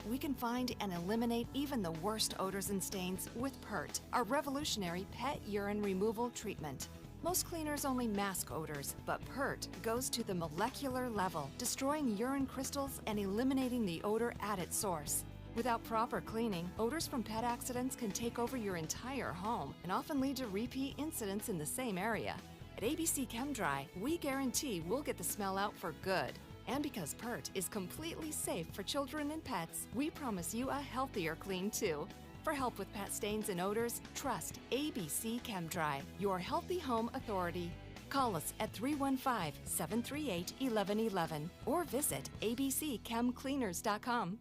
we can find and eliminate even the worst odors and stains with PERT, our revolutionary pet urine removal treatment. Most cleaners only mask odors, but PERT goes to the molecular level, destroying urine crystals and eliminating the odor at its source. Without proper cleaning, odors from pet accidents can take over your entire home and often lead to repeat incidents in the same area. At ABC ChemDry, we guarantee we'll get the smell out for good. And because PERT is completely safe for children and pets, we promise you a healthier clean too. For help with pet stains and odors, trust ABC ChemDry, your healthy home authority. Call us at 315-738-1111 or visit abcchemcleaners.com.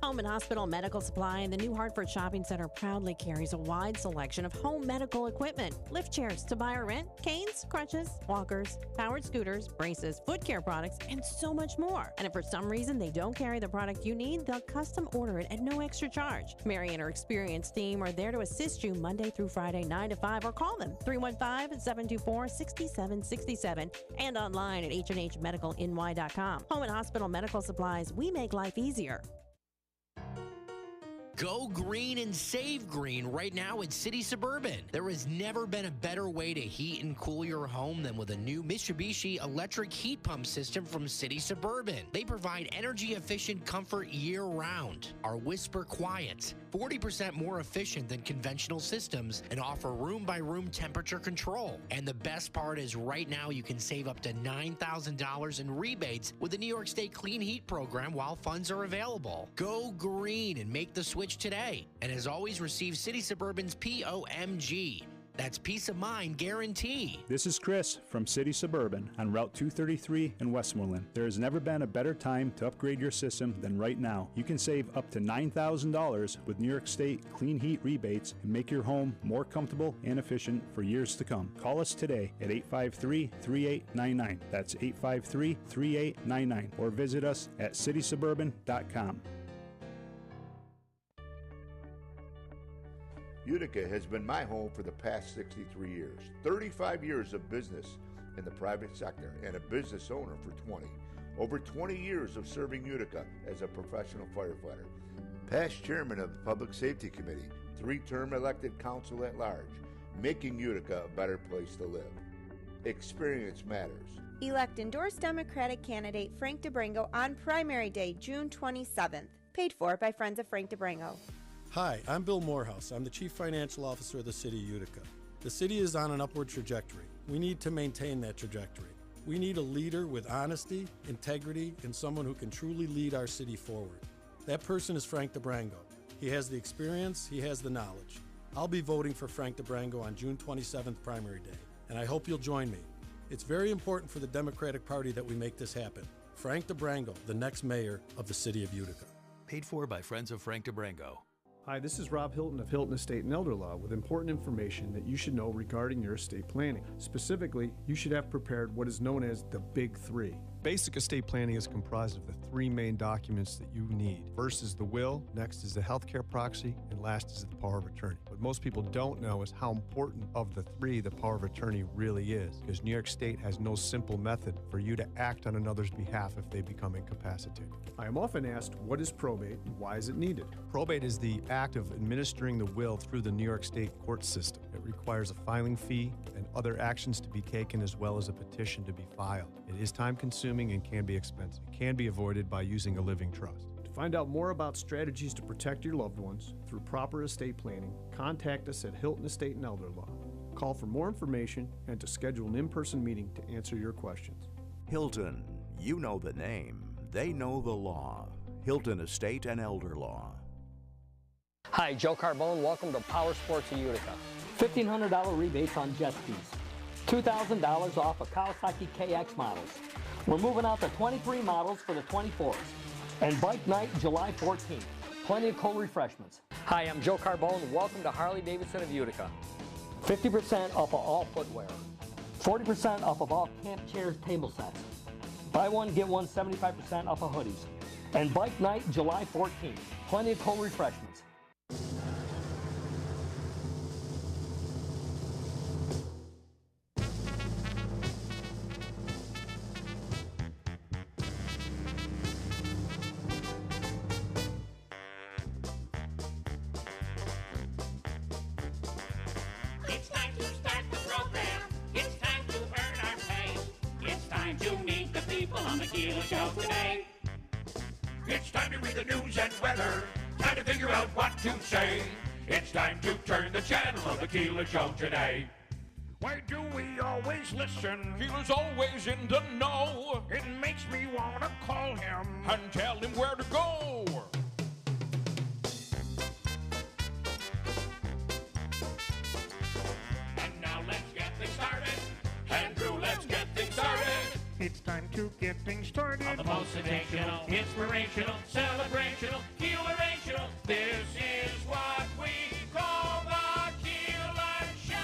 Home and Hospital Medical Supply and the New Hartford Shopping Center proudly carries a wide selection of home medical equipment. Lift chairs to buy or rent, canes, crutches, walkers, powered scooters, braces, foot care products, and so much more. And if for some reason they don't carry the product you need, they'll custom order it at no extra charge. Mary and her experienced team are there to assist you Monday through Friday, 9 to 5, or call them 315-724-6767 and online at hnhmedicalny.com. Home and Hospital Medical Supplies, we make life easier. Go green and save green right now at City Suburban. There has never been a better way to heat and cool your home than with a new Mitsubishi electric heat pump system from City Suburban. They provide energy-efficient comfort year-round, are whisper quiet, 40% more efficient than conventional systems, and offer room-by-room temperature control. And the best part is right now you can save up to $9,000 in rebates with the New York State Clean Heat Program while funds are available. Go green and make the switch today. And as always, receive City Suburban's POMG. That's peace of mind guarantee. This is Chris from City Suburban on Route 233 in Westmoreland. There has never been a better time to upgrade your system than right now. You can save up to $9,000 with New York State Clean Heat rebates and make your home more comfortable and efficient for years to come. Call us today at 853-3899. That's 853-3899. Or visit us at citysuburban.com. Utica has been my home for the past 63 years. 35 years of business in the private sector and a business owner for 20. Over 20 years of serving Utica as a professional firefighter. Past chairman of the Public Safety Committee, 3-term elected council at large, making Utica a better place to live. Experience matters. Elect endorsed Democratic candidate Frank DeBrango on primary day, June 27th. Paid for by Friends of Frank DeBrango. Hi, I'm Bill Morehouse. I'm the Chief Financial Officer of the City of Utica. The city is on an upward trajectory. We need to maintain that trajectory. We need a leader with honesty, integrity, and someone who can truly lead our city forward. That person is Frank DeBrango. He has the experience, he has the knowledge. I'll be voting for Frank DeBrango on June 27th primary day, and I hope you'll join me. It's very important for the Democratic Party that we make this happen. Frank DeBrango, the next mayor of the City of Utica. Paid for by Friends of Frank DeBrango. Hi, this is Rob Hilton of Hilton Estate and Elder Law with important information that you should know regarding your estate planning. Specifically, you should have prepared what is known as the Big Three. Basic estate planning is comprised of the three main documents that you need. First is the will, next is the healthcare proxy, and last is the power of attorney. What most people don't know is how important of the three the power of attorney really is, because New York State has no simple method for you to act on another's behalf if they become incapacitated. I am often asked, what is probate and why is it needed? Probate is the act of administering the will through the New York State court system. It requires a filing fee and other actions to be taken as well as a petition to be filed. It is time-consuming and can be expensive. It can be avoided by using a living trust. To find out more about strategies to protect your loved ones through proper estate planning, contact us at Hilton Estate and Elder Law. Call for more information and to schedule an in-person meeting to answer your questions. Hilton, you know the name. They know the law. Hilton Estate and Elder Law. Hi, Joe Carbone. Welcome to Powersports of Utica. $1,500 rebates on jet skis. $2,000 off of Kawasaki KX models. We're moving out the 23 models for the 24s. And Bike Night, July 14th. Plenty of cold refreshments. Hi, I'm Joe Carbone. Welcome to Harley-Davidson of Utica. 50% off of all footwear. 40% off of all camp chairs, table sets. Buy one, get one, 75% off of hoodies. And Bike Night, July 14th. Plenty of cold refreshments. Show today. It's time to read the news and weather. Time to figure out what to say. It's time to turn the channel of the Keeler Show today. Why do we always listen? Keeler's always in the know. It makes me want to call him and tell him where to go. And now let's get things started. Andrew, let's get things started. It's time to get things started. On the most sensational, inspirational, celebrational, Keelerational. This is what we call the Keeler Show.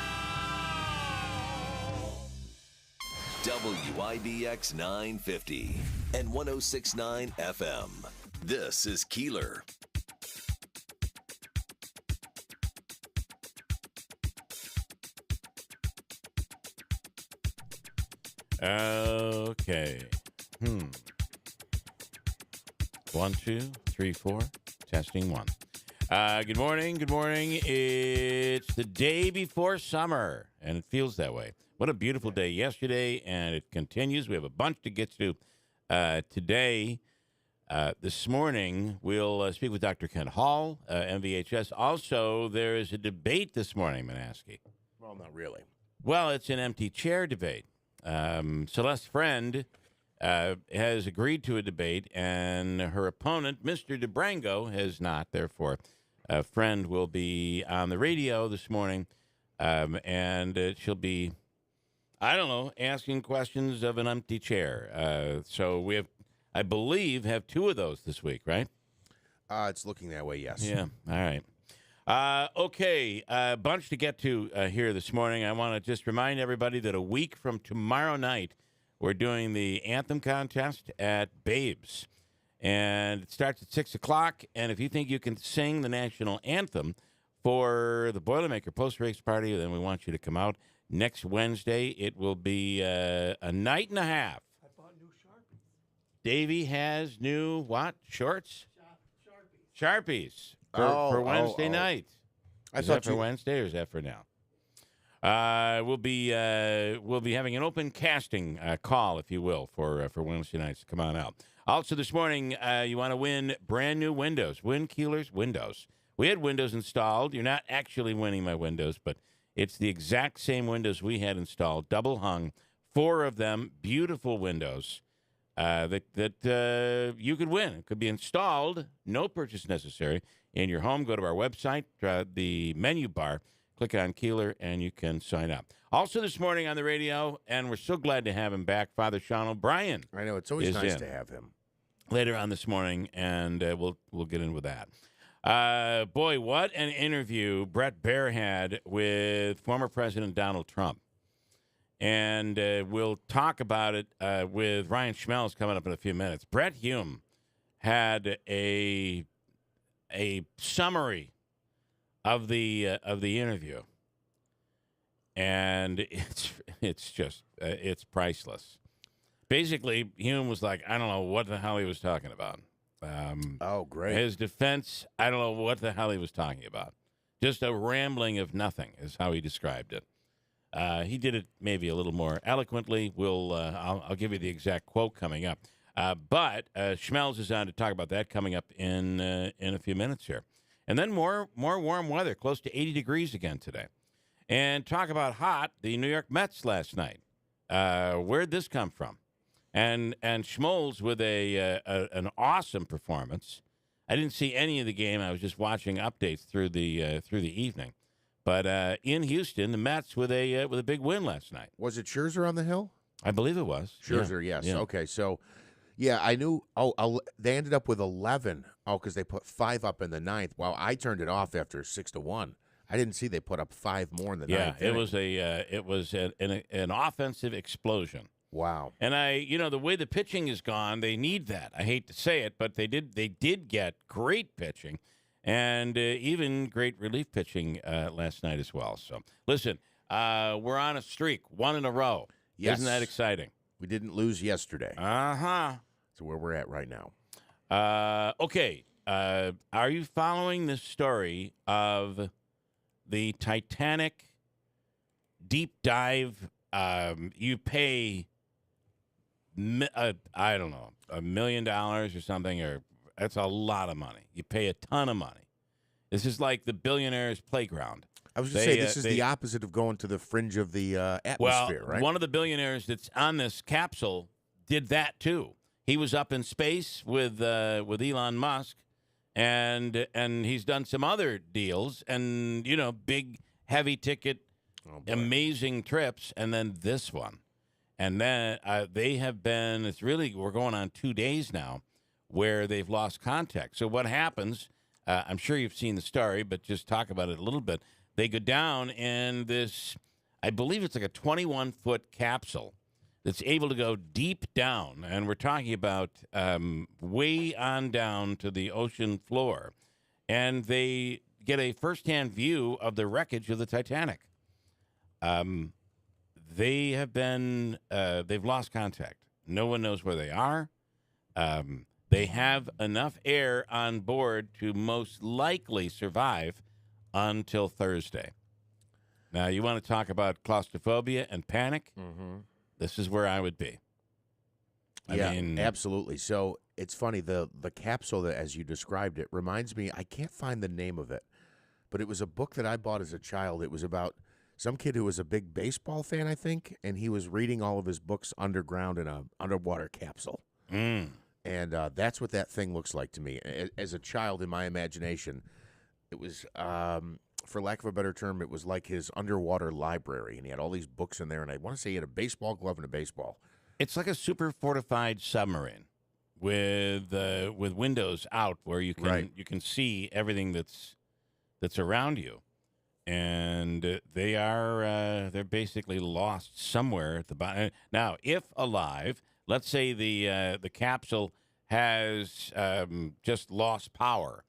WIBX 950 and 106.9 FM. This is Keeler. Okay. 1, 2, 3, 4. Testing 1. Good morning. Good morning. It's the day before summer, and it feels that way. What a beautiful day yesterday, and it continues. We have a bunch to get to today. This morning, we'll speak with Dr. Ken Hall, MVHS. Also, there is a debate this morning, Manaski. Well, not really. Well, it's an empty chair debate. Celeste Friend has agreed to a debate, and her opponent, Mr. DeBrango, has not. Therefore, Friend will be on the radio this morning, and she'll be, I don't know, asking questions of an empty chair. So we have, I believe, have 2 of those this week, right? It's looking that way, yes. Yeah, all right. Okay, a bunch to get to here this morning. I want to just remind everybody that a week from tomorrow night, we're doing the anthem contest at Babes. And it starts at 6 o'clock. And if you think you can sing the national anthem for the Boilermaker post-race party, then we want you to come out next Wednesday. It will be a night and a half. I bought new Sharpies. Davey has new what? Shorts? Sharpies. For Wednesday night. Is that for Wednesday or is that for now? We'll be having an open casting call, if you will, for Wednesday nights. Come on out. Also this morning, you want to win brand new windows. Win Keeler's windows. We had windows installed. You're not actually winning my windows, but it's the exact same windows we had installed, double hung, 4 of them, beautiful windows. That you could win. It could be installed, no purchase necessary, in your home. Go to our website, the menu bar, click on Keeler, and you can sign up. Also this morning on the radio, and we're so glad to have him back, Father Sean O'Brien. I know, it's always nice to have him. Later on this morning, and we'll get in with that. Boy, what an interview Brett Baer had with former President Donald Trump. And we'll talk about it with Ryan Schmelz coming up in a few minutes. Brett Hume had a summary of the interview, and it's just it's priceless. Basically, Hume was like, I don't know what the hell he was talking about. Oh, great! His defense, I don't know what the hell he was talking about. Just a rambling of nothing is how he described it. He did it maybe a little more eloquently. I'll give you the exact quote coming up. But Schmelz is on to talk about that coming up in a few minutes here. And then more warm weather, close to 80 degrees again today. And talk about hot, the New York Mets last night. Where'd this come from? And Schmelz with an awesome performance. I didn't see any of the game. I was just watching updates through the evening. But in Houston, the Mets with a big win last night. Was it Scherzer on the hill? I believe it was. Scherzer, yeah. yes. Yeah. Okay, so, yeah, I knew. They ended up with 11. Oh, because they put 5 up in the ninth. Wow, I turned it off after 6-1. I didn't see they put up 5 more in the ninth. Yeah, it was an offensive explosion. Wow. And the way the pitching is gone, they need that. I hate to say it, but they did get great pitching. And even great relief pitching last night as well. So, listen, we're on a streak, 1 in a row. Yes. Isn't that exciting? We didn't lose yesterday. Uh-huh. So where we're at right now. Okay. Are you following the story of the Titanic deep dive? You pay I don't know, $1 million or something, or that's a lot of money. You pay a ton of money. This is like the billionaire's playground. I was going to say, this is the opposite of going to the fringe of the atmosphere, right? One of the billionaires that's on this capsule did that, too. He was up in space with Elon Musk, and he's done some other deals and, big, heavy-ticket, amazing trips, and then this one. And then they have been, we're going on 2 days now where they've lost contact. So what happens, I'm sure you've seen the story, but just talk about it a little bit. They go down in this, I believe it's like a 21-foot capsule that's able to go deep down. And we're talking about way on down to the ocean floor. And they get a firsthand view of the wreckage of the Titanic. They have been, they've lost contact. No one knows where they are. They have enough air on board to most likely survive until Thursday. Now, you want to talk about claustrophobia and panic? Mm-hmm. This is where I would be. I mean, absolutely. So it's funny, the capsule, that, as you described it, reminds me, I can't find the name of it, but it was a book that I bought as a child. It was about some kid who was a big baseball fan, I think, and he was reading all of his books underground in an underwater capsule. Mm. And that's what that thing looks like to me. As a child, in my imagination, it was, for lack of a better term, it was like his underwater library, and he had all these books in there, and I want to say he had a baseball glove and a baseball. It's like a super fortified submarine with windows out where you can see everything that's around you, and they're basically lost somewhere at the bottom. Now, if alive, let's say the capsule has just lost power.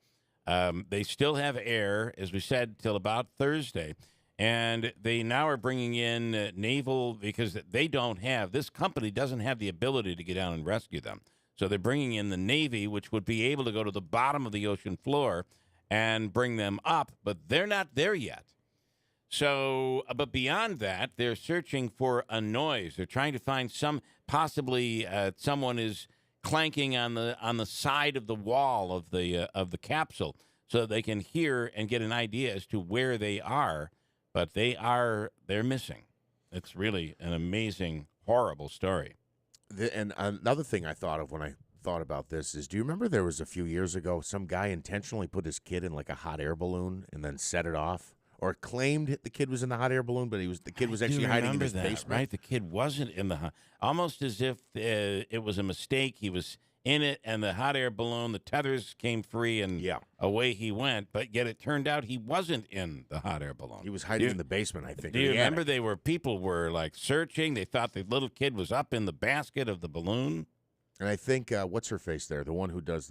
They still have air, as we said, till about Thursday. And they now are bringing in naval, because this company doesn't have the ability to get down and rescue them. So they're bringing in the Navy, which would be able to go to the bottom of the ocean floor and bring them up, but they're not there yet. So, but beyond that, they're searching for a noise. They're trying to find possibly someone is clanking on the side of the wall of the capsule, so that they can hear and get an idea as to where they are. But they're missing. It's really an amazing, horrible story. And another thing I thought of when I thought about this is, do you remember there was a few years ago some guy intentionally put his kid in like a hot air balloon and then set it off, or claimed the kid was in the hot air balloon, but the kid was actually hiding in his basement? Right? The kid wasn't in almost as if it was a mistake. He was in it, and the hot air balloon, the tethers came free, and away he went. But yet it turned out he wasn't in the hot air balloon. He was hiding in the basement, I think. Do you remember people were like searching? They thought the little kid was up in the basket of the balloon. And I think, what's her face there? The one who does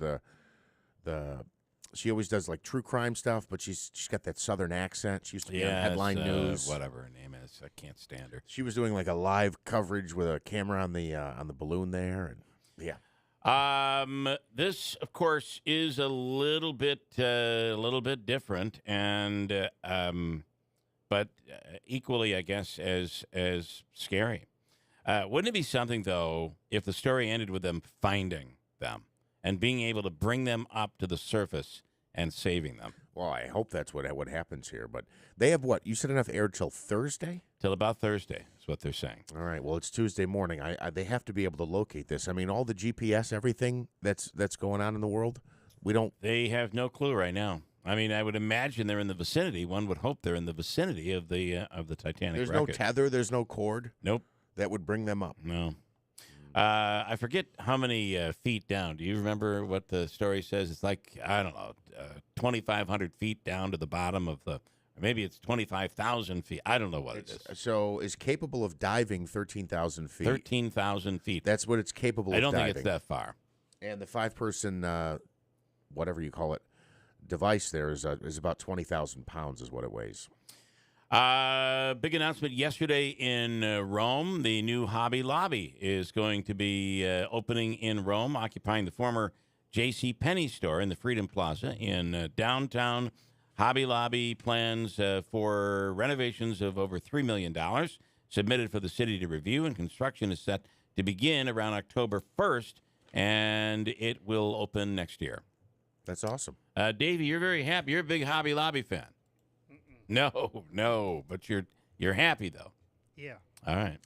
she always does like true crime stuff, but she's got that southern accent. She used to be on Headline News. Whatever her name is, I can't stand her. She was doing like a live coverage with a camera on the balloon there, and yeah. This, of course, is a little bit different, and but equally, I guess, as scary. Wouldn't it be something, though, if the story ended with them finding them and being able to bring them up to the surface and saving them? Well, I hope that's what happens here. But they have what? You said enough air till Thursday? Till about Thursday is what they're saying. All right. Well, it's Tuesday morning. They have to be able to locate this. I mean, all the GPS, everything that's going on in the world, They have no clue right now. I mean, I would imagine they're in the vicinity. One would hope they're in the vicinity of the Titanic. There's wreckage. no tether. There's no cord. Nope. That would bring them up. No. I forget how many feet down. Do you remember what the story says? It's like, I don't know, 2,500 feet down to the bottom of or maybe it's 25,000 feet. I don't know what it is. So is capable of diving 13,000 feet. 13,000 feet. That's what it's capable of diving. I don't think it's that far. And the 5-person, whatever you call it, device there is about 20,000 pounds is what it weighs. Big announcement yesterday in Rome. The new Hobby Lobby is going to be opening in Rome, occupying the former J.C. Penney store in the Freedom Plaza in downtown. Hobby Lobby plans for renovations of over $3 million submitted for the city to review, and construction is set to begin around October 1st, and it will open next year. That's awesome. Davey, you're very happy. You're a big Hobby Lobby fan. No, but you're happy though. Yeah. All right.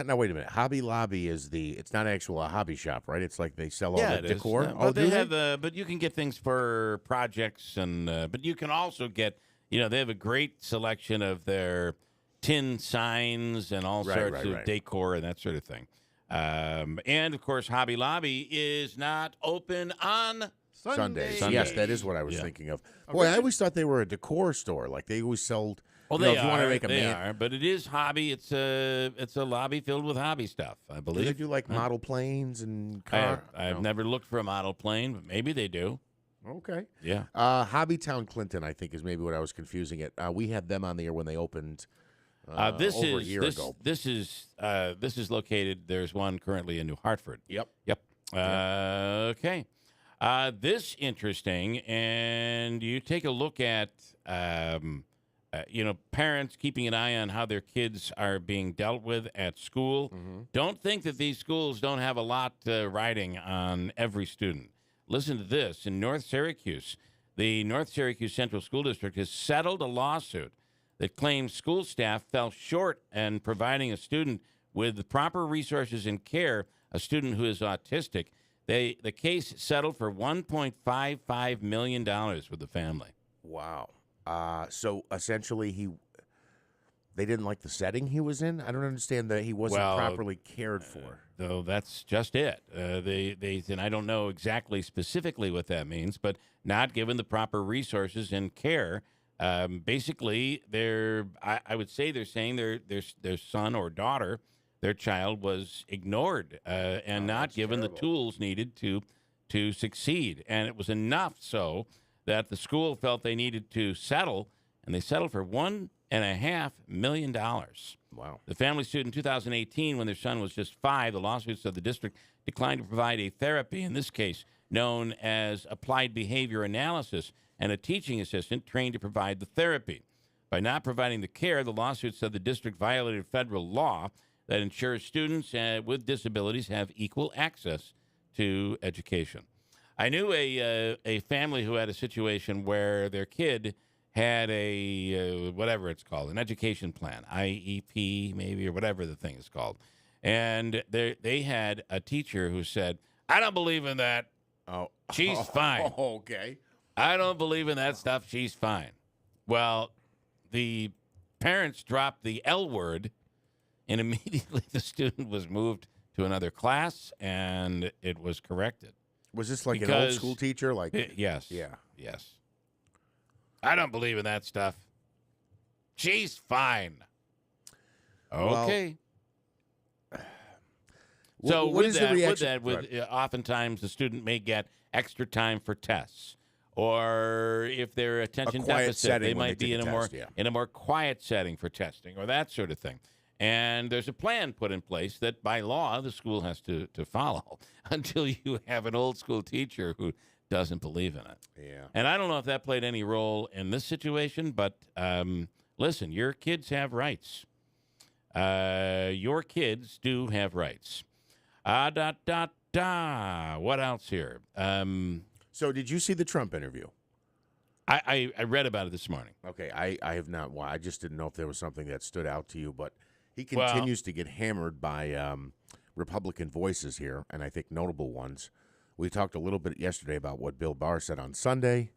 Now wait a minute. Hobby Lobby it's not actual a hobby shop, right? It's like they sell all Yeah, that it is. decor. But they have but you can get things for projects and but you can also get they have a great selection of their tin signs and all sorts of decor and that sort of thing. And of course, Hobby Lobby is not open on Sundays. Yes, that is what I was thinking of. Boy, I always thought they were a decor store. Like they always sold. Well, they if you want to make a are, but it is hobby. It's a lobby filled with hobby stuff, I believe. Do they do like model planes and car? I've never looked for a model plane, but maybe they do. Okay. Yeah. Hobbytown Clinton, I think, is maybe what I was confusing it. We had them on the air when they opened over a year ago. This is located. There's one currently in New Hartford. Yep. Okay. This interesting, and you take a look at parents keeping an eye on how their kids are being dealt with at school. Mm-hmm. Don't think that these schools don't have a lot riding on every student. Listen to this. In North Syracuse, the North Syracuse Central School District has settled a lawsuit that claims school staff fell short in providing a student with the proper resources and care, a student who is autistic. The case settled for $1.55 million with the family. Wow. So essentially, they didn't like the setting he was in. I don't understand that he wasn't properly cared for. Though that's just it. And I don't know exactly specifically what that means, but not given the proper resources and care. Basically, I would say they're saying their son or daughter, their child, was ignored and not given the tools needed to succeed. And it was enough so that the school felt they needed to settle, and they settled for $1.5 million. Wow. The family sued in 2018 when their son was just 5. The lawsuit said the district declined to provide a therapy, in this case known as applied behavior analysis, and a teaching assistant trained to provide the therapy. By not providing the care, the lawsuit said the district violated federal law that ensures students with disabilities have equal access to education. I knew a family who had a situation where their kid had a, whatever it's called, an education plan, IEP maybe, or whatever the thing is called. And they had a teacher who said, I don't believe in that. Oh, she's fine. Okay. I don't believe in that stuff. She's fine. Well, the parents dropped the L word, and immediately the student was moved to another class, and it was corrected. Was this like an old school teacher? Yes. Yeah. Yes. I don't believe in that stuff. She's fine. Okay. So what is the reaction? Oftentimes the student may get extra time for tests, or if they're attention deficit, they might be in a more quiet setting for testing, or that sort of thing. And there's a plan put in place that by law the school has to follow until you have an old school teacher who doesn't believe in it. Yeah. And I don't know if that played any role in this situation, but listen, your kids have rights. Your kids do have rights. What else here? So did you see the Trump interview? I read about it this morning. Okay, I have not. Well, I just didn't know if there was something that stood out to you, but he continues to get hammered by Republican voices here, and I think notable ones. We talked a little bit yesterday about what Bill Barr said on Sunday.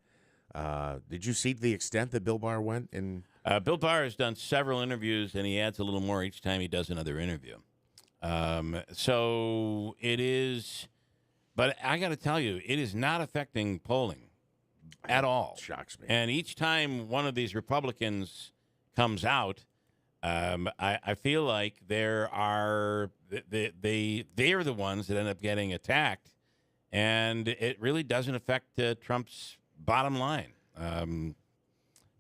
Did you see the extent that Bill Barr went in? Bill Barr has done several interviews, and he adds a little more each time he does another interview. So it is, but I got to tell you, it is not affecting polling at all. Shocks me. And each time one of these Republicans comes out, I feel like they are the ones that end up getting attacked, and it really doesn't affect Trump's bottom line.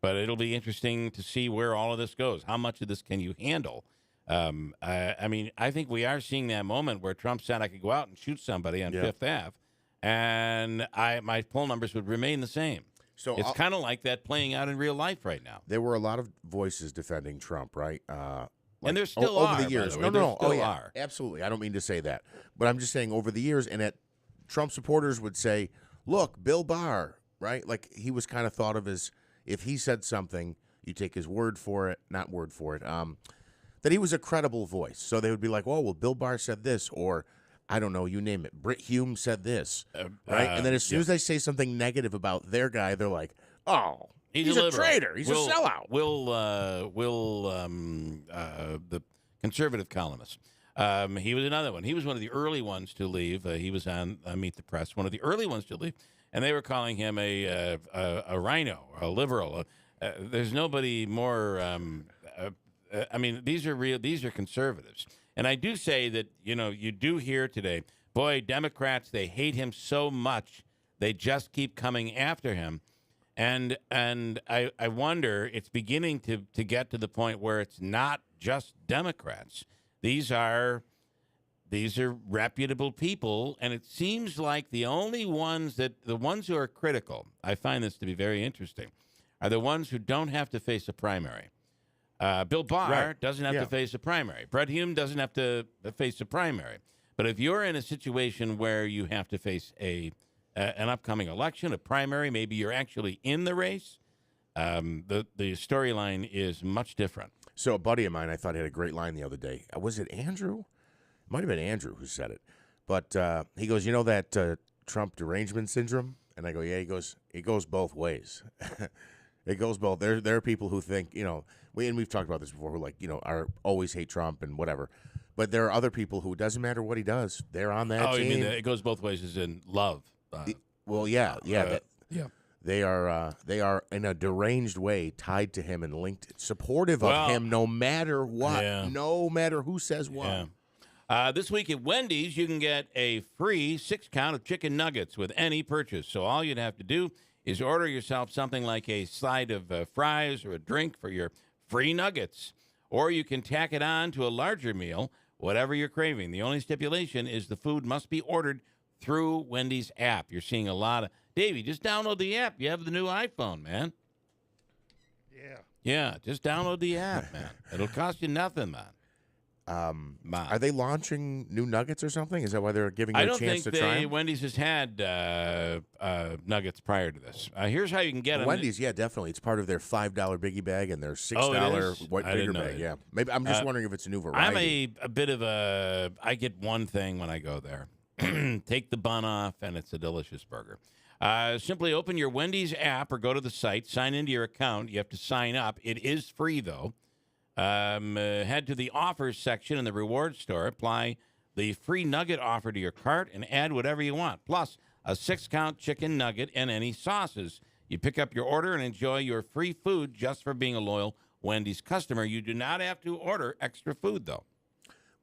But it'll be interesting to see where all of this goes. How much of this can you handle? I mean, I think we are seeing that moment where Trump said I could go out and shoot somebody on Fifth Ave, and my poll numbers would remain the same. So it's kind of like that playing out in real life right now. There were a lot of voices defending Trump, right? And there still over are, the years. by the way. There still yeah, are. absolutely. I don't mean to say that, but I'm just saying over the years, and that Trump supporters would say, "Look, Bill Barr," right? Like he was kind of thought of as if he said something, you take his word for it, not word for it. That he was a credible voice. So they would be like, "Oh, well, Bill Barr said this," or I don't know, you name it. Britt Hume said this, right? And then as soon as they say something negative about their guy, they're like, "Oh, he's a traitor. He's a sellout." The conservative columnist. He was another one. He was one of the early ones to leave. He was on Meet the Press, one of the early ones to leave, and they were calling him a rhino, a liberal. There's nobody more. I mean, these are real. These are conservatives, and I do say that you do hear today. Boy, Democrats, they hate him so much, they just keep coming after him. And I wonder, it's beginning to get to the point where it's not just Democrats. These are reputable people, and it seems like the ones who are critical, I find this to be very interesting, are the ones who don't have to face a primary. Bill Barr doesn't have to face a primary. Brett Hume doesn't have to face a primary. But if you're in a situation where you have to face an upcoming election, a primary, maybe you're actually in the race, the storyline is much different. So a buddy of mine, I thought, had a great line the other day. Was it Andrew? It might have been Andrew who said it. But he goes, you know that Trump derangement syndrome? And I go, yeah. He goes, it goes both ways. It goes both. There are people who think, we've talked about this before, who are always hate Trump and whatever. But there are other people who, it doesn't matter what he does, they're on that team. Oh, you mean it goes both ways as in love? Well, yeah. They are in a deranged way tied to him and linked, supportive of him no matter what, no matter who says what. Yeah. This week at Wendy's, you can get a free 6-count of chicken nuggets with any purchase. So all you'd have to do is order yourself something like a side of fries or a drink for your free nuggets. Or you can tack it on to a larger meal, whatever you're craving. The only stipulation is the food must be ordered through Wendy's app. You're seeing a lot of... Davey, just download the app. You have the new iPhone, man. Yeah, just download the app, man. It'll cost you nothing, man. Are they launching new nuggets or something? Is that why they're giving you a chance to try them? I don't think Wendy's has had nuggets prior to this. Here's how you can get them. Wendy's, yeah, definitely. It's part of their $5 biggie bag and their $6 white bigger bag. Yeah, maybe I'm just wondering if it's a new variety. I'm a bit of a. I get one thing when I go there. Take the bun off, and it's a delicious burger. Simply open your Wendy's app or go to the site, sign into your account. You have to sign up. It is free, though. Head to the offers section in the rewards store, apply the free nugget offer to your cart, and add whatever you want, plus a 6-count chicken nugget and any sauces. You pick up your order and enjoy your free food just for being a loyal Wendy's customer. You do not have to order extra food, though.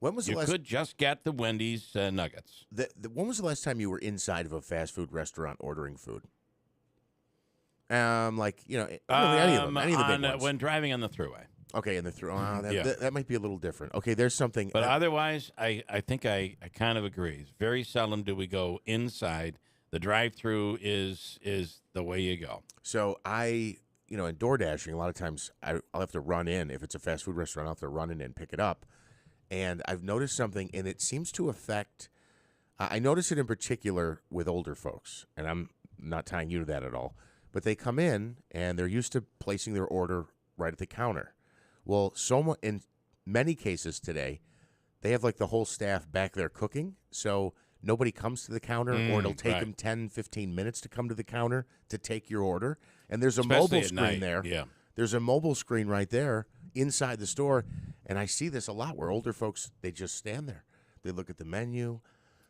When was you the last... could just get the Wendy's nuggets. When was the last time you were inside of a fast food restaurant ordering food? Any of the big ones. When driving on the thruway. Okay, in the thruway. That might be a little different. Okay, there's something. But otherwise, I think I kind of agree. Very seldom do we go inside. The drive-thru is the way you go. So in door dashing, a lot of times I'll have to run in. If it's a fast food restaurant, I'll have to run in and pick it up. And I've noticed something, and it seems to affect, I notice it in particular with older folks, and I'm not tying you to that at all, but they come in, and they're used to placing their order right at the counter. Well, in many cases today, they have like the whole staff back there cooking, so nobody comes to the counter, or it'll take them 10, 15 minutes to come to the counter to take your order, and there's a mobile screen there. Yeah. There's a mobile screen right there inside the store. And I see this a lot where older folks, they just stand there. They look at the menu.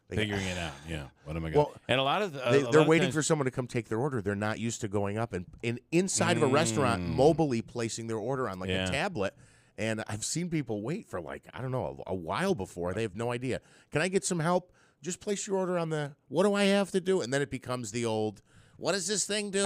Figuring it out, yeah. What am I going to... And a lot of... they're waiting for someone to come take their order. They're not used to going up and inside of a restaurant, mobily placing their order on like a tablet. And I've seen people wait for a while before. They have no idea. Can I get some help? Just place your order on the... What do I have to do? And then it becomes the old... What does this thing do?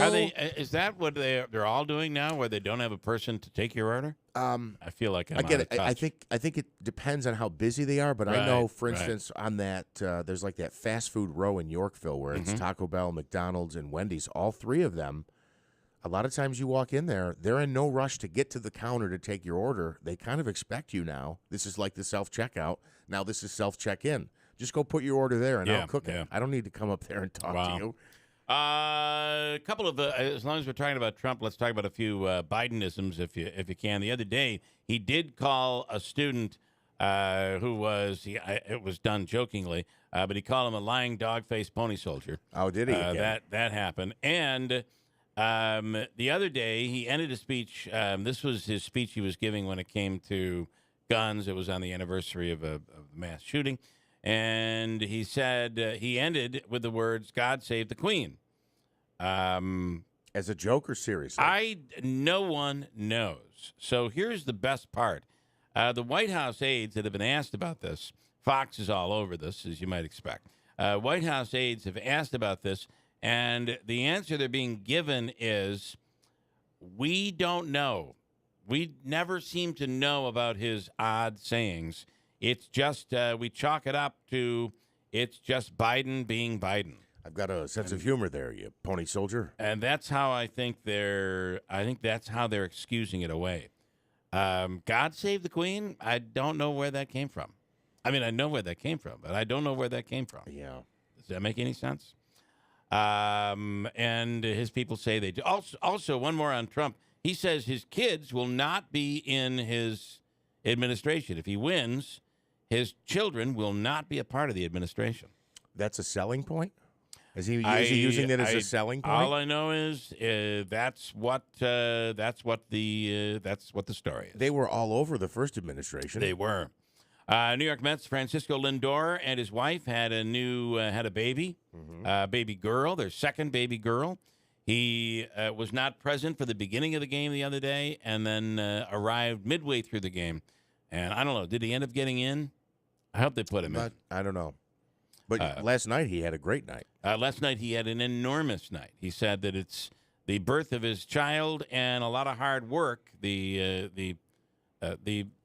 Is that what they're all doing now, where they don't have a person to take your order? I feel like I get it. I think it depends on how busy they are, but I know, for instance, on that there's like that fast food row in Yorkville where it's Taco Bell, McDonald's, and Wendy's. All three of them, a lot of times you walk in there, they're in no rush to get to the counter to take your order. They kind of expect you now. This is like the self-checkout. Now this is self-check-in. Just go put your order there, and I'll cook it. I don't need to come up there and talk to you. A couple of, as long as we're talking about Trump, let's talk about a few Bidenisms, if you can. The other day, he did call a student who was, it was done jokingly, but he called him a lying dog-faced pony soldier. Oh, did he? That happened. And the other day, he ended a speech. This was his speech he was giving when it came to guns. It was on the anniversary of a mass shooting. And he said, he ended with the words, "God save the Queen." As a joke or seriously? No one knows. So here's the best part. The White House aides that have been asked about this, Fox is all over this, as you might expect. White House aides have asked about this, and the answer they're being given is, we don't know. We never seem to know about his odd sayings. It's just, we chalk it up to, it's just Biden being Biden. I've got a sense of humor there, you pony soldier. And that's how I think that's how they're excusing it away. God save the Queen? I don't know where that came from. I mean, I know where that came from, but I don't know where that came from. Yeah. Does that make any sense? And his people say they do. Also, one more on Trump. He says his kids will not be in his administration. If he wins, his children will not be a part of the administration. That's a selling point? Is he using that as a selling point? All I know is that's what the story is. They were all over the first administration. They were. New York Mets Francisco Lindor and his wife had a baby, baby girl, their second baby girl. He was not present for the beginning of the game the other day, and then arrived midway through the game. And I don't know, did he end up getting in? I hope they put him in. I don't know. But last night he had a great night. Last night he had an enormous night. He said that it's the birth of his child and a lot of hard work. The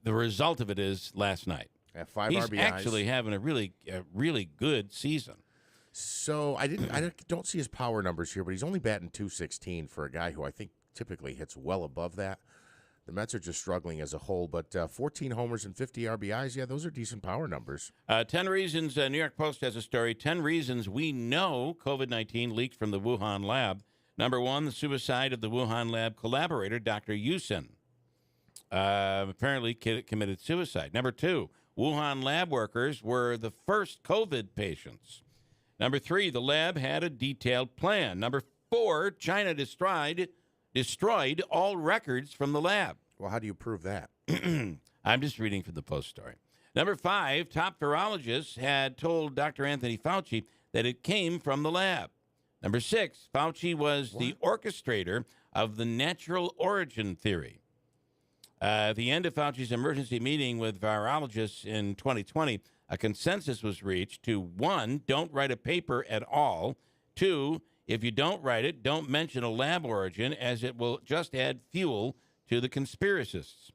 result of it is last night. Yeah, 5 He's RBIs. actually having a really good season. So I don't see his power numbers here, but he's only batting .216 for a guy who I think typically hits well above that. The Mets are just struggling as a whole, but 14 homers and 50 RBIs, yeah, those are decent power numbers. 10 reasons, New York Post has a story, 10 reasons we know COVID-19 leaked from the Wuhan lab. Number 1, the suicide of the Wuhan lab collaborator, Dr. Yusin. Apparently committed suicide. Number 2, Wuhan lab workers were the first COVID patients. Number 3, the lab had a detailed plan. Number 4, China destroyed all records from the lab. Well, how do you prove that? I'm just reading from the Post story. Number 5, top virologists had told Dr. Anthony Fauci that it came from the lab. Number 6, Fauci was the orchestrator of the natural origin theory. At the end of Fauci's emergency meeting with virologists in 2020, a consensus was reached to 1, don't write a paper at all. 2, if you don't write it, don't mention a lab origin, as it will just add fuel to the conspiracists.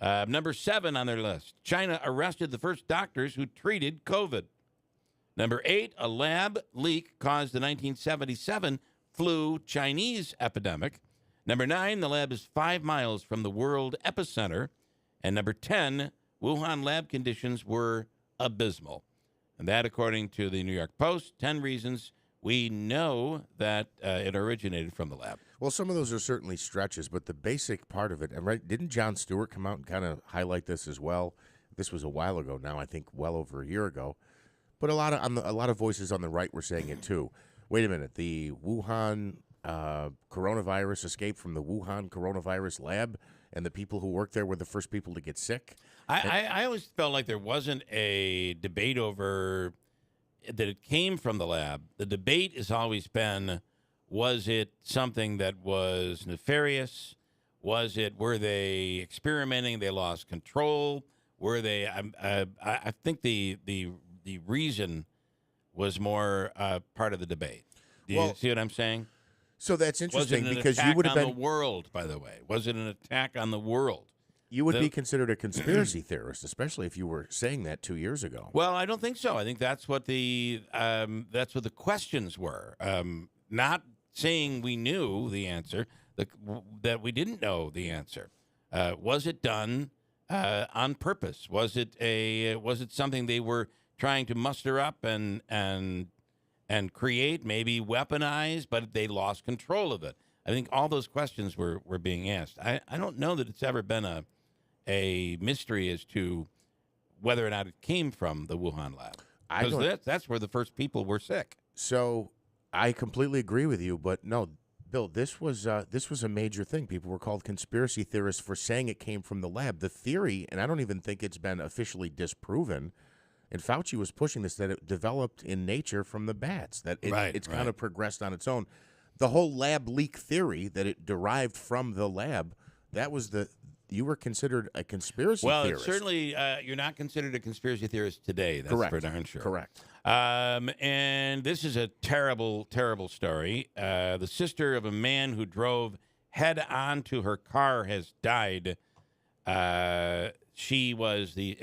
Number 7 on their list, China arrested the first doctors who treated COVID. Number 8, a lab leak caused the 1977 flu Chinese epidemic. Number 9, the lab is 5 miles from the world epicenter. And number 10, Wuhan lab conditions were abysmal. And that, according to the New York Post, 10 reasons we know that it originated from the lab. Well, some of those are certainly stretches, but the basic part of it, and right, didn't Jon Stewart come out and kind of highlight this as well? This was a while ago now, I think well over a year ago. But a lot of voices on the right were saying it too. Wait a minute, the Wuhan coronavirus escaped from the Wuhan coronavirus lab, and the people who worked there were the first people to get sick? I always felt like there wasn't a debate over that it came from the lab. The debate has always been, was it something that was nefarious? Were they experimenting? They lost control? Were they? I think the reason was more part of the debate. Do you see what I'm saying? So that's interesting, because you would have been the world. By the way, was it an attack on the world? You would be considered a conspiracy theorist, especially if you were saying that 2 years ago. Well, I don't think so. I think that's what the questions were. Not saying we knew the answer. that we didn't know the answer. Was it done on purpose? Was it something they were trying to muster up and create, maybe weaponize, but they lost control of it? I think all those questions were being asked. I don't know that it's ever been a mystery as to whether or not it came from the Wuhan lab. Because that's where the first people were sick. So I completely agree with you, but no, Bill, this was a major thing. People were called conspiracy theorists for saying it came from the lab. The theory, and I don't even think it's been officially disproven, and Fauci was pushing this, that it developed in nature from the bats, that it's kind of progressed on its own. The whole lab leak theory that it derived from the lab, you were considered a conspiracy theorist. Well, certainly you're not considered a conspiracy theorist today. That's Correct. for darn sure. Correct. And this is a terrible, terrible story. The sister of a man who drove head on to her car has died. It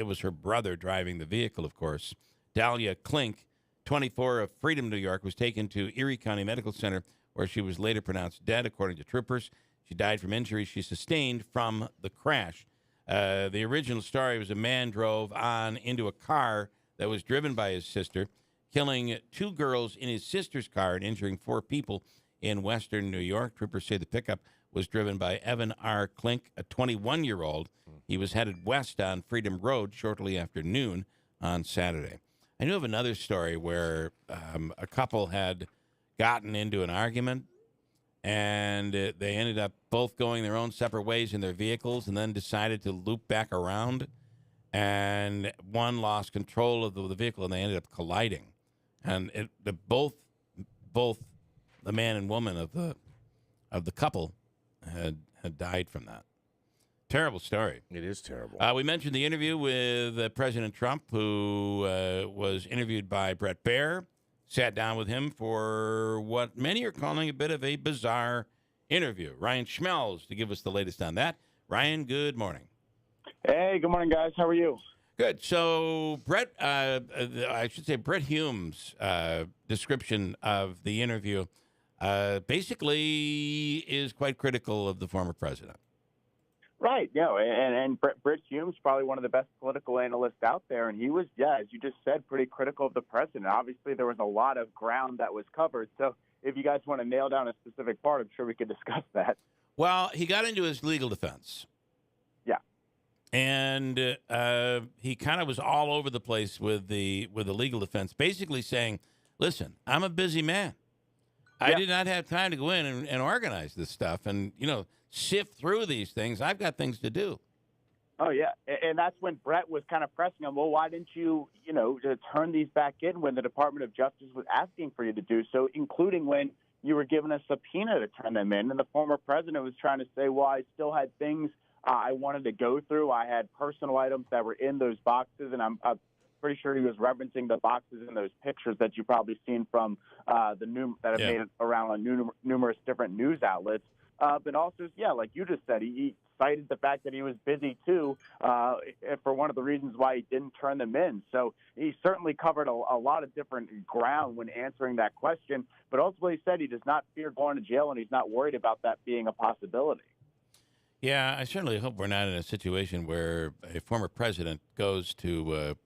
was her brother driving the vehicle, of course. Dahlia Klink, 24, of Freedom, New York, was taken to Erie County Medical Center, where she was later pronounced dead, according to troopers. She died from injuries she sustained from the crash. The original story was a man drove on into a car that was driven by his sister, killing 2 girls in his sister's car and injuring 4 people in western New York. Troopers say the pickup was driven by Evan R. Klink, a 21-year-old. He was headed west on Freedom Road shortly after noon on Saturday. I knew of another story where a couple had gotten into an argument, and they ended up both going their own separate ways in their vehicles and then decided to loop back around, and one lost control of the vehicle, and they ended up colliding. And both the man and woman of the couple had died from that. Terrible story. It is terrible. We mentioned the interview with President Trump, who was interviewed by Brett Baer. Sat down with him for what many are calling a bit of a bizarre interview. Ryan Schmelz to give us the latest on that. Ryan, good morning. Hey, good morning, guys. How are you? Good. So Brett Hume's description of the interview basically is quite critical of the former president. Right, yeah, and Brett Hume's probably one of the best political analysts out there, and he was, as you just said, pretty critical of the president. Obviously, there was a lot of ground that was covered, so if you guys want to nail down a specific part, I'm sure we could discuss that. Well, he got into his legal defense. Yeah. And he kind of was all over the place with the legal defense, basically saying, listen, I'm a busy man. I did not have time to go in and organize this stuff and, sift through these things. I've got things to do. Oh, yeah. And that's when Brett was kind of pressing him, well, why didn't you, to turn these back in when the Department of Justice was asking for you to do so, including when you were given a subpoena to turn them in. And the former president was trying to say, well, I still had things I wanted to go through. I had personal items that were in those boxes, and I'm pretty sure he was referencing the boxes in those pictures that you've probably seen from that have made it around on numerous different news outlets. But also, like you just said, he cited the fact that he was busy, too, for one of the reasons why he didn't turn them in. So he certainly covered a lot of different ground when answering that question. But ultimately said he does not fear going to jail, and he's not worried about that being a possibility. Yeah, I certainly hope we're not in a situation where a former president goes to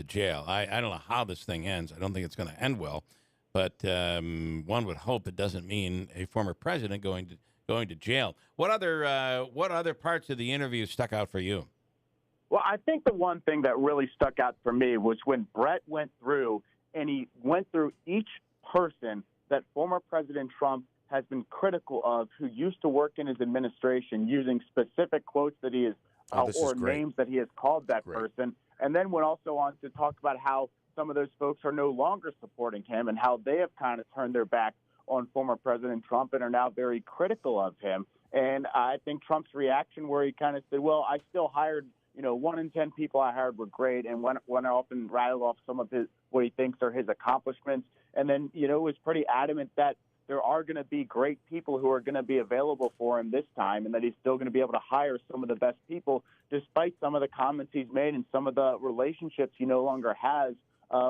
jail. I don't know how this thing ends. I don't think it's going to end well. But one would hope it doesn't mean a former president going to jail. What other parts of the interview stuck out for you? Well, I think the one thing that really stuck out for me was when Brett went through each person that former President Trump has been critical of, who used to work in his administration, using specific quotes that he has or names that he has called that person, and then went also on to talk about how some of those folks are no longer supporting him and how they have kind of turned their back on former President Trump and are now very critical of him. And I think Trump's reaction, where he kind of said, well, I still hired, 1 in 10 people I hired were great, and went off and rattled off some of what he thinks are his accomplishments. And then, was pretty adamant that there are going to be great people who are going to be available for him this time, and that he's still going to be able to hire some of the best people, despite some of the comments he's made and some of the relationships he no longer has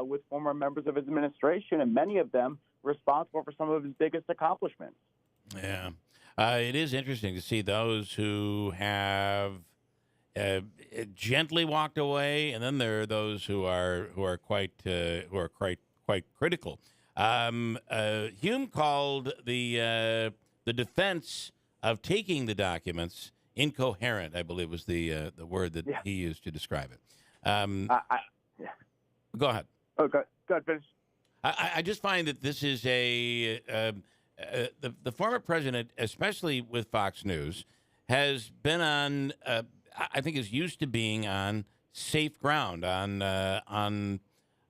with former members of his administration, and many of them responsible for some of his biggest accomplishments. Yeah. It is interesting to see those who have gently walked away, and then there are those who are quite critical. Hume called the defense of taking the documents incoherent, I believe was the word that he used to describe it. Go ahead. Oh, go ahead, finish. I just find that this is the former president, especially with Fox News, has been on. I think is used to being on safe ground, on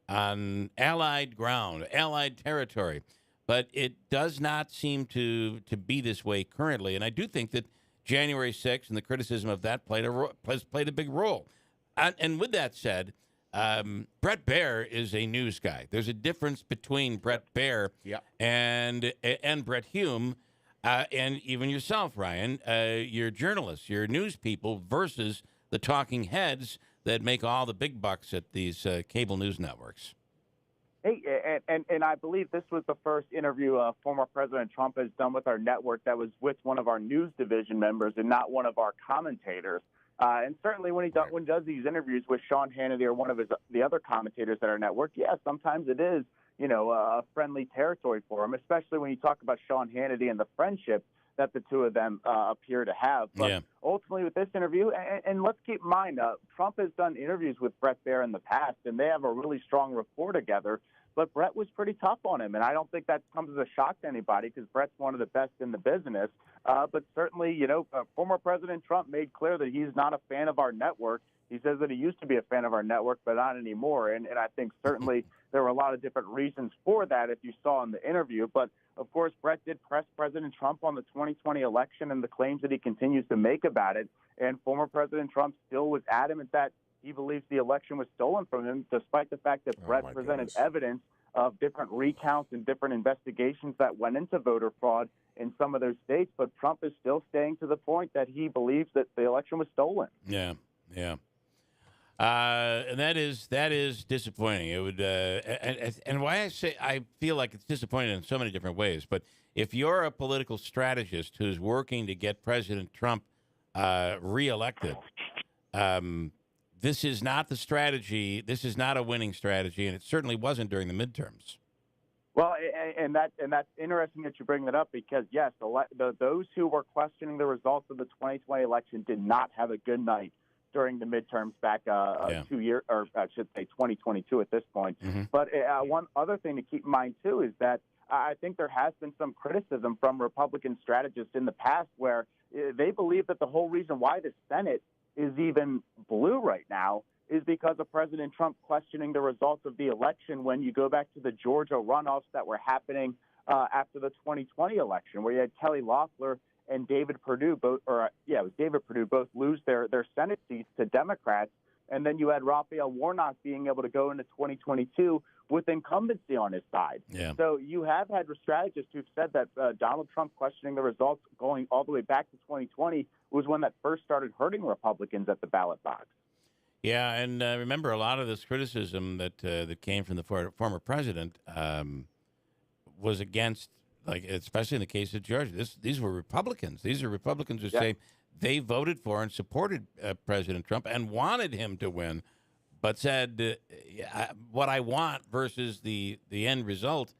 allied ground, allied territory, but it does not seem to be this way currently. And I do think that January 6th and the criticism of that played a big role. And with that said, Brett Baer is a news guy. There's a difference between Brett Baer and Brett Hume, and even yourself, Ryan. You're journalists, you're news people versus the talking heads that make all the big bucks at these cable news networks. Hey, and I believe this was the first interview former President Trump has done with our network that was with one of our news division members and not one of our commentators. And certainly when he does these interviews with Sean Hannity or one of the other commentators at our network, sometimes it is, a friendly territory for him, especially when you talk about Sean Hannity and the friendship that the two of them appear to have. But ultimately with this interview, and let's keep in mind, Trump has done interviews with Brett Baer in the past, and they have a really strong rapport together. But Brett was pretty tough on him, and I don't think that comes as a shock to anybody because Brett's one of the best in the business. But certainly, former President Trump made clear that he's not a fan of our network. He says that he used to be a fan of our network, but not anymore. And I think certainly there were a lot of different reasons for that if you saw in the interview. But, of course, Brett did press President Trump on the 2020 election and the claims that he continues to make about it. And former President Trump still was adamant that he believes the election was stolen from him, despite the fact that Brett presented evidence of different recounts and different investigations that went into voter fraud in some of those states. But Trump is still staying to the point that he believes that the election was stolen. Yeah. And that is disappointing. It would, and why I feel like it's disappointing in so many different ways. But if you're a political strategist who's working to get President Trump reelected, this is not the strategy. This is not a winning strategy, and it certainly wasn't during the midterms. Well, and that's interesting that you bring that up because, yes, those who were questioning the results of the 2020 election did not have a good night during the midterms back 2 years, or I should say 2022 at this point. Mm-hmm. But one other thing to keep in mind, too, is that I think there has been some criticism from Republican strategists in the past where they believe that the whole reason why the Senate is even blue right now is because of President Trump questioning the results of the election when you go back to the Georgia runoffs that were happening after the 2020 election, where you had Kelly Loeffler and David Perdue both lose their Senate seats to Democrats. And then you had Raphael Warnock being able to go into 2022 with incumbency on his side. Yeah. So you have had strategists who've said that Donald Trump questioning the results going all the way back to 2020 was when that first started hurting Republicans at the ballot box. Yeah, and remember, a lot of this criticism that came from the former president was against, like, especially in the case of Georgia. These were Republicans. These are Republicans who say they voted for and supported President Trump and wanted him to win, but said what I want versus the end result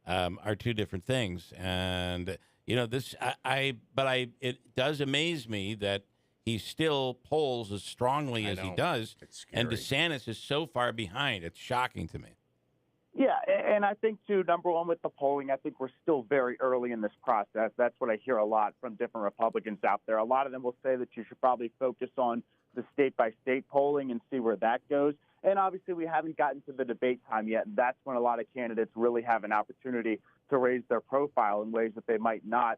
are two different things. And it does amaze me that he still polls as strongly as he does, and DeSantis is so far behind. It's shocking to me. Yeah, and I think, too, number one, with the polling, I think we're still very early in this process. That's what I hear a lot from different Republicans out there. A lot of them will say that you should probably focus on the state-by-state polling and see where that goes. And obviously, we haven't gotten to the debate time yet, and that's when a lot of candidates really have an opportunity to raise their profile in ways that they might not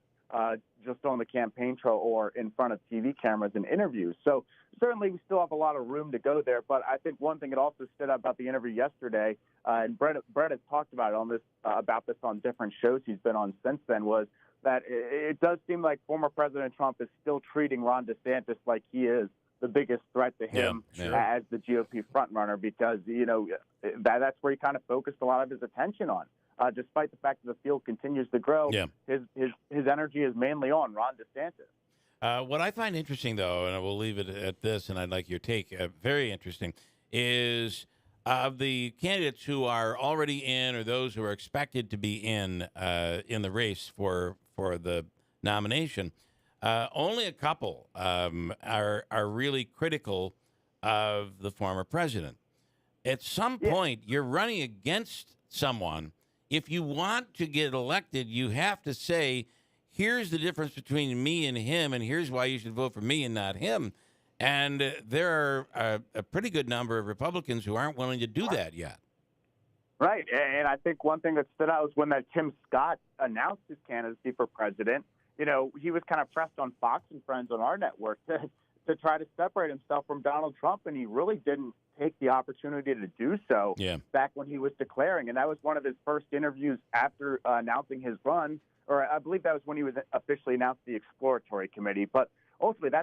just on the campaign trail or in front of TV cameras and interviews. So certainly we still have a lot of room to go there. But I think one thing that also stood out about the interview yesterday, and Brett has talked about this on different shows he's been on since then, was that it does seem like former President Trump is still treating Ron DeSantis like he is the biggest threat to him as the GOP frontrunner because, that's where he kind of focused a lot of his attention on. despite the fact that the field continues to grow, his energy is mainly on Ron DeSantis. What I find interesting, though, and I will leave it at this, and I'd like your take, very interesting, is of the candidates who are already in or those who are expected to be in the race for the nomination, only a couple are really critical of the former president. At some point, you're running against someone. If you want to get elected, you have to say, here's the difference between me and him, and here's why you should vote for me and not him. And there are a pretty good number of Republicans who aren't willing to do that yet. Right. And I think one thing that stood out was when that Tim Scott announced his candidacy for president, he was kind of pressed on Fox and Friends on our network to try to separate himself from Donald Trump, and he really didn't take the opportunity to do so back when he was declaring. And that was one of his first interviews after announcing his run, or I believe that was when he was officially announced the exploratory committee. But ultimately,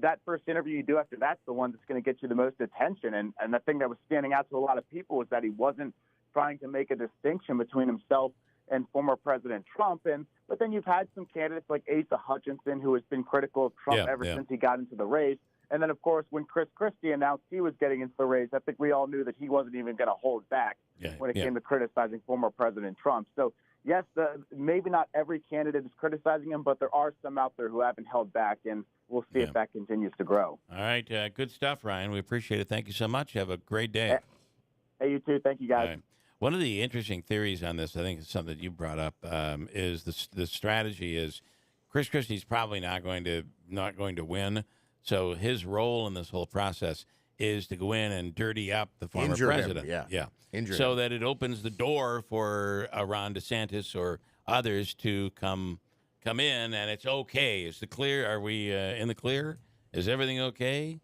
that first interview you do after that's the one that's going to get you the most attention. And the thing that was standing out to a lot of people was that he wasn't trying to make a distinction between himself and former President Trump. But then you've had some candidates like Asa Hutchinson, who has been critical of Trump ever since he got into the race. And then, of course, when Chris Christie announced he was getting into the race, I think we all knew that he wasn't even going to hold back when it came to criticizing former President Trump. So, yes, maybe not every candidate is criticizing him, but there are some out there who haven't held back, and we'll see if that continues to grow. All right. Good stuff, Ryan. We appreciate it. Thank you so much. Have a great day. Hey, you too. Thank you, guys. Right. One of the interesting theories on this, I think it's something that you brought up, is the strategy is Chris Christie's probably not going to win. So his role in this whole process is to go in and dirty up the former president. Injure so him. that it opens the door for Ron DeSantis or others to come in, and it's okay. Is the clear? Are we in the clear? Is everything okay?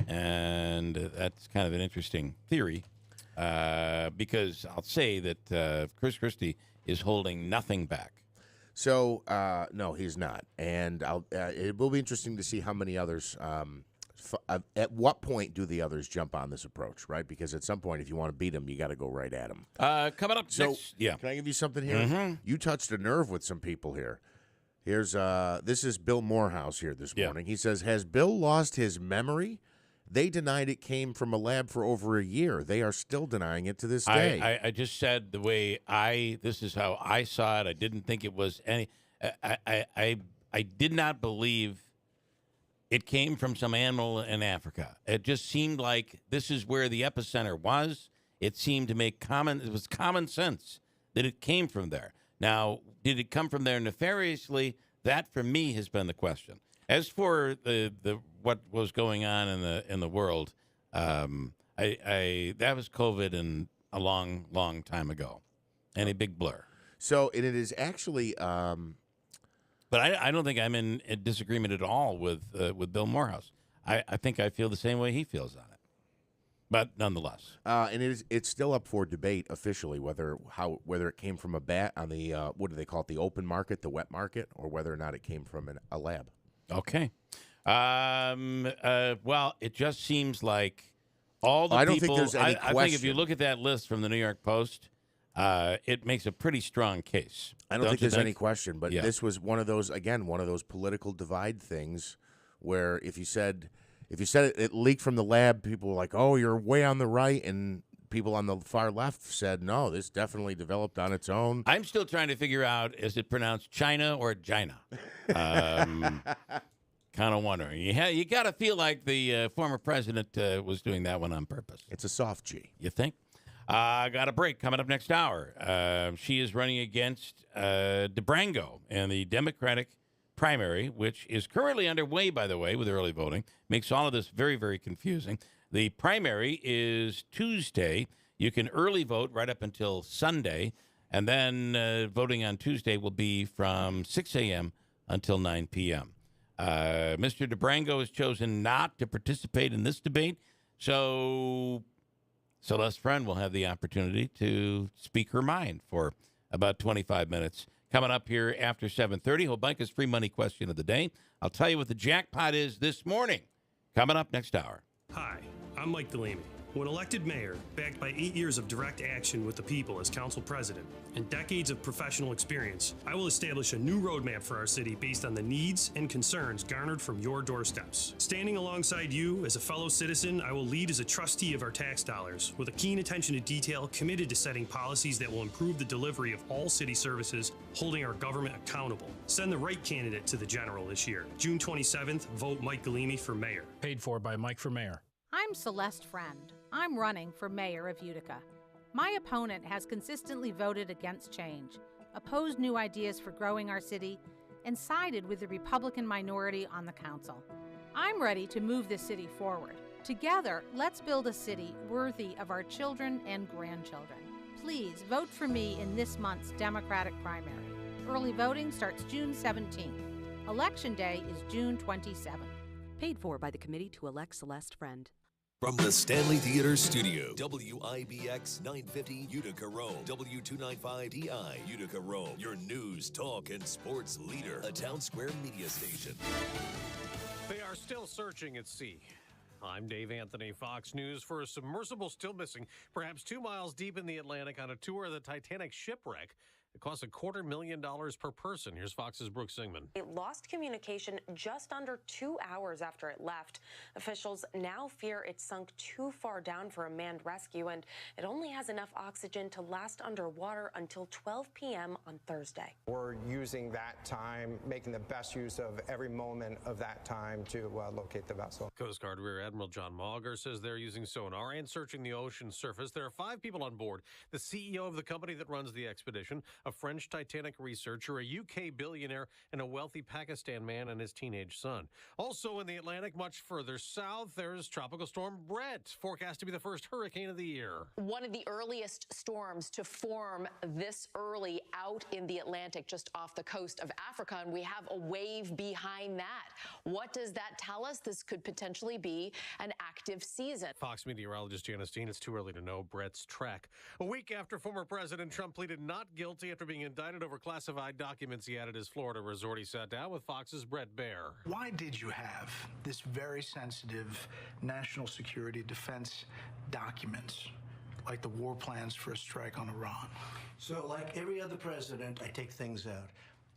And that's kind of an interesting theory because I'll say that Chris Christie is holding nothing back. So, no, he's not. And it will be interesting to see how many others, at what point do the others jump on this approach, right? Because at some point, if you want to beat them, you got to go right at them. Coming up next. Yeah. Can I give you something here? Mm-hmm. You touched a nerve with some people here. This is Bill Morehouse here this morning. He says, has Bill lost his memory? They denied it came from a lab for over a year. They are still denying it to this day. I just said the way this is how I saw it. I didn't think it was any. I did not believe it came from some animal in Africa. It just seemed like this is where the epicenter was. It seemed to make it was common sense that it came from there. Now, did it come from there nefariously? That for me has been the question. As for the what was going on in the world, that was COVID and a long time ago, and a big blur. So it is actually, but I don't think I'm in disagreement at all with Bill Morehouse. I think I feel the same way he feels on it, but nonetheless, and it's still up for debate officially whether it came from a bat on the what do they call it, the open market, the wet market, or whether or not it came from a lab. Okay. Well, it just seems like all the people. I don't think there's any question. I think if you look at that list from the New York Post, it makes a pretty strong case. I don't think there's any question, but this was one of those political divide things where if you said it leaked from the lab, people were like, "Oh, you're way on the right," and people on the far left said, "No, this definitely developed on its own." I'm still trying to figure out, is it pronounced China or Gina? Kind of wondering. You got to feel like the former president was doing that one on purpose. It's a soft G. You think? Got a break coming up next hour. She is running against DeBrango in the Democratic primary, which is currently underway, by the way, with early voting. Makes all of this very, very confusing. The primary is Tuesday. You can early vote right up until Sunday, and then voting on Tuesday will be from 6 a.m. until 9 p.m. Mr. DeBrango has chosen not to participate in this debate, so Celeste Friend will have the opportunity to speak her mind for about 25 minutes. Coming up here after 7:30, Hobica's free money question of the day. I'll tell you what the jackpot is this morning. Coming up next hour. Hi, I'm Mike Delaney. When elected mayor, backed by 8 years of direct action with the people as council president and decades of professional experience, I will establish a new roadmap for our city based on the needs and concerns garnered from your doorsteps. Standing alongside you as a fellow citizen, I will lead as a trustee of our tax dollars with a keen attention to detail, committed to setting policies that will improve the delivery of all city services, holding our government accountable. Send the right candidate to the general this year. June 27th, vote Mike Galimi for mayor. Paid for by Mike for mayor. I'm Celeste Friend. I'm running for mayor of Utica. My opponent has consistently voted against change, opposed new ideas for growing our city, and sided with the Republican minority on the council. I'm ready to move this city forward. Together, let's build a city worthy of our children and grandchildren. Please vote for me in this month's Democratic primary. Early voting starts June 17th. Election day is June 27th. Paid for by the Committee to Elect Celeste Friend. From the Stanley Theater Studio, WIBX 950 Utica Rome, W295DI Utica Rome, your news, talk, and sports leader, a Town Square media station. They are still searching at sea. I'm Dave Anthony, Fox News, for a submersible still missing, perhaps 2 miles deep in the Atlantic on a tour of the Titanic shipwreck. It costs $250,000 per person. Here's Fox's Brooke Singman. It lost communication just under 2 hours after it left. Officials now fear it sunk too far down for a manned rescue, and it only has enough oxygen to last underwater until 12 p.m. on Thursday. We're using that time, making the best use of every moment of that time to locate the vessel. Coast Guard Rear Admiral John Mauger says they're using sonar and searching the ocean surface. There are 5 people on board. The CEO of the company that runs the expedition, a French Titanic researcher, a UK billionaire, and a wealthy Pakistan man and his teenage son. Also in the Atlantic, much further south, there's Tropical Storm Brett, forecast to be the first hurricane of the year. One of the earliest storms to form this early out in the Atlantic, just off the coast of Africa, and we have a wave behind that. What does that tell us? This could potentially be an active season. Fox meteorologist Janice Dean, it's too early to know Brett's track. A week after former President Trump pleaded not guilty after being indicted over classified documents he had at his Florida resort, he sat down with Fox's Brett Baer. Why did you have this very sensitive national security defense documents, like the war plans for a strike on Iran? So like every other president, I take things out.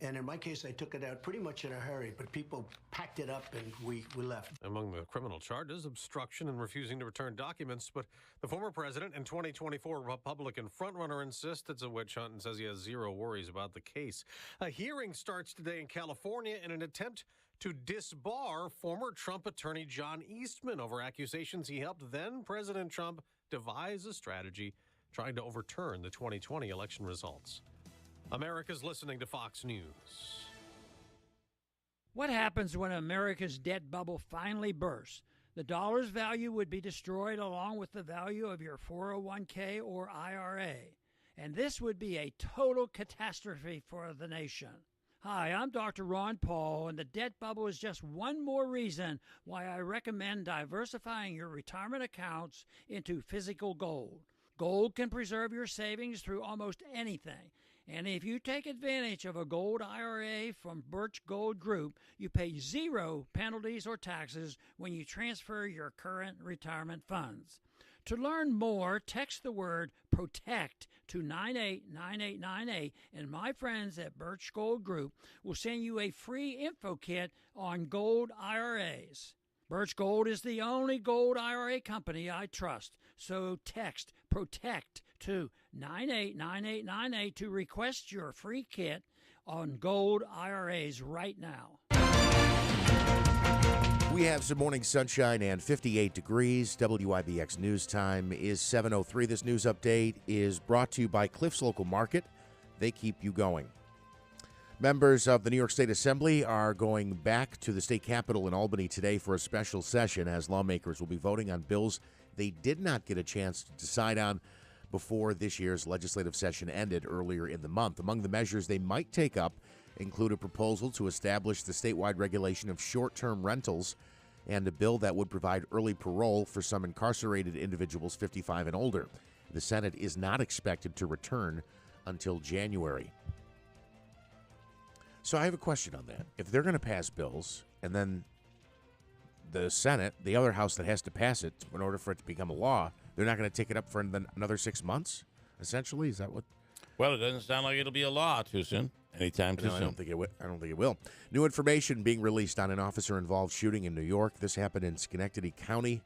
And in my case, I took it out pretty much in a hurry, but people packed it up and we left. Among the criminal charges, obstruction and refusing to return documents. But the former president and 2024 Republican frontrunner insists it's a witch hunt and says he has zero worries about the case. A hearing starts today in California in an attempt to disbar former Trump attorney John Eastman over accusations he helped then President Trump devise a strategy trying to overturn the 2020 election results. America's listening to Fox News. What happens when America's debt bubble finally bursts? The dollar's value would be destroyed along with the value of your 401k or IRA. And this would be a total catastrophe for the nation. Hi, I'm Dr. Ron Paul, and the debt bubble is just one more reason why I recommend diversifying your retirement accounts into physical gold. Gold can preserve your savings through almost anything. And if you take advantage of a gold IRA from Birch Gold Group, you pay 0 penalties or taxes when you transfer your current retirement funds. To learn more, text the word PROTECT to 989898, and my friends at Birch Gold Group will send you a free info kit on gold IRAs. Birch Gold is the only gold IRA company I trust, so text PROTECT to 989898 to request your free kit on gold IRAs right now. We have some morning sunshine and 58 degrees. WIBX News Time is 7:03. This news update is brought to you by Cliff's Local Market. They keep you going. Members of the New York State Assembly are going back to the state capitol in Albany today for a special session as lawmakers will be voting on bills they did not get a chance to decide on before this year's legislative session ended earlier in the month. Among the measures they might take up include a proposal to establish the statewide regulation of short-term rentals and a bill that would provide early parole for some incarcerated individuals 55 and older. The Senate is not expected to return until January. So I have a question on that. If they're going to pass bills and then the Senate, the other house that has to pass it in order for it to become a law, they're not going to take it up for another 6 months, essentially? Is that what? Well, it doesn't sound like it'll be a law too soon. Anytime too soon. I don't think it will. New information being released on an officer-involved shooting in New York. This happened in Schenectady County.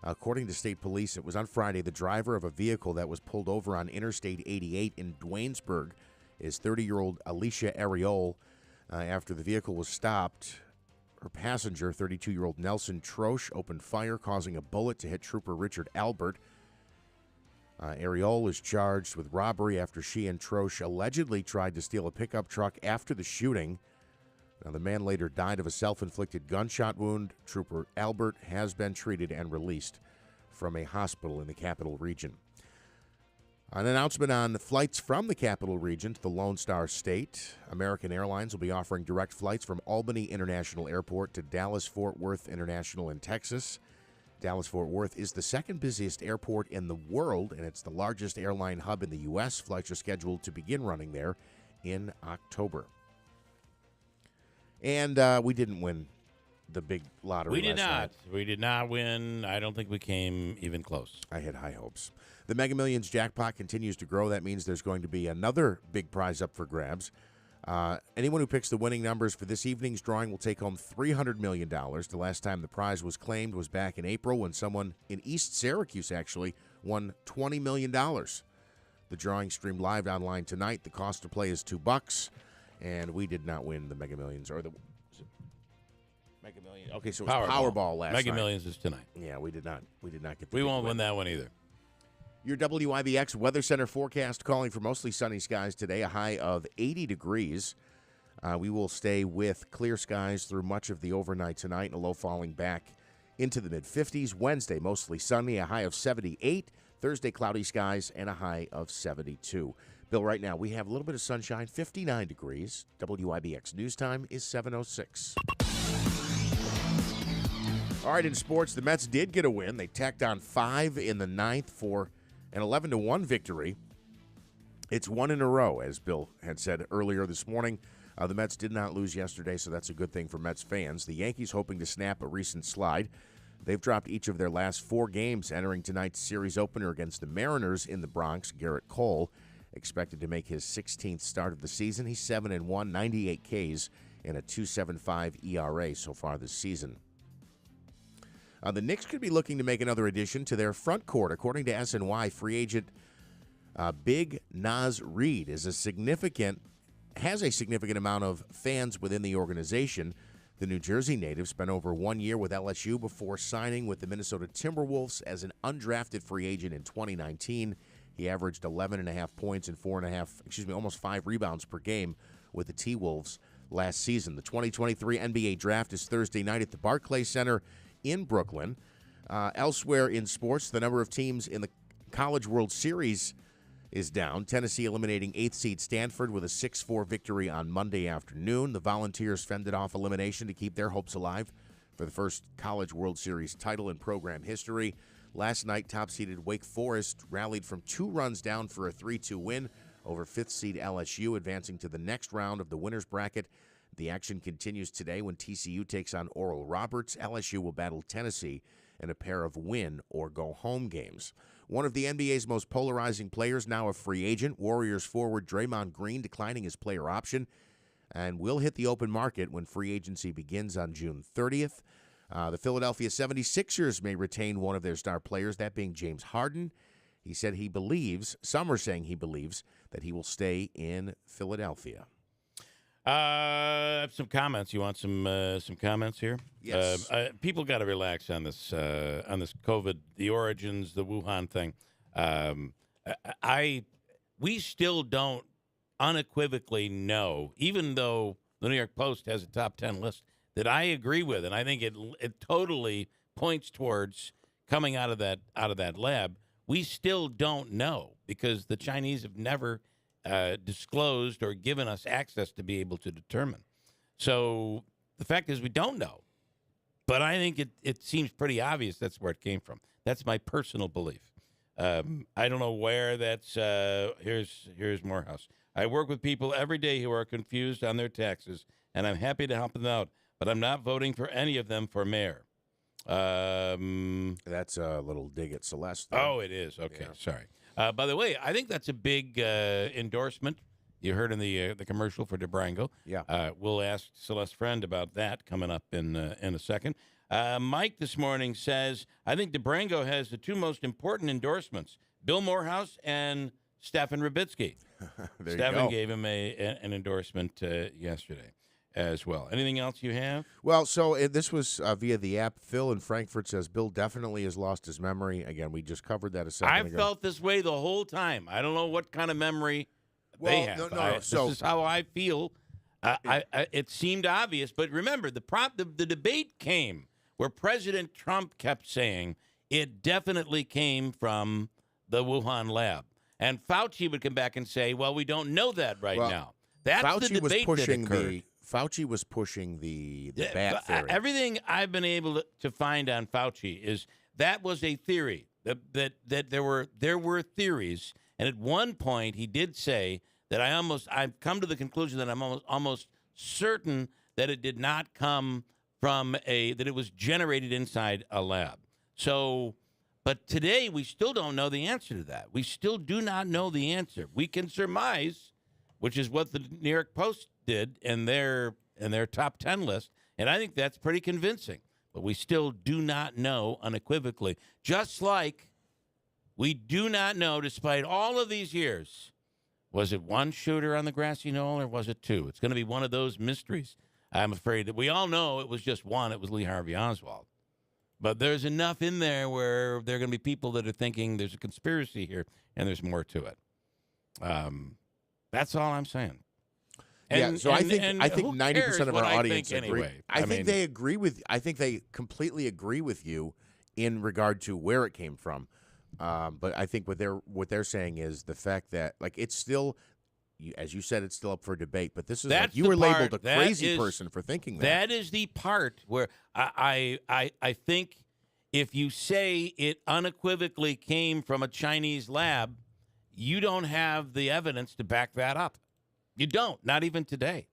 According to state police, it was on Friday. The driver of a vehicle that was pulled over on Interstate 88 in Duanesburg is 30-year-old Alicia Ariol. After the vehicle was stopped, her passenger, 32-year-old Nelson Troche, opened fire, causing a bullet to hit Trooper Richard Albert. Ariol is charged with robbery after she and Troche allegedly tried to steal a pickup truck after the shooting. Now, the man later died of a self-inflicted gunshot wound. Trooper Albert has been treated and released from a hospital in the Capital Region. An announcement on flights from the Capital Region to the Lone Star State. American Airlines will be offering direct flights from Albany International Airport to Dallas-Fort Worth International in Texas. Dallas-Fort Worth is the second busiest airport in the world, and it's the largest airline hub in the U.S. Flights are scheduled to begin running there in October. And we didn't win the big lottery We did last not. night. We did not win. I don't think we came even close. I had high hopes. The Mega Millions jackpot continues to grow. That means there's going to be another big prize up for grabs. Anyone who picks the winning numbers for this evening's drawing will take home $300 million. The last time the prize was claimed was back in April when someone in East Syracuse actually won $20 million. The drawing streamed live online tonight. The cost to play is $2, and we did not win the Mega Millions or the Mega Millions. Okay, so it was Powerball last Mega night. Millions is tonight. Yeah, we did not get the We big won't win. win that one either. Your WIBX Weather Center forecast calling for mostly sunny skies today, a high of 80 degrees. We will stay with clear skies through much of the overnight tonight and a low falling back into the mid-50s. Wednesday, mostly sunny, a high of 78. Thursday, cloudy skies and a high of 72. Bill, right now we have a little bit of sunshine, 59 degrees. WIBX News Time is 7:06. All right, in sports, the Mets did get a win. They tacked on 5 in the ninth for an 11-1 victory. It's one in a row, as Bill had said earlier this morning. The Mets did not lose yesterday, so that's a good thing for Mets fans. The Yankees hoping to snap a recent slide. They've dropped each of their last 4 games, entering tonight's series opener against the Mariners in the Bronx. Garrett Cole expected to make his 16th start of the season. He's 7-1, 98 Ks, and a 2.75 ERA so far this season. The Knicks could be looking to make another addition to their front court. According to SNY, free agent Big Naz Reid has a significant amount of fans within the organization. The New Jersey native spent over 1 year with LSU before signing with the Minnesota Timberwolves as an undrafted free agent in 2019. He averaged 11.5 points and almost 5 rebounds per game with the T-Wolves last season. The 2023 NBA draft is Thursday night at the Barclays Center in Brooklyn. Elsewhere in sports, the number of teams in the College World Series is down. Tennessee eliminating 8th seed Stanford with a 6-4 victory on Monday afternoon. The Volunteers fended off elimination to keep their hopes alive for the first College World Series title in program history. Last night, top-seeded Wake Forest rallied from 2 runs down for a 3-2 win over 5th seed LSU, advancing to the next round of the winner's bracket. The action continues today when TCU takes on Oral Roberts. LSU will battle Tennessee in a pair of win-or-go-home games. One of the NBA's most polarizing players, now a free agent, Warriors forward Draymond Green declining his player option and will hit the open market when free agency begins on June 30th. The Philadelphia 76ers may retain one of their star players, that being James Harden. He said he believes, some are saying he believes, that he will stay in Philadelphia. I have some comments. You want some comments here? Yes. People got to relax on this COVID, the origins, the Wuhan thing. We still don't unequivocally know, even though the New York Post has a top 10 list that I agree with, and I think it totally points towards coming out of that lab. We still don't know because the Chinese have never disclosed or given us access to be able to determine. So the fact is we don't know. But I think it seems pretty obvious that's where it came from. That's my personal belief. I don't know where that's here's Morehouse. I work with people every day who are confused on their taxes, and I'm happy to help them out, but I'm not voting for any of them for mayor. That's a little dig at Celeste. There. Oh, it is. Okay, sorry. By the way, I think that's a big endorsement. You heard in the commercial for DeBrango. Yeah. We'll ask Celeste Friend about that coming up in a second. Mike this morning says, I think DeBrango has the two most important endorsements, Bill Morehouse and Stefan Rubitsky. Stefan gave him an endorsement yesterday as well. Anything else you have? Well, so this was via the app. Phil in Frankfurt says Bill definitely has lost his memory. Again, we just covered that a second ago. I felt this way the whole time. I don't know what kind of memory they have. This is how I feel. It seemed obvious, but remember, the debate came where President Trump kept saying it definitely came from the Wuhan lab. And Fauci would come back and say, well, we don't know that now. That's Fauci the debate was pushing that occurred. Fauci was pushing the bat theory. Everything I've been able to find on Fauci is that was a theory, that there were theories. And at one point he did say that I've come to the conclusion that I'm almost certain that it did not come from that it was generated inside a lab. So, but today we still don't know the answer to that. We still do not know the answer. We can surmise, which is what the New York Post did in their top 10 list, and I think that's pretty convincing. But we still do not know unequivocally. Just like we do not know, despite all of these years, was it one shooter on the grassy knoll or was it two? It's going to be one of those mysteries. I'm afraid that we all know it was just one. It was Lee Harvey Oswald. But there's enough in there where there are going to be people that are thinking there's a conspiracy here and there's more to it. That's all I'm saying. I think 90% of our audience agree. Anyway. I think they agree with. I think they completely agree with you in regard to where it came from. But I think what they're saying is the fact that it's still, as you said, it's still up for debate. But this is you were labeled a crazy person for thinking that. That is the part where I think if you say it unequivocally came from a Chinese lab, you don't have the evidence to back that up. You don't, not even today.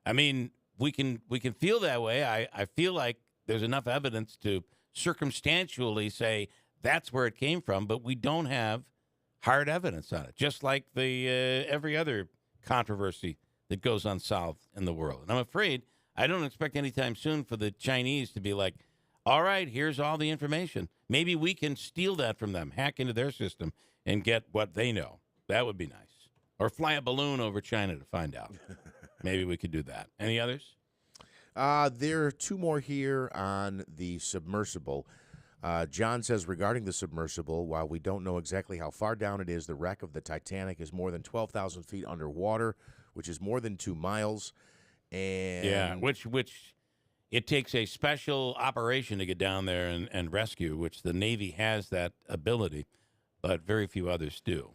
I mean, we can feel that way. I feel like there's enough evidence to circumstantially say that's where it came from, but we don't have hard evidence on it, just like the every other controversy that goes unsolved in the world. And I'm afraid I don't expect anytime soon for the Chinese to be like, all right, here's all the information. Maybe we can steal that from them, hack into their system, and get what they know. That would be nice. Or fly a balloon over China to find out. Maybe we could do that. Any others? There are two more here on the submersible. John says, regarding the submersible, while we don't know exactly how far down it is, the wreck of the Titanic is more than 12,000 feet underwater, which is more than 2 miles. And which it takes a special operation to get down there and rescue, which the Navy has that ability, but very few others do.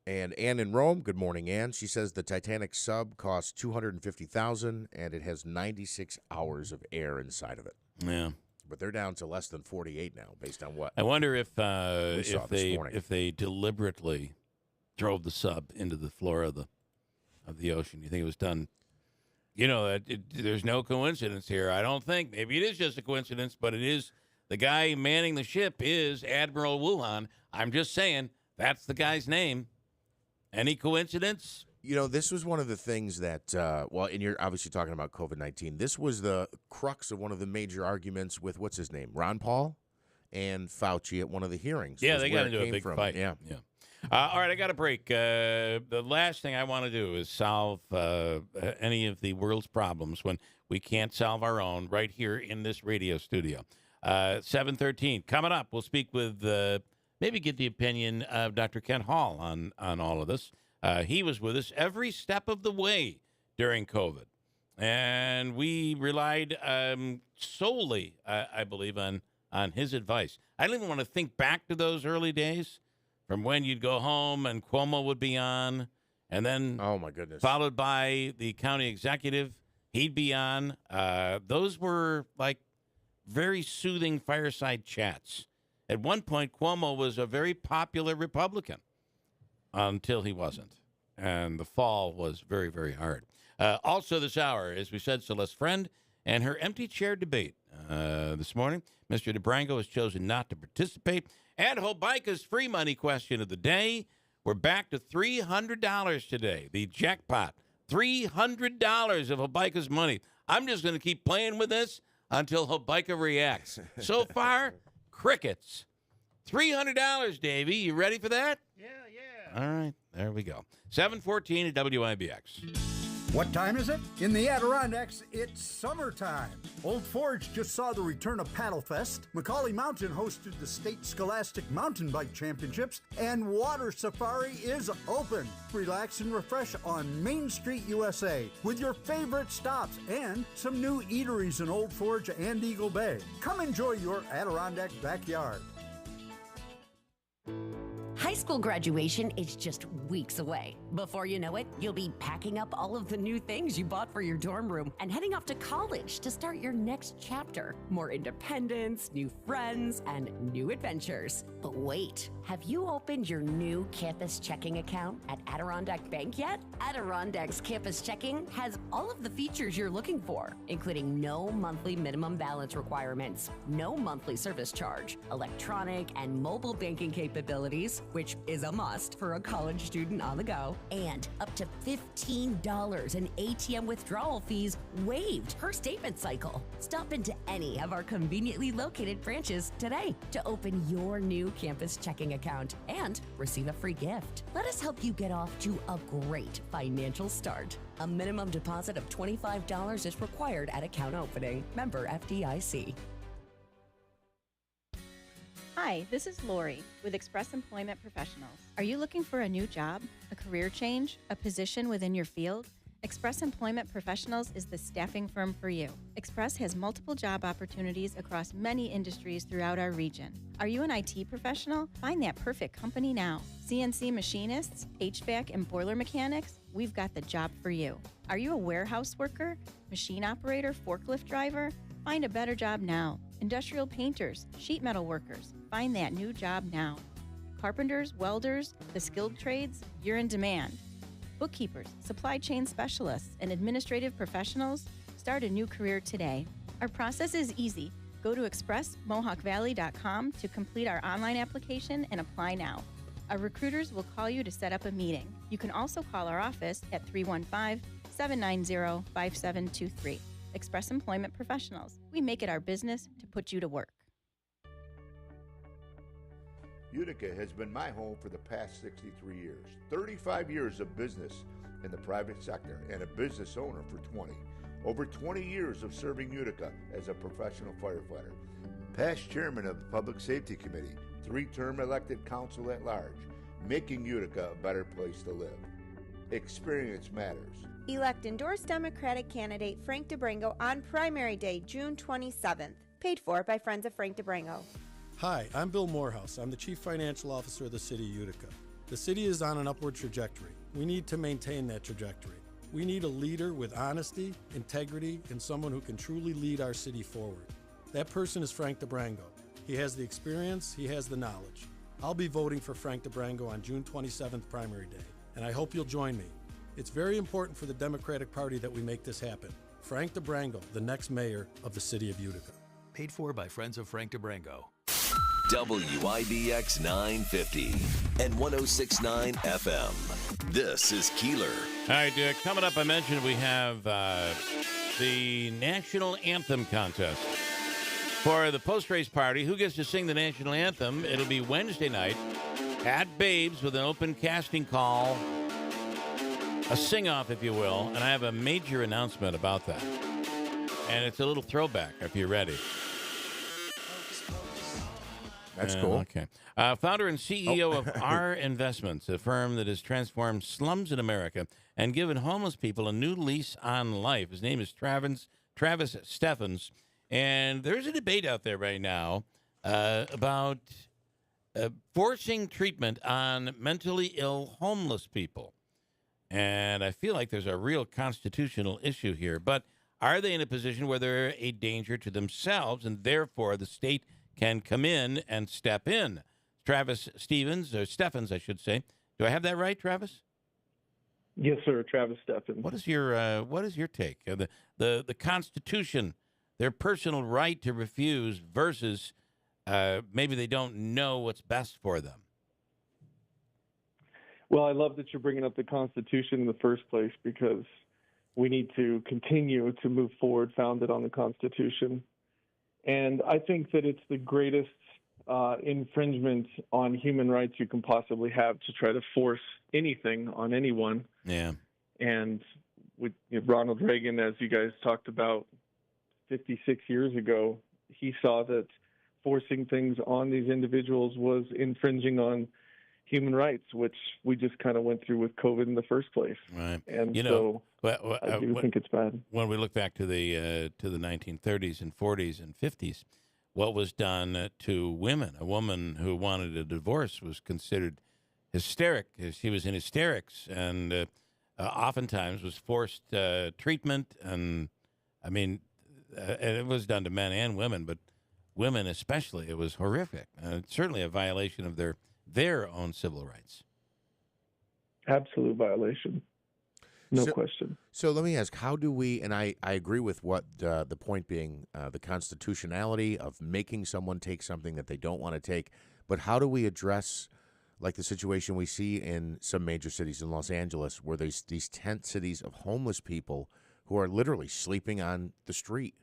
And Ann in Rome, good morning, Ann. She says the Titanic sub costs $250,000, and it has 96 hours of air inside of it. Yeah. But they're down to less than 48 now, based on what I wonder if they deliberately drove the sub into the floor of the ocean. You think it was done? You know, there's no coincidence here. I don't think. Maybe it is just a coincidence, but it is. The guy manning the ship is Admiral Wuhan. I'm just saying that's the guy's name. Any coincidence? You know, this was one of the things that, and you're obviously talking about COVID-19. This was the crux of one of the major arguments with, what's his name, Ron Paul and Fauci at one of the hearings. Yeah, they got into a big fight. Yeah. All right, I got a break. The last thing I want to do is solve any of the world's problems when we can't solve our own right here in this radio studio. 7:13. Coming up, we'll speak with maybe get the opinion of Dr. Kent Hall on all of this. He was with us every step of the way during COVID, and we relied solely, I believe, on his advice. I don't even want to think back to those early days from when you'd go home and Cuomo would be on, and then oh my goodness, followed by the county executive. He'd be on. Those were like very soothing fireside chats. At one point, Cuomo was a very popular Republican until he wasn't. And the fall was very, very hard. Also this hour, as we said, Celeste Friend and her empty chair debate. this morning. Mr. DeBrango has chosen not to participate. And Hobica's free money question of the day. We're back to $300 today. The jackpot, $300 of Hobica's money. I'm just going to keep playing with this until Hobica reacts. So far, crickets. $300, Davey. You ready for that? Yeah. All right, there we go. 7:14 at WIBX. What time is it? In the Adirondacks, it's summertime. Old Forge just saw the return of Paddle Fest. Macaulay Mountain hosted the State Scholastic Mountain Bike Championships, and Water Safari is open. Relax and refresh on Main Street, USA, with your favorite stops and some new eateries in Old Forge and Eagle Bay. Come enjoy your Adirondack backyard. High school graduation is just weeks away. Before you know it, you'll be packing up all of the new things you bought for your dorm room and heading off to college to start your next chapter. More independence, new friends, and new adventures. But wait, have you opened your new campus checking account at Adirondack Bank yet? Adirondack's campus checking has all of the features you're looking for, including no monthly minimum balance requirements, no monthly service charge, electronic and mobile banking capabilities, which is a must for a college student on the go, and up to $15 in ATM withdrawal fees waived per statement cycle. Stop into any of our conveniently located branches today to open your new campus checking account and receive a free gift. Let us help you get off to a great financial start. A minimum deposit of $25 is required at account opening. Member FDIC. Hi, this is Lori with Express Employment Professionals. Are you looking for a new job, a career change, a position within your field? Express Employment Professionals is the staffing firm for you. Express has multiple job opportunities across many industries throughout our region. Are you an IT professional? Find that perfect company now. CNC machinists, HVAC and boiler mechanics, we've got the job for you. Are you a warehouse worker, machine operator, forklift driver? Find a better job now. Industrial painters, sheet metal workers, find that new job now. Carpenters, welders, the skilled trades, you're in demand. Bookkeepers, supply chain specialists, and administrative professionals, start a new career today. Our process is easy. Go to expressmohawkvalley.com to complete our online application and apply now. Our recruiters will call you to set up a meeting. You can also call our office at 315-790-5723. Express Employment Professionals. We make it our business to put you to work. Utica has been my home for the past 63 years. 35 years of business in the private sector and a business owner for 20. Over 20 years of serving Utica as a professional firefighter. Past chairman of the Public Safety Committee, 3-term elected council at large, making Utica a better place to live. Experience matters. Elect endorsed Democratic candidate Frank DeBrango on primary day, June 27th. Paid for by Friends of Frank DeBrango. Hi, I'm Bill Morehouse. I'm the Chief Financial Officer of the City of Utica. The city is on an upward trajectory. We need to maintain that trajectory. We need a leader with honesty, integrity, and someone who can truly lead our city forward. That person is Frank DeBrango. He has the experience, he has the knowledge. I'll be voting for Frank DeBrango on June 27th primary day, and I hope you'll join me. It's very important for the Democratic Party that we make this happen. Frank DeBrango, the next mayor of the city of Utica. Paid for by Friends of Frank DeBrango. WIBX 950 and 106.9 FM. This is Keeler. All right, coming up, I mentioned we have the National Anthem contest. For the post-race party, who gets to sing the National Anthem? It'll be Wednesday night at Babes with an open casting call. A sing-off, if you will, and I have a major announcement about that. And it's a little throwback, if you're ready. That's cool. Okay. Founder and CEO of R Investments, a firm that has transformed slums in America and given homeless people a new lease on life. His name is Travis Steffens. And there's a debate out there right now about forcing treatment on mentally ill homeless people. And I feel like there's a real constitutional issue here. But are they in a position where they're a danger to themselves and therefore the state can come in and step in? Travis Steffens, I should say. Do I have that right, Travis? Yes, sir. Travis Steffens. What is your take? The Constitution their personal right to refuse versus maybe they don't know what's best for them. Well, I love that you're bringing up the Constitution in the first place, because we need to continue to move forward founded on the Constitution. And I think that it's the greatest infringement on human rights you can possibly have to try to force anything on anyone. Yeah. And with Ronald Reagan, as you guys talked about 56 years ago, he saw that forcing things on these individuals was infringing on human rights, which we just kind of went through with COVID in the first place. Right. And I do think it's bad. When we look back to the 1930s and 40s and 50s, what was done to women? A woman who wanted a divorce was considered hysteric. She was in hysterics, and oftentimes was forced treatment. And I mean, and it was done to men and women, but women especially, it was horrific. It's certainly a violation of their own civil rights. Absolute violation. No question. So let me ask, how do we, and I agree with what the point being, the constitutionality of making someone take something that they don't want to take, but how do we address like the situation we see in some major cities in Los Angeles, where there's these tent cities of homeless people who are literally sleeping on the street?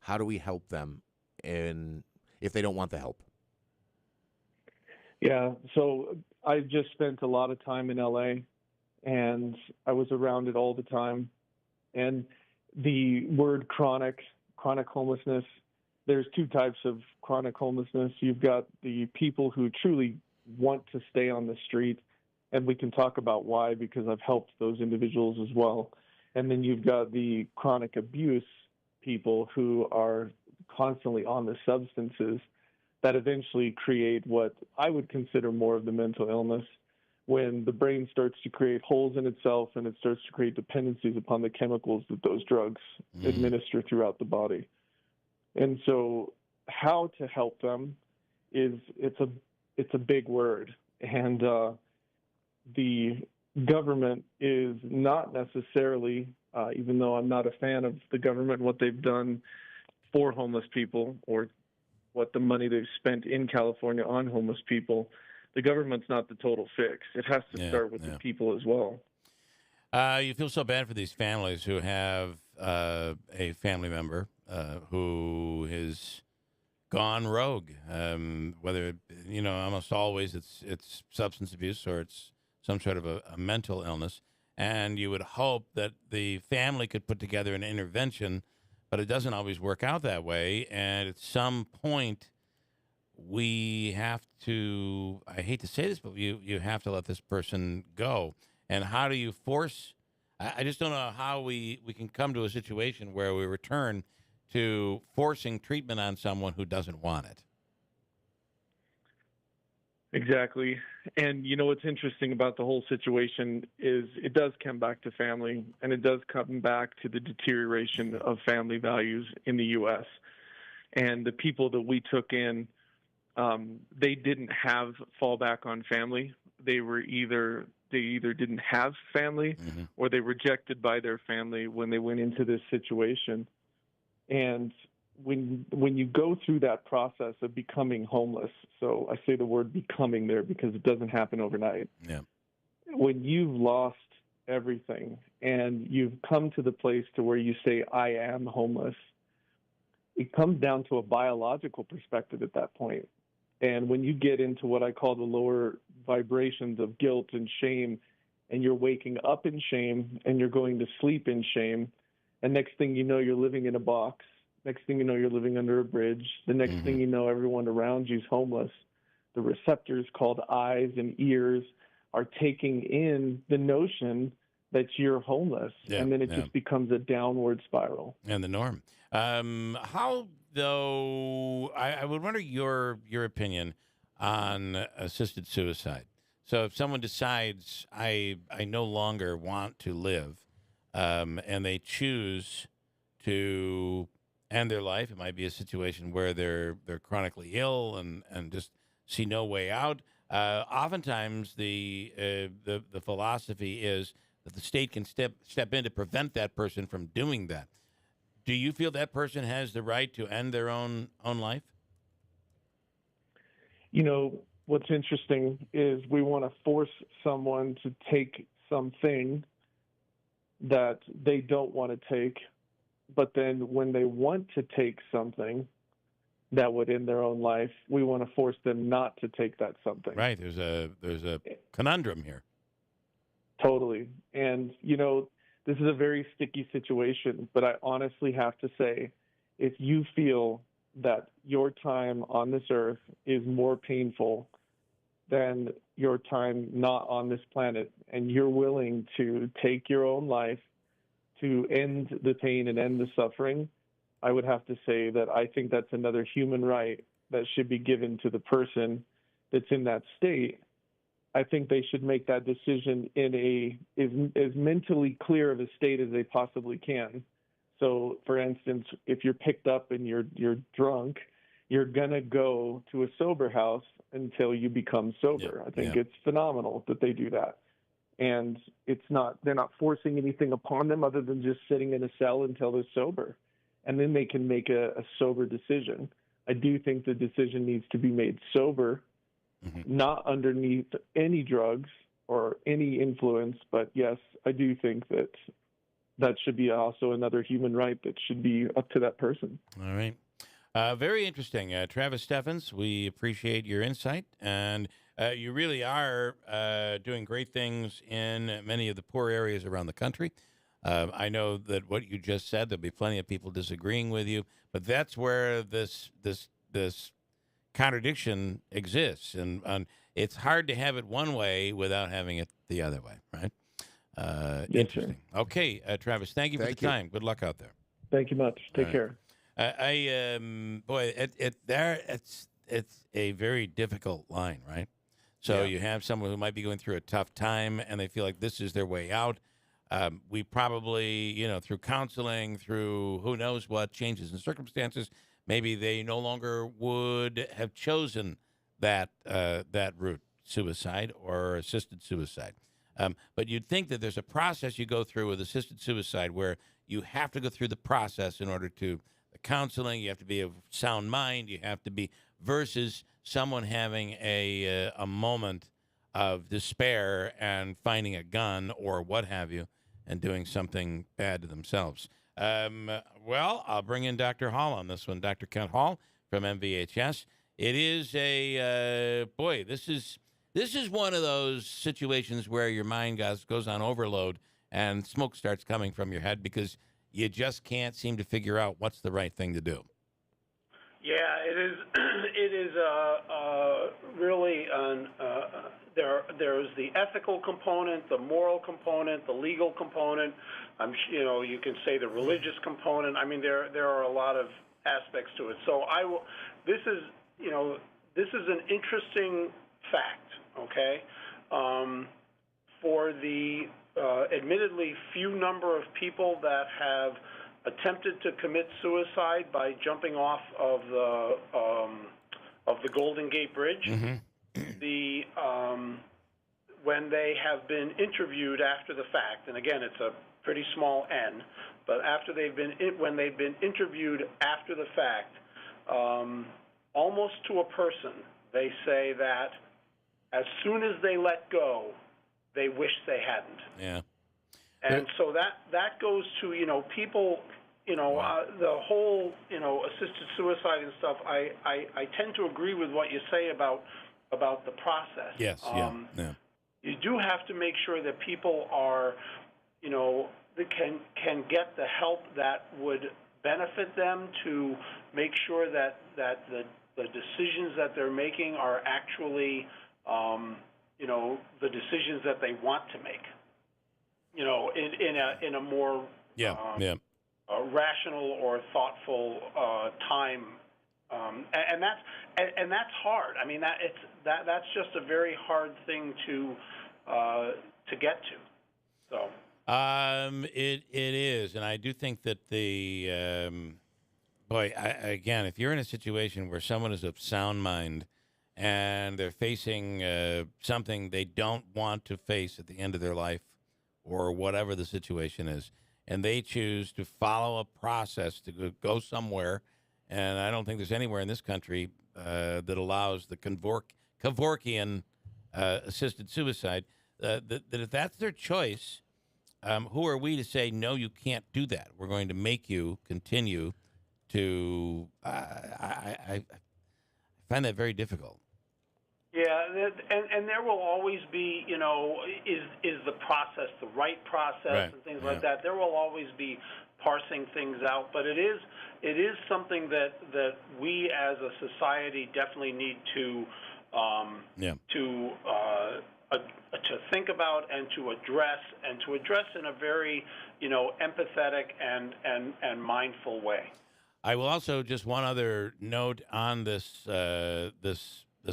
How do we help them if they don't want the help? Yeah, so I just spent a lot of time in LA, and I was around it all the time. And the word chronic homelessness, there's two types of chronic homelessness. You've got the people who truly want to stay on the street, and we can talk about why, because I've helped those individuals as well. And then you've got the chronic abuse people who are constantly on the substances that eventually create what I would consider more of the mental illness, when the brain starts to create holes in itself and it starts to create dependencies upon the chemicals that those drugs administer throughout the body. And so how to help them it's a big word. And the government is not necessarily, even though I'm not a fan of the government and what they've done for homeless people, or what the money they've spent in California on homeless people, the government's not the total fix. It has to start with the people as well. You feel so bad for these families who have a family member who has gone rogue. Whether, almost always it's substance abuse or it's some sort of a mental illness. And you would hope that the family could put together an intervention, but it doesn't always work out that way. And at some point, we have to, I hate to say this, but you have to let this person go. And how do you force, I just don't know how we can come to a situation where we return to forcing treatment on someone who doesn't want it. Exactly. And what's interesting about the whole situation is it does come back to family, and it does come back to the deterioration of family values in the U.S. And the people that we took in, they didn't have fallback on family. They either didn't have family, or they rejected by their family when they went into this situation. And when you go through that process of becoming homeless, so I say the word becoming there because it doesn't happen overnight. Yeah. When you've lost everything and you've come to the place to where you say, I am homeless, it comes down to a biological perspective at that point. And when you get into what I call the lower vibrations of guilt and shame, and you're waking up in shame and you're going to sleep in shame, and next thing you know, you're living in a box. Next thing you know, you're living under a bridge. The next thing you know, everyone around you is homeless. The receptors called eyes and ears are taking in the notion that you're homeless. And then it just becomes a downward spiral. And the norm. How, though, I would wonder your opinion on assisted suicide. So if someone decides, I no longer want to live, and they choose to end their life, it might be a situation where they're chronically ill and just see no way out. Oftentimes, the philosophy is that the state can step in to prevent that person from doing that. Do you feel that person has the right to end their own life? You know, what's interesting is we want to force someone to take something that they don't want to take, but then when they want to take something that would end their own life, we want to force them not to take that something. Right. There's a conundrum here. Totally. And, you know, this is a very sticky situation, but I honestly have to say, if you feel that your time on this earth is more painful than your time not on this planet, and you're willing to take your own life to end the pain and end the suffering, I would have to say that I think that's another human right that should be given to the person that's in that state. I think they should make that decision in as mentally clear of a state as they possibly can. So, for instance, if you're picked up and you're drunk, you're gonna go to a sober house until you become sober. I think it's phenomenal that they do that, and they're not forcing anything upon them other than just sitting in a cell until they're sober, and then they can make a sober decision. I do think the decision needs to be made sober, not underneath any drugs or any influence. But yes, I do think that should be also another human right that should be up to that person. All right. Very interesting. Travis Steffens, we appreciate your insight. And you really are doing great things in many of the poor areas around the country. I know that what you just said, there'll be plenty of people disagreeing with you, but that's where this contradiction exists. And it's hard to have it one way without having it the other way, right? Interesting. Sir. Okay, Travis, thank you for the time. Good luck out there. Thank you much. Take care. It's a very difficult line, right? So you have someone who might be going through a tough time and they feel like this is their way out. We probably, through counseling, through who knows what, changes in circumstances, maybe they no longer would have chosen that route, suicide or assisted suicide. But you'd think that there's a process you go through with assisted suicide where you have to go through the process in order to the counseling. You have to be of sound mind. You have to be versus someone having a moment of despair and finding a gun or what have you and doing something bad to themselves. Well, I'll bring in Dr. Hall on this one. Dr. Kent Hall from MVHS. It is this is one of those situations where your mind goes on overload and smoke starts coming from your head because you just can't seem to figure out what's the right thing to do. Yeah, it is. It is really there's the ethical component, the moral component, the legal component. You can say the religious component. I mean, there are a lot of aspects to it. So this is an interesting fact. Okay, for the admittedly few number of people that have attempted to commit suicide by jumping off of the Golden Gate Bridge, when they have been interviewed after the fact, and again, it's a pretty small N, but when they've been interviewed after the fact, almost to a person, they say that as soon as they let go, they wish they hadn't. Yeah. And so that goes to, people, the whole, assisted suicide and stuff. I tend to agree with what you say about the process. Yes, yeah. You do have to make sure that people are, that can get the help that would benefit them to make sure that the decisions that they're making are actually the decisions that they want to make, in a more rational or thoughtful time, and that's hard. I mean, that's just a very hard thing to get to. So. It is, and I do think that again, if you're in a situation where someone is of sound mind and they're facing something they don't want to face at the end of their life or whatever the situation is, and they choose to follow a process to go somewhere, and I don't think there's anywhere in this country that allows the Kevorkian assisted suicide, that if that's their choice, who are we to say, no, you can't do that? We're going to make you continue to, I find that very difficult. Yeah, and there will always be, is the process the right process, right, and things like that. There will always be parsing things out, but it is something that we as a society definitely need to think about and to address in a very empathetic and mindful way. I will also just one other note on this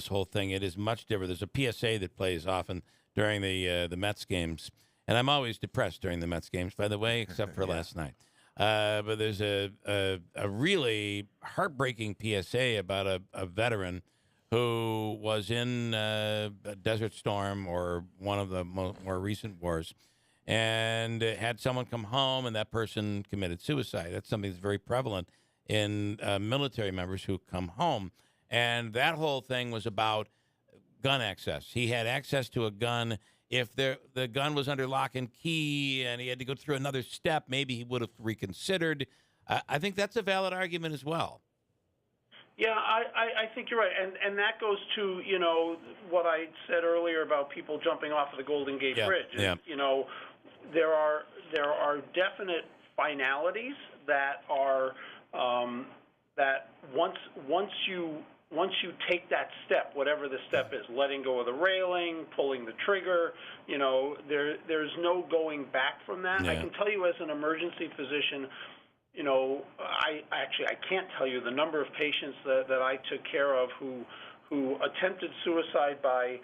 whole thing. It is much different. There's a PSA that plays often during the Mets games, and I'm always depressed during the Mets games, by the way, except for last night. But there's a really heartbreaking PSA about a veteran who was in a Desert Storm or one of the more recent wars, and had someone come home, and that person committed suicide. That's something that's very prevalent in military members who come home. And that whole thing was about gun access. He had access to a gun. If the gun was under lock and key and he had to go through another step, maybe he would have reconsidered. I think that's a valid argument as well. Yeah, I think you're right. And that goes to, what I said earlier about people jumping off of the Golden Gate Bridge. Yeah. There are definite finalities that are that once you take that step, whatever the step is, letting go of the railing, pulling the trigger, there's no going back from that. Yeah. I can tell you as an emergency physician, I can't tell you the number of patients that I took care of who attempted suicide by,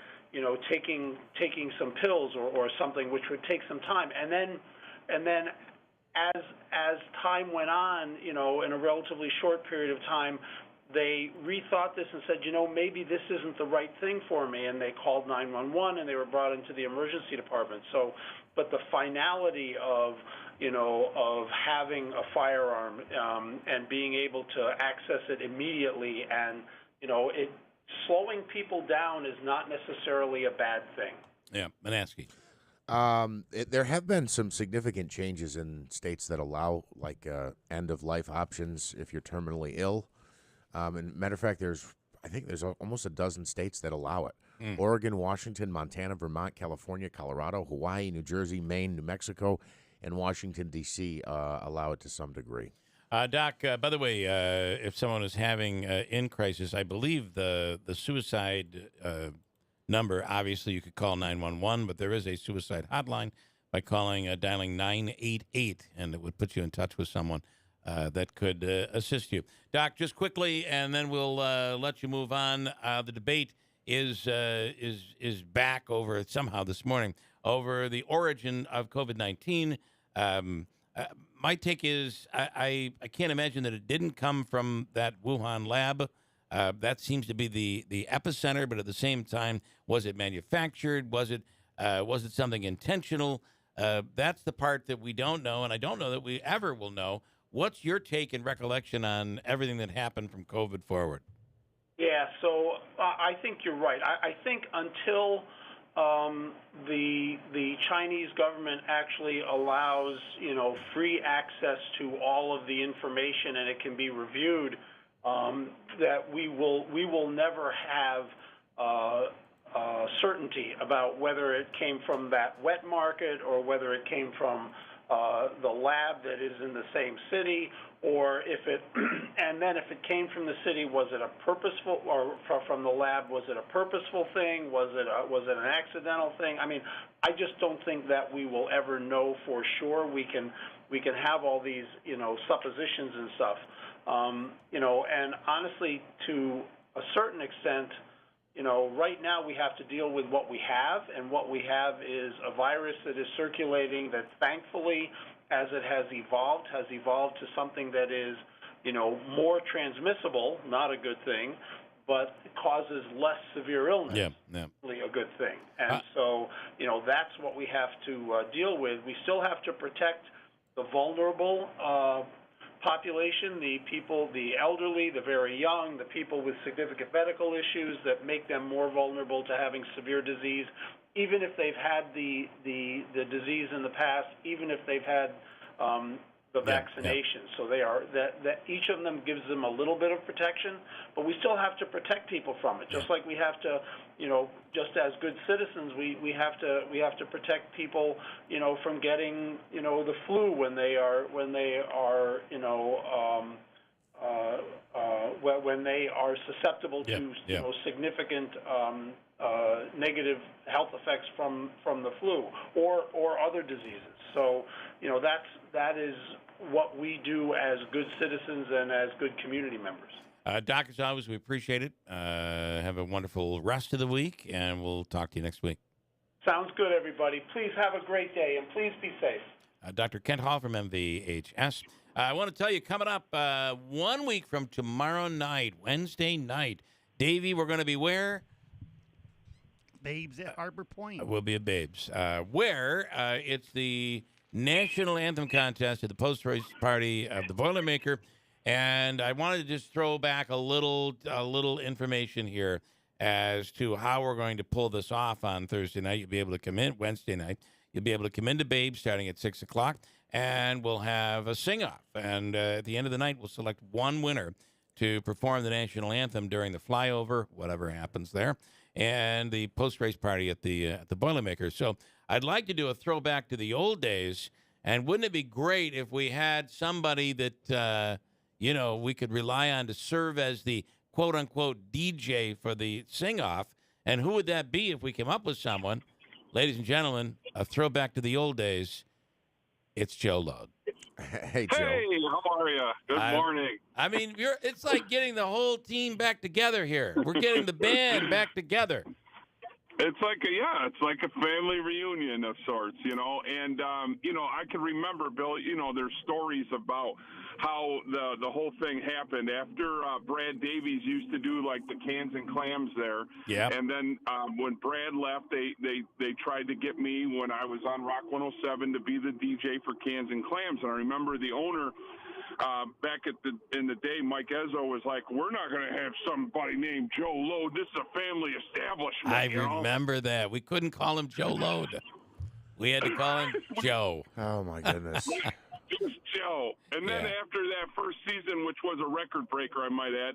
taking some pills or something, which would take some time, and then as time went on, in a relatively short period of time, they rethought this and said, maybe this isn't the right thing for me, and they called 911 and they were brought into the emergency department. So, but the finality of having a firearm and being able to access it immediately, and it slowing people down is not necessarily a bad thing. Yeah, Manansky. There have been some significant changes in states that allow end-of-life options if you're terminally ill. And matter of fact, I think there's almost a dozen states that allow it. Oregon, Washington, Montana, Vermont, California, Colorado, Hawaii, New Jersey, Maine, New Mexico, and Washington, D.C. Allow it to some degree. Doc, by the way, if someone is having in crisis, I believe the suicide number, obviously you could call 911, but there is a suicide hotline by dialing 988, and it would put you in touch with someone that could assist you. Doc, just quickly, and then we'll let you move on. The debate is back over somehow this morning over the origin of COVID-19. My take is I can't imagine that it didn't come from that Wuhan lab. That seems to be the epicenter, but at the same time, was it manufactured? Was it something intentional? That's the part that we don't know, and I don't know that we ever will know. What's your take and recollection on everything that happened from COVID forward? Yeah, so I think you're right. I think until the Chinese government actually allows free access to all of the information and it can be reviewed, that we will never have certainty about whether it came from that wet market or whether it came from the lab that is in the same city, or if it and then if it came from the city, was it a purposeful, or from the lab, was it a purposeful thing? Was it an accidental thing? I mean, I just don't think that we will ever know for sure. We can have all these suppositions and stuff, and honestly, to a certain extent, right now we have to deal with what we have, and what we have is a virus that is circulating that thankfully, as it has evolved to something that is, more transmissible, not a good thing, but causes less severe illness. Yeah. Really a good thing. And so, that's what we have to deal with. We still have to protect vulnerable population, the people, the elderly, the very young, the people with significant medical issues that make them more vulnerable to having severe disease, even if they've had the disease in the past, even if they've had the vaccination. So they are that each of them gives them a little bit of protection, but we still have to protect people from it. Just like we have to, just as good citizens, we have to protect people, from getting, the flu when they are when they are susceptible to significant negative health effects from the flu or other diseases. So that is what we do as good citizens and as good community members. Doc, as always, we appreciate it. Have a wonderful rest of the week, and we'll talk to you next week. Sounds good, everybody. Please have a great day, and please be safe. Dr. Kent Hall from MVHS. I want to tell you, coming up 1 week from tomorrow night, Wednesday night, Davey, we're going to be where? Babes at Harbor Point. We'll be at Babes. Where it's the National Anthem contest at the post-race party of the Boilermaker. And I wanted to just throw back a little information here as to how we're going to pull this off on Thursday night. You'll be able to come in Wednesday night. You'll be able to come into Babes starting at 6 o'clock, and we'll have a sing-off. And at the end of the night, we'll select one winner to perform the National Anthem during the flyover, whatever happens there, and the post-race party at the Boilermaker. So I'd like to do a throwback to the old days, and wouldn't it be great if we had somebody that, we could rely on to serve as the quote-unquote DJ for the sing-off? And who would that be if we came up with someone? Ladies and gentlemen, a throwback to the old days. It's Joe Lode. Hey, Joe. Hey, how are you? Good morning. I mean, it's like getting the whole team back together here. We're getting the band back together. It's like a family reunion of sorts, and, I can remember, Bill, there's stories about how the whole thing happened after Brad Davies used to do like the cans and clams there. Yeah. And then when Brad left, they tried to get me when I was on Rock 107 to be the DJ for cans and clams. And I remember the owner back in the day, Mike Ezzo was like, "We're not going to have somebody named Joe Lode. This is a family establishment." I remember that. We couldn't call him Joe Lode. We had to call him Joe. Oh my goodness. Just Joe. And then after that first season, which was a record breaker, I might add,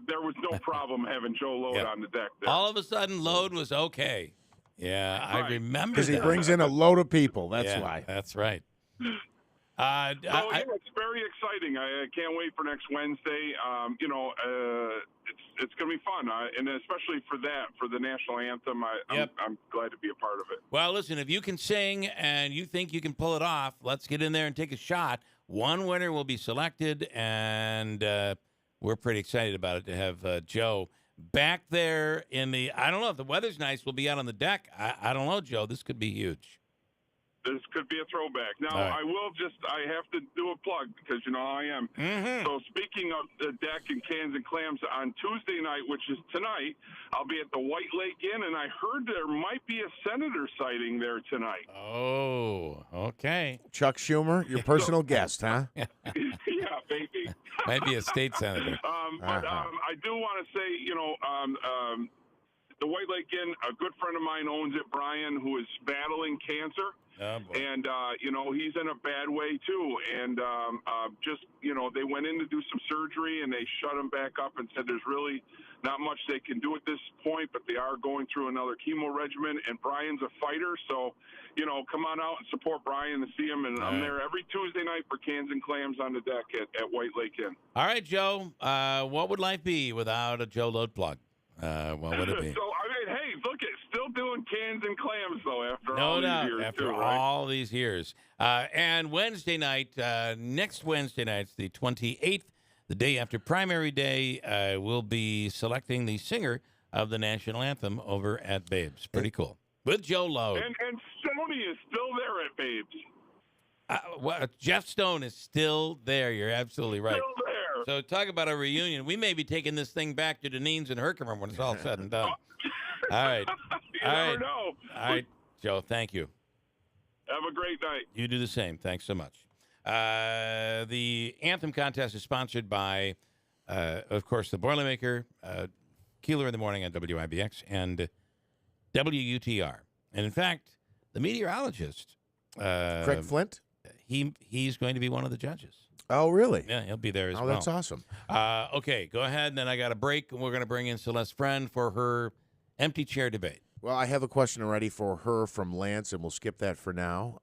there was no problem having Joe Lode on the deck there. All of a sudden, Lode was okay. Yeah, I remember because he brings in a load of people. That's why. That's right. It's very exciting. I can't wait for next Wednesday. It's going to be fun, and especially for the national anthem. I'm glad to be a part of it. Well, listen, if you can sing and you think you can pull it off, let's get in there and take a shot. One winner will be selected, and we're pretty excited about it to have Joe back there in the. I don't know if the weather's nice. We'll be out on the deck. I don't know, Joe. This could be huge. This could be a throwback. Now, right. I have to do a plug because you know how I am. Mm-hmm. So speaking of the deck and cans and clams, on Tuesday night, which is tonight, I'll be at the White Lake Inn, and I heard there might be a senator sighting there tonight. Oh, okay. Chuck Schumer, your personal guest, huh? Yeah, baby. Might be a state senator. But I do want to say, the White Lake Inn, a good friend of mine owns it, Brian, who is battling cancer. Oh, boy. And, he's in a bad way, too. And they went in to do some surgery, and they shut him back up and said there's really not much they can do at this point, but they are going through another chemo regimen. And Brian's a fighter, so, come on out and support Brian and see him. And I'm there every Tuesday night for cans and clams on the deck at White Lake Inn. All right, Joe. What would life be without a Joe Lode plug? What would it be? So, hey, look, it's still doing cans and clams, though, after No all doubt, these years, after too, right? all these years. And Wednesday night, next Wednesday night, the 28th, the day after primary day, we'll be selecting the singer of the national anthem over at Babes. Pretty cool. With Joe Lode. And Stoney is still there at Babes. Jeff Stone is still there. You're absolutely right. Still there. So talk about a reunion. We may be taking this thing back to Deneen's and Herkimer when it's all said and done. All right. You never know. All right, Joe, thank you. Have a great night. You do the same. Thanks so much. The anthem contest is sponsored by, of course, the Boilermaker, Keeler in the morning on WIBX, and WUTR. And in fact, the meteorologist, Craig Flint, he's going to be one of the judges. Oh, really? Yeah, he'll be there as well. Oh, that's awesome. Okay, go ahead. And then I got a break, and we're going to bring in Celeste Friend for her empty chair debate. Well, I have a question already for her from Lance, and we'll skip that for now.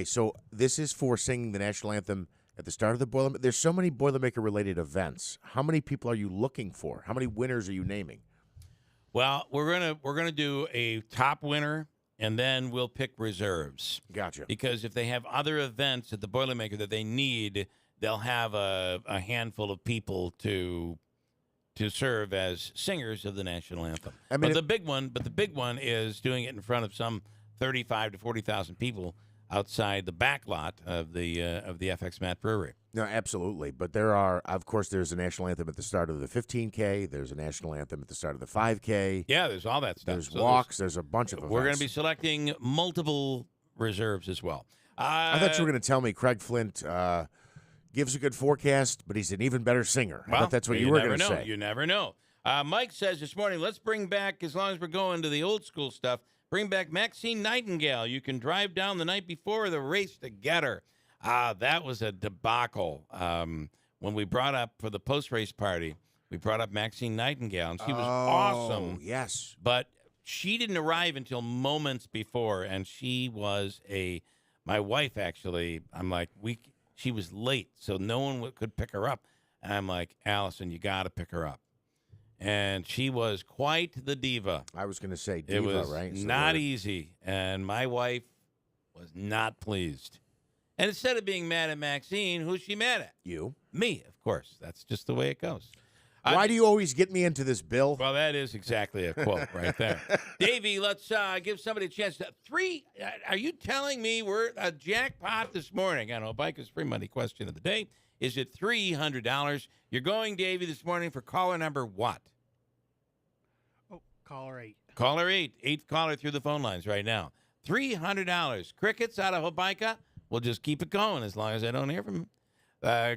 So this is for singing the national anthem at the start of the Boilermaker. There's so many Boilermaker-related events. How many people are you looking for? How many winners are you naming? Well, we're gonna do a top winner, and then we'll pick reserves. Gotcha. Because if they have other events at the Boilermaker that they need, they'll have a handful of people to serve as singers of the national anthem. I mean, but the big one is doing it in front of some 35 to 40,000 people outside the back lot of the FX Matt Brewery. No, absolutely. But there's a national anthem at the start of the 15K. There's a national anthem at the start of the 5K. Yeah, there's all that stuff. There's walks. There's a bunch of events. We're going to be selecting multiple reserves as well. I thought you were going to tell me Craig Flint gives a good forecast, but he's an even better singer. I thought that's what you were going to say. You never know. Mike says this morning, let's bring back, as long as we're going to the old school stuff, bring back Maxine Nightingale. You can drive down the night before the race to get her. That was a debacle. When we brought up for the post-race party, we brought up Maxine Nightingale, and she was awesome. Yes. But she didn't arrive until moments before, and she was my wife, actually, I'm like, she was late, so no one could pick her up. And I'm like, Allison, you got to pick her up. And she was quite the diva. I was going to say diva, it was right? So not easy, and my wife was not pleased. And instead of being mad at Maxine, who's she mad at? You. Me, of course. That's just the way it goes. Why do you always get me into this, Bill? Well, that is exactly a quote right there. Davey, let's give somebody a chance. Are you telling me we're a jackpot this morning? I know, Bike's free money question of the day. Is it $300? You're going, Davey, this morning for caller number what? Oh, caller 8. Caller 8. Eighth caller through the phone lines right now. $300. Crickets out of Hobica. We'll just keep it going as long as I don't hear from him.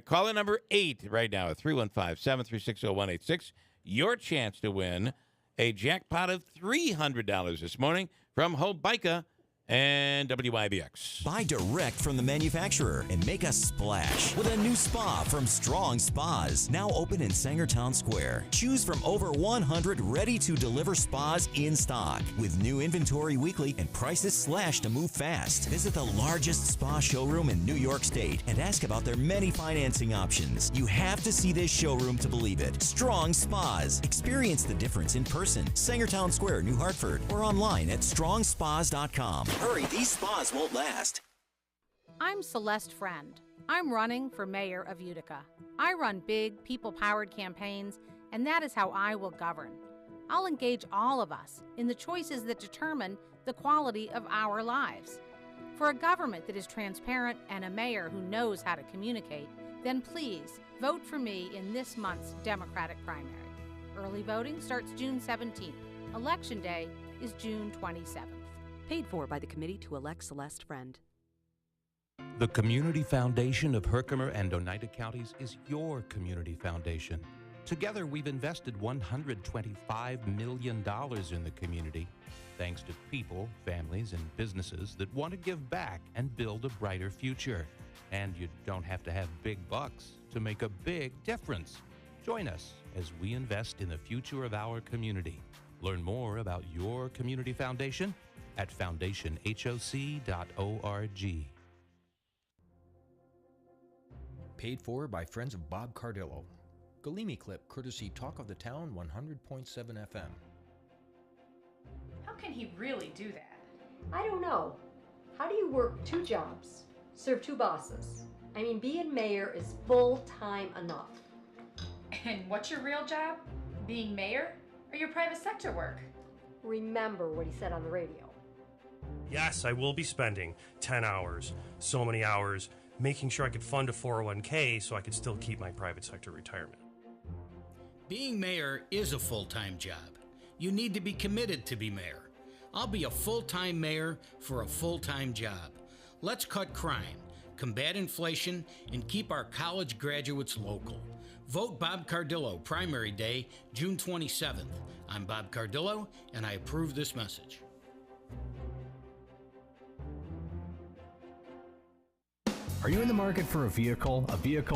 Caller number 8 right now at 315-736-0186. Your chance to win a jackpot of $300 this morning from Hobica and WIBX. Buy direct from the manufacturer and make a splash with a new spa from Strong Spas, now open in Sangertown Square. Choose from over 100 ready-to-deliver spas in stock with new inventory weekly and prices slashed to move fast. Visit the largest spa showroom in New York State and ask about their many financing options. You have to see this showroom to believe it. Strong Spas. Experience the difference in person. Sangertown Square, New Hartford, or online at strongspas.com. Hurry, these spas won't last. I'm Celeste Friend. I'm running for mayor of Utica. I run big, people-powered campaigns, and that is how I will govern. I'll engage all of us in the choices that determine the quality of our lives. For a government that is transparent and a mayor who knows how to communicate, then please vote for me in this month's Democratic primary. Early voting starts June 17th. Election Day is June 27th. Paid for by the Committee to Elect Celeste Friend. The Community Foundation of Herkimer and Oneida Counties is your community foundation. Together, we've invested $125 million in the community, thanks to people, families, and businesses that want to give back and build a brighter future. And you don't have to have big bucks to make a big difference. Join us as we invest in the future of our community. Learn more about your community foundation at foundationhoc.org. Paid for by friends of Bob Cardillo. Galimi clip courtesy Talk of the Town 100.7 FM. How can he really do that? I don't know. How do you work 2 jobs, serve 2 bosses? I mean, being mayor is full-time enough. And what's your real job? Being mayor or your private sector work? Remember what he said on the radio. Yes, I will be spending 10 hours, so many hours, making sure I could fund a 401k so I could still keep my private sector retirement. Being mayor is a full-time job. You need to be committed to be mayor. I'll be a full-time mayor for a full-time job. Let's cut crime, combat inflation, and keep our college graduates local. Vote Bob Cardillo, primary day, June 27th. I'm Bob Cardillo, and I approve this message. Are you in the market for a vehicle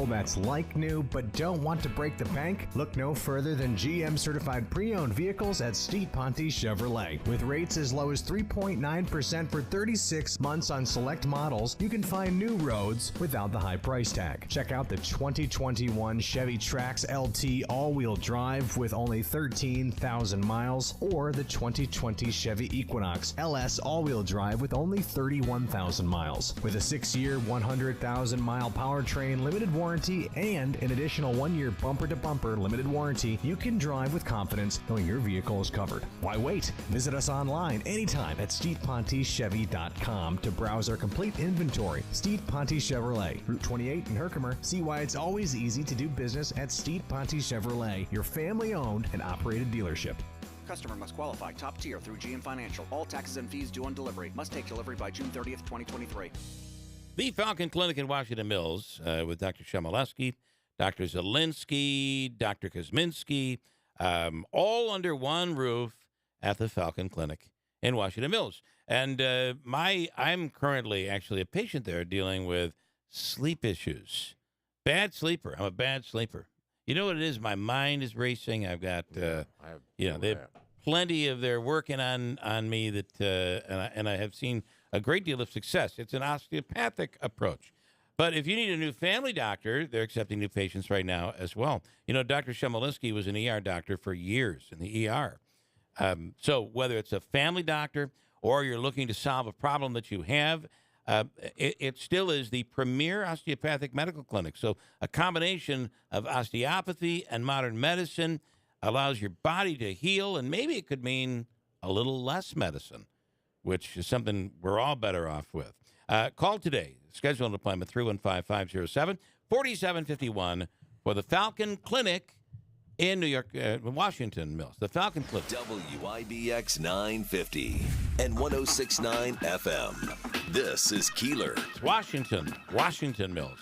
that's like new but don't want to break the bank? Look no further than GM certified pre-owned vehicles at Steve Ponte Chevrolet. With rates as low as 3.9% for 36 months on select models, you can find new roads without the high price tag. Check out the 2021 Chevy Trax LT all-wheel drive with only 13,000 miles, or the 2020 Chevy Equinox LS all-wheel drive with only 31,000 miles. With a 6-year, 100,000-mile powertrain limited warranty and an additional 1-year bumper-to-bumper limited warranty, you can drive with confidence knowing your vehicle is covered. Why wait? Visit us online anytime at StevePonteChevy.com to browse our complete inventory. Steve Ponte Chevrolet, Route 28 in Herkimer. See why it's always easy to do business at Steve Ponte Chevrolet, your family-owned and operated dealership. Customer must qualify. Top tier through GM Financial. All taxes and fees due on delivery. Must take delivery by June 30th, 2023. The Falcon Clinic in Washington Mills with Dr. Shemaleski, Dr. Zielinski, Dr. Kosminski, all under one roof at the Falcon Clinic in Washington Mills. And I'm currently actually a patient there dealing with sleep issues. Bad sleeper. I'm a bad sleeper. You know what it is? My mind is racing. I've got, they have plenty of they're working on me that, and I have seen a great deal of success. It's an osteopathic approach. But if you need a new family doctor, they're accepting new patients right now as well. You know, Dr. Shemaleski was an ER doctor for years in the ER. So whether it's a family doctor or you're looking to solve a problem that you have, it still is the premier osteopathic medical clinic. So a combination of osteopathy and modern medicine allows your body to heal, and maybe it could mean a little less medicine, which is something we're all better off with. Call today. Schedule an appointment, 315-507-4751 for the Falcon Clinic in New York, Washington Mills. The Falcon Clinic. WIBX 950 and 106.9 FM. This is Keeler. It's Washington Mills.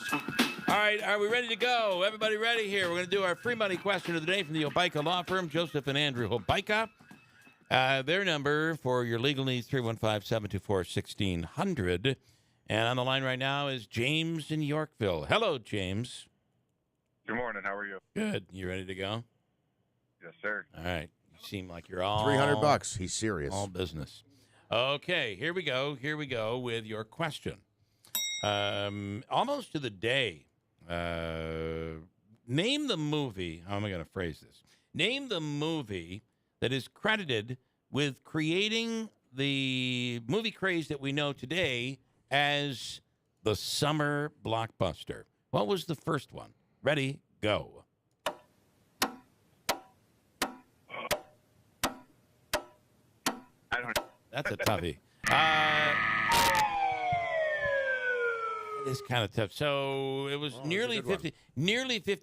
All right, are we ready to go? Everybody ready here? We're going to do our free money question of the day from the Hobeika Law Firm, Joseph and Andrew Hobeika. Their number for your legal needs, 315-724-1600. And on the line right now is James in Yorkville. Hello, James. Good morning. How are you? Good. You ready to go? Yes, sir. All right. You seem like you're all $300. He's serious. All business. Okay, here we go. Here we go with your question. Almost to the day. Name the movie. How am I going to phrase this? Name the movie that is credited with creating the movie craze that we know today as the summer blockbuster. What was the first one? Ready, go. I don't. That's a toughie. It's kind of tough. So it was nearly 50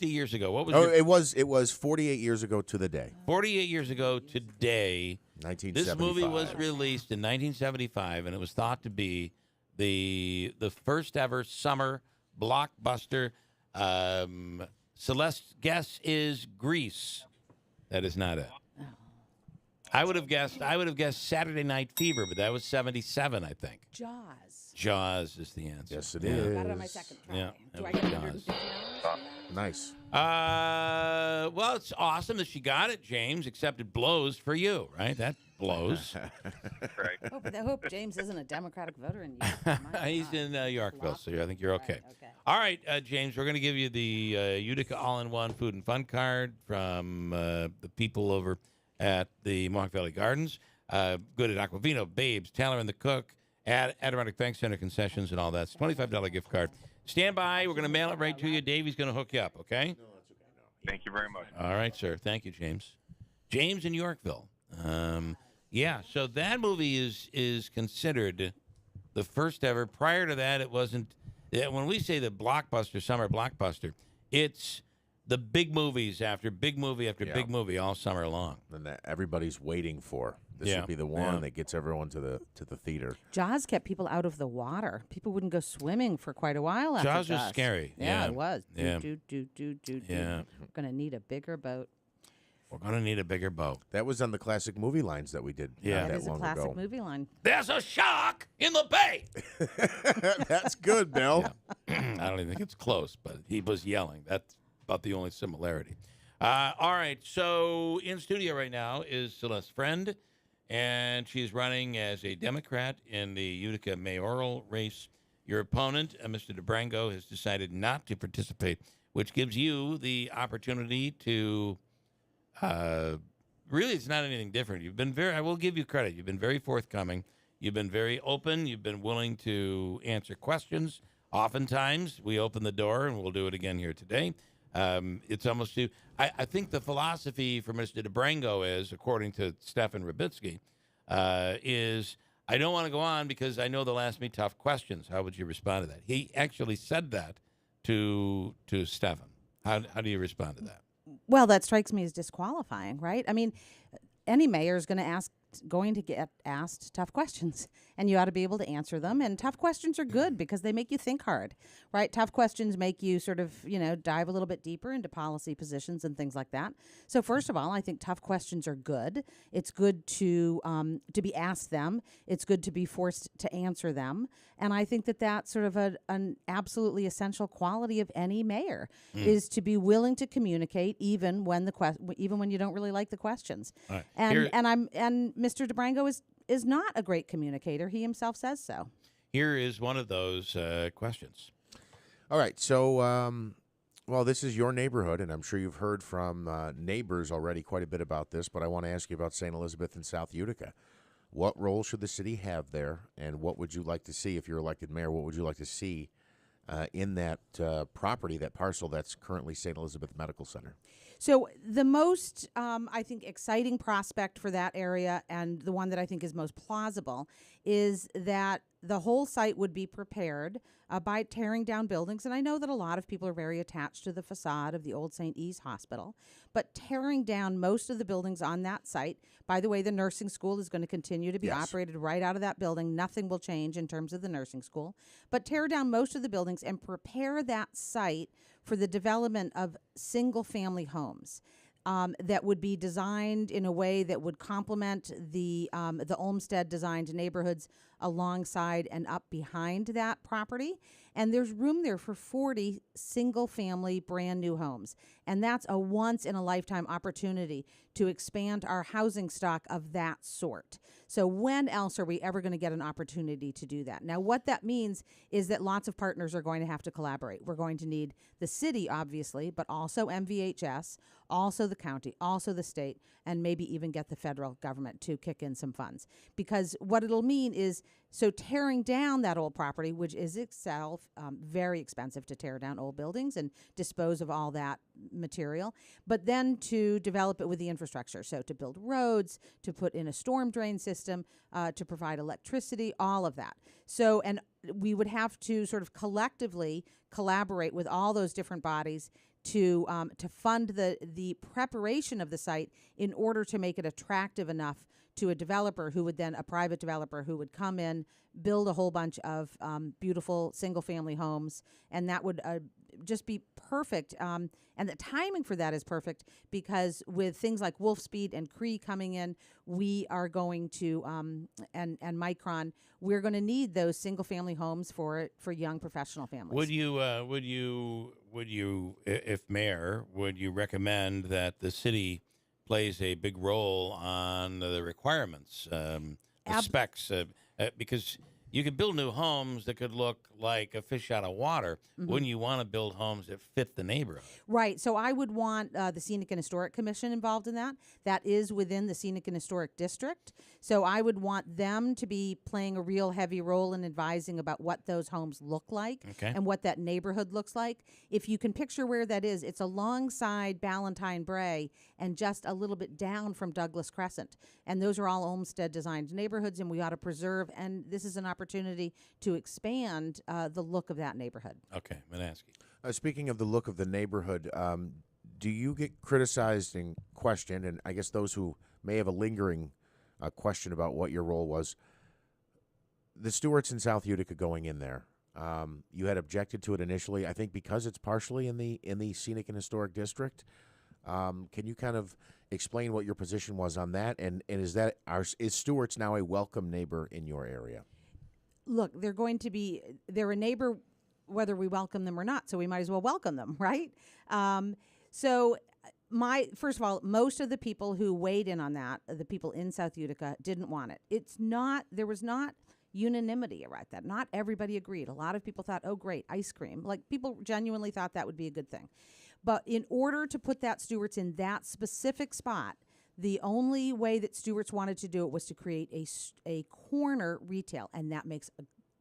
years ago. What was it was 48 years ago to the day. 48 years ago today. 1975. This movie was released in 1975, and it was thought to be the first ever summer blockbuster. Celeste's guess is Grease. That is not it. I would have guessed Saturday Night Fever, but that was 77, I think. Jaws is the answer. Yes, it is. Got it on my second try. Yeah, Do I it get was $150? Nice. Well, it's awesome that she got it, James, except it blows for you, right? That blows. Right. I hope James isn't a Democratic voter in Utah. He's in Yorkville, so I think you're okay. All right, James, we're going to give you the Utica All-in-One Food and Fun card from the people over at the Mohawk Valley Gardens. Good at Aquavino, Babes, Taylor and the Cook, at Adirondack Bank Center concessions and all that. It's a $25 gift card. Stand by. We're going to mail it right to you. Davey's going to hook you up, okay? No, that's okay. No. Thank you very much. All right, sir. Thank you, James. James in Yorkville. Yeah, so that movie is considered the first ever. Prior to that, it wasn't. When we say the blockbuster, summer blockbuster, it's the big movies after big movie after big movie all summer long. And that everybody's waiting for. This Yeah. would be the one Yeah. that gets everyone to the theater. Jaws kept people out of the water. People wouldn't go swimming for quite a while after Jaws was scary. Yeah, Yeah. it was. Yeah. Yeah. We're going to need a bigger boat. We're going to need a bigger boat. That was on the classic movie lines that we did. Yeah. That is a classic movie line. There's a shark in the bay. That's good, Bill. Yeah. I don't even think it's close, but he was yelling. That's about the only similarity. All right, so in studio right now is Celeste Friend, and she's running as a Democrat in the Utica mayoral race. Your opponent, Mr. DeBrango, has decided not to participate, which gives you the opportunity to really, it's not anything different. You've been I will give you credit. You've been very forthcoming. You've been very open. You've been willing to answer questions. Oftentimes, we open the door, and we'll do it again here today. It's almost too. I think the philosophy for Mr. DeBrango is, according to Stefan Rabitsky, is I don't want to go on because I know they'll ask me tough questions. How would you respond to that? He actually said that to Stefan. How do you respond to that? Well, that strikes me as disqualifying, right? I mean, any mayor is going to get asked tough questions, and you ought to be able to answer them. And tough questions are good because they make you think hard, right? Tough questions make you sort of, dive a little bit deeper into policy positions and things like that. So first of all, I think tough questions are good. It's good to be asked them. It's good to be forced to answer them. And I think that that's sort of an absolutely essential quality of any mayor is to be willing to communicate even when you don't really like the questions. Right. And Mr. DeBrango is not a great communicator. He himself says so. Here is one of those questions. All right, so well, this is your neighborhood, and I'm sure you've heard from neighbors already quite a bit about this, but I want to ask you about St. Elizabeth and South Utica. What role should the city have there, and what would you like to see if you're elected mayor? What would you like to see in that property, that parcel that's currently St. Elizabeth Medical Center? So the most, I think, exciting prospect for that area, and the one that I think is most plausible, is that the whole site would be prepared by tearing down buildings. And I know that a lot of people are very attached to the facade of the old St. E's Hospital, but tearing down most of the buildings on that site. By the way, the nursing school is going to continue to be operated right out of that building. Nothing will change in terms of the nursing school. But tear down most of the buildings and prepare that site for the development of single-family homes that would be designed in a way that would complement the Olmsted-designed neighborhoods alongside and up behind that property. And there's room there for 40 single-family brand-new homes. And that's a once-in-a-lifetime opportunity to expand our housing stock of that sort. So when else are we ever going to get an opportunity to do that? Now, what that means is that lots of partners are going to have to collaborate. We're going to need the city, obviously, but also MVHS, also the county, also the state, and maybe even get the federal government to kick in some funds. Because what it'll mean is, so tearing down that old property, which is itself very expensive to tear down old buildings and dispose of all that material, but then to develop it with the infrastructure. So to build roads, to put in a storm drain system, to provide electricity, all of that. So, and we would have to sort of collectively collaborate with all those different bodies to fund the preparation of the site in order to make it attractive enough to a developer who would then, a private developer who would come in, build a whole bunch of beautiful single-family homes, and that would just be perfect. And the timing for that is perfect because with things like Wolfspeed and Cree coming in, we are going to, and Micron, we're going to need those single-family homes for young professional families. Would you, if mayor, would you recommend that the city plays a big role on the requirements, the specs, because you could build new homes that could look like a fish out of water. Mm-hmm. Wouldn't you want to build homes that fit the neighborhood? Right. So I would want the Scenic and Historic Commission involved in that. That is within the Scenic and Historic District. So I would want them to be playing a real heavy role in advising about what those homes look like and what that neighborhood looks like. If you can picture where that is, it's alongside Ballantine Bray and just a little bit down from Douglas Crescent. And those are all Olmsted-designed neighborhoods, and we ought to preserve, and this is an opportunity to expand the look of that neighborhood. Okay, Manaski. Speaking of the look of the neighborhood, do you get criticized and questioned, and I guess those who may have a lingering question about what your role was. The Stewarts in South Utica going in there. You had objected to it initially, I think, because it's partially in the scenic and historic district. Can you kind of explain what your position was on that? And is Stewart's now a welcome neighbor in your area? Look, they're a neighbor whether we welcome them or not, so we might as well welcome them, right? First of all, most of the people who weighed in on that, the people in South Utica, didn't want it. There was not unanimity about that. Not everybody agreed. A lot of people thought, oh, great, ice cream. Like, people genuinely thought that would be a good thing. But in order to put that Stewart's in that specific spot, the only way that Stewart's wanted to do it was to create a corner retail, and that makes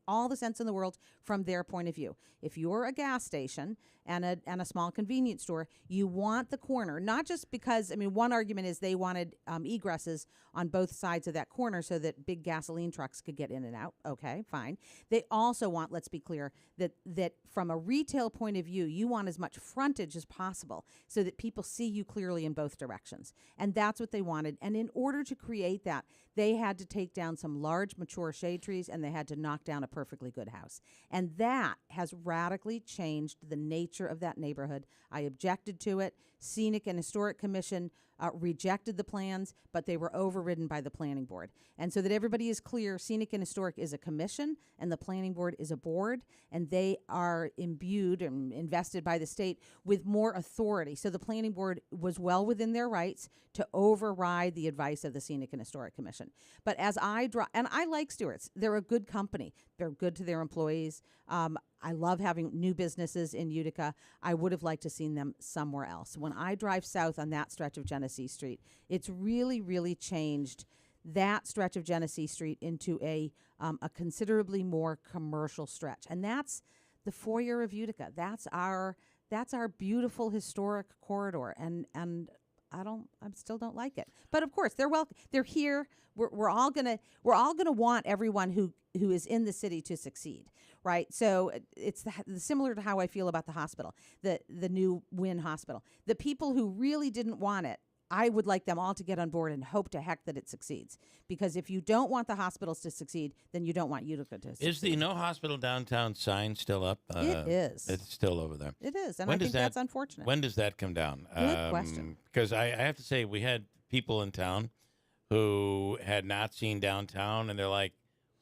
all the sense in the world from their point of view. If you're a gas station and a small convenience store, you want the corner, not just because, one argument is they wanted egresses on both sides of that corner so that big gasoline trucks could get in and out. Okay, fine. They also want, let's be clear, that from a retail point of view, you want as much frontage as possible so that people see you clearly in both directions. And that's what they wanted. And in order to create that, they had to take down some large, mature shade trees, and they had to knock down a perfectly good house. And that has radically changed the nature of that neighborhood. I objected to it. Scenic and Historic Commission rejected the plans, but they were overridden by the Planning Board. And so that everybody is clear, Scenic and Historic is a commission, and the Planning Board is a board, and they are imbued and invested by the state with more authority. So the Planning Board was well within their rights to override the advice of the Scenic and Historic Commission. But as and I like Stewart's. They're a good company. They're good to their employees. I love having new businesses in Utica. I would have liked to seen them somewhere else. When I drive south on that stretch of Genesee Street, it's really, really changed that stretch of Genesee Street into a considerably more commercial stretch. And that's the foyer of Utica. That's our beautiful historic corridor. And I still don't like it. But of course, they're welcome. They're here. We're all gonna want everyone who is in the city to succeed, right? So it's similar to how I feel about the hospital, the new Wynn Hospital. The people who really didn't want it, I would like them all to get on board and hope to heck that it succeeds. Because if you don't want the hospitals to succeed, then you don't want Utica to succeed. Is the No Hospital Downtown sign still up? It is. It's still over there. It is, and I think that's unfortunate. When does that come down? Good question. Because I have to say, we had people in town who had not seen downtown, and they're like,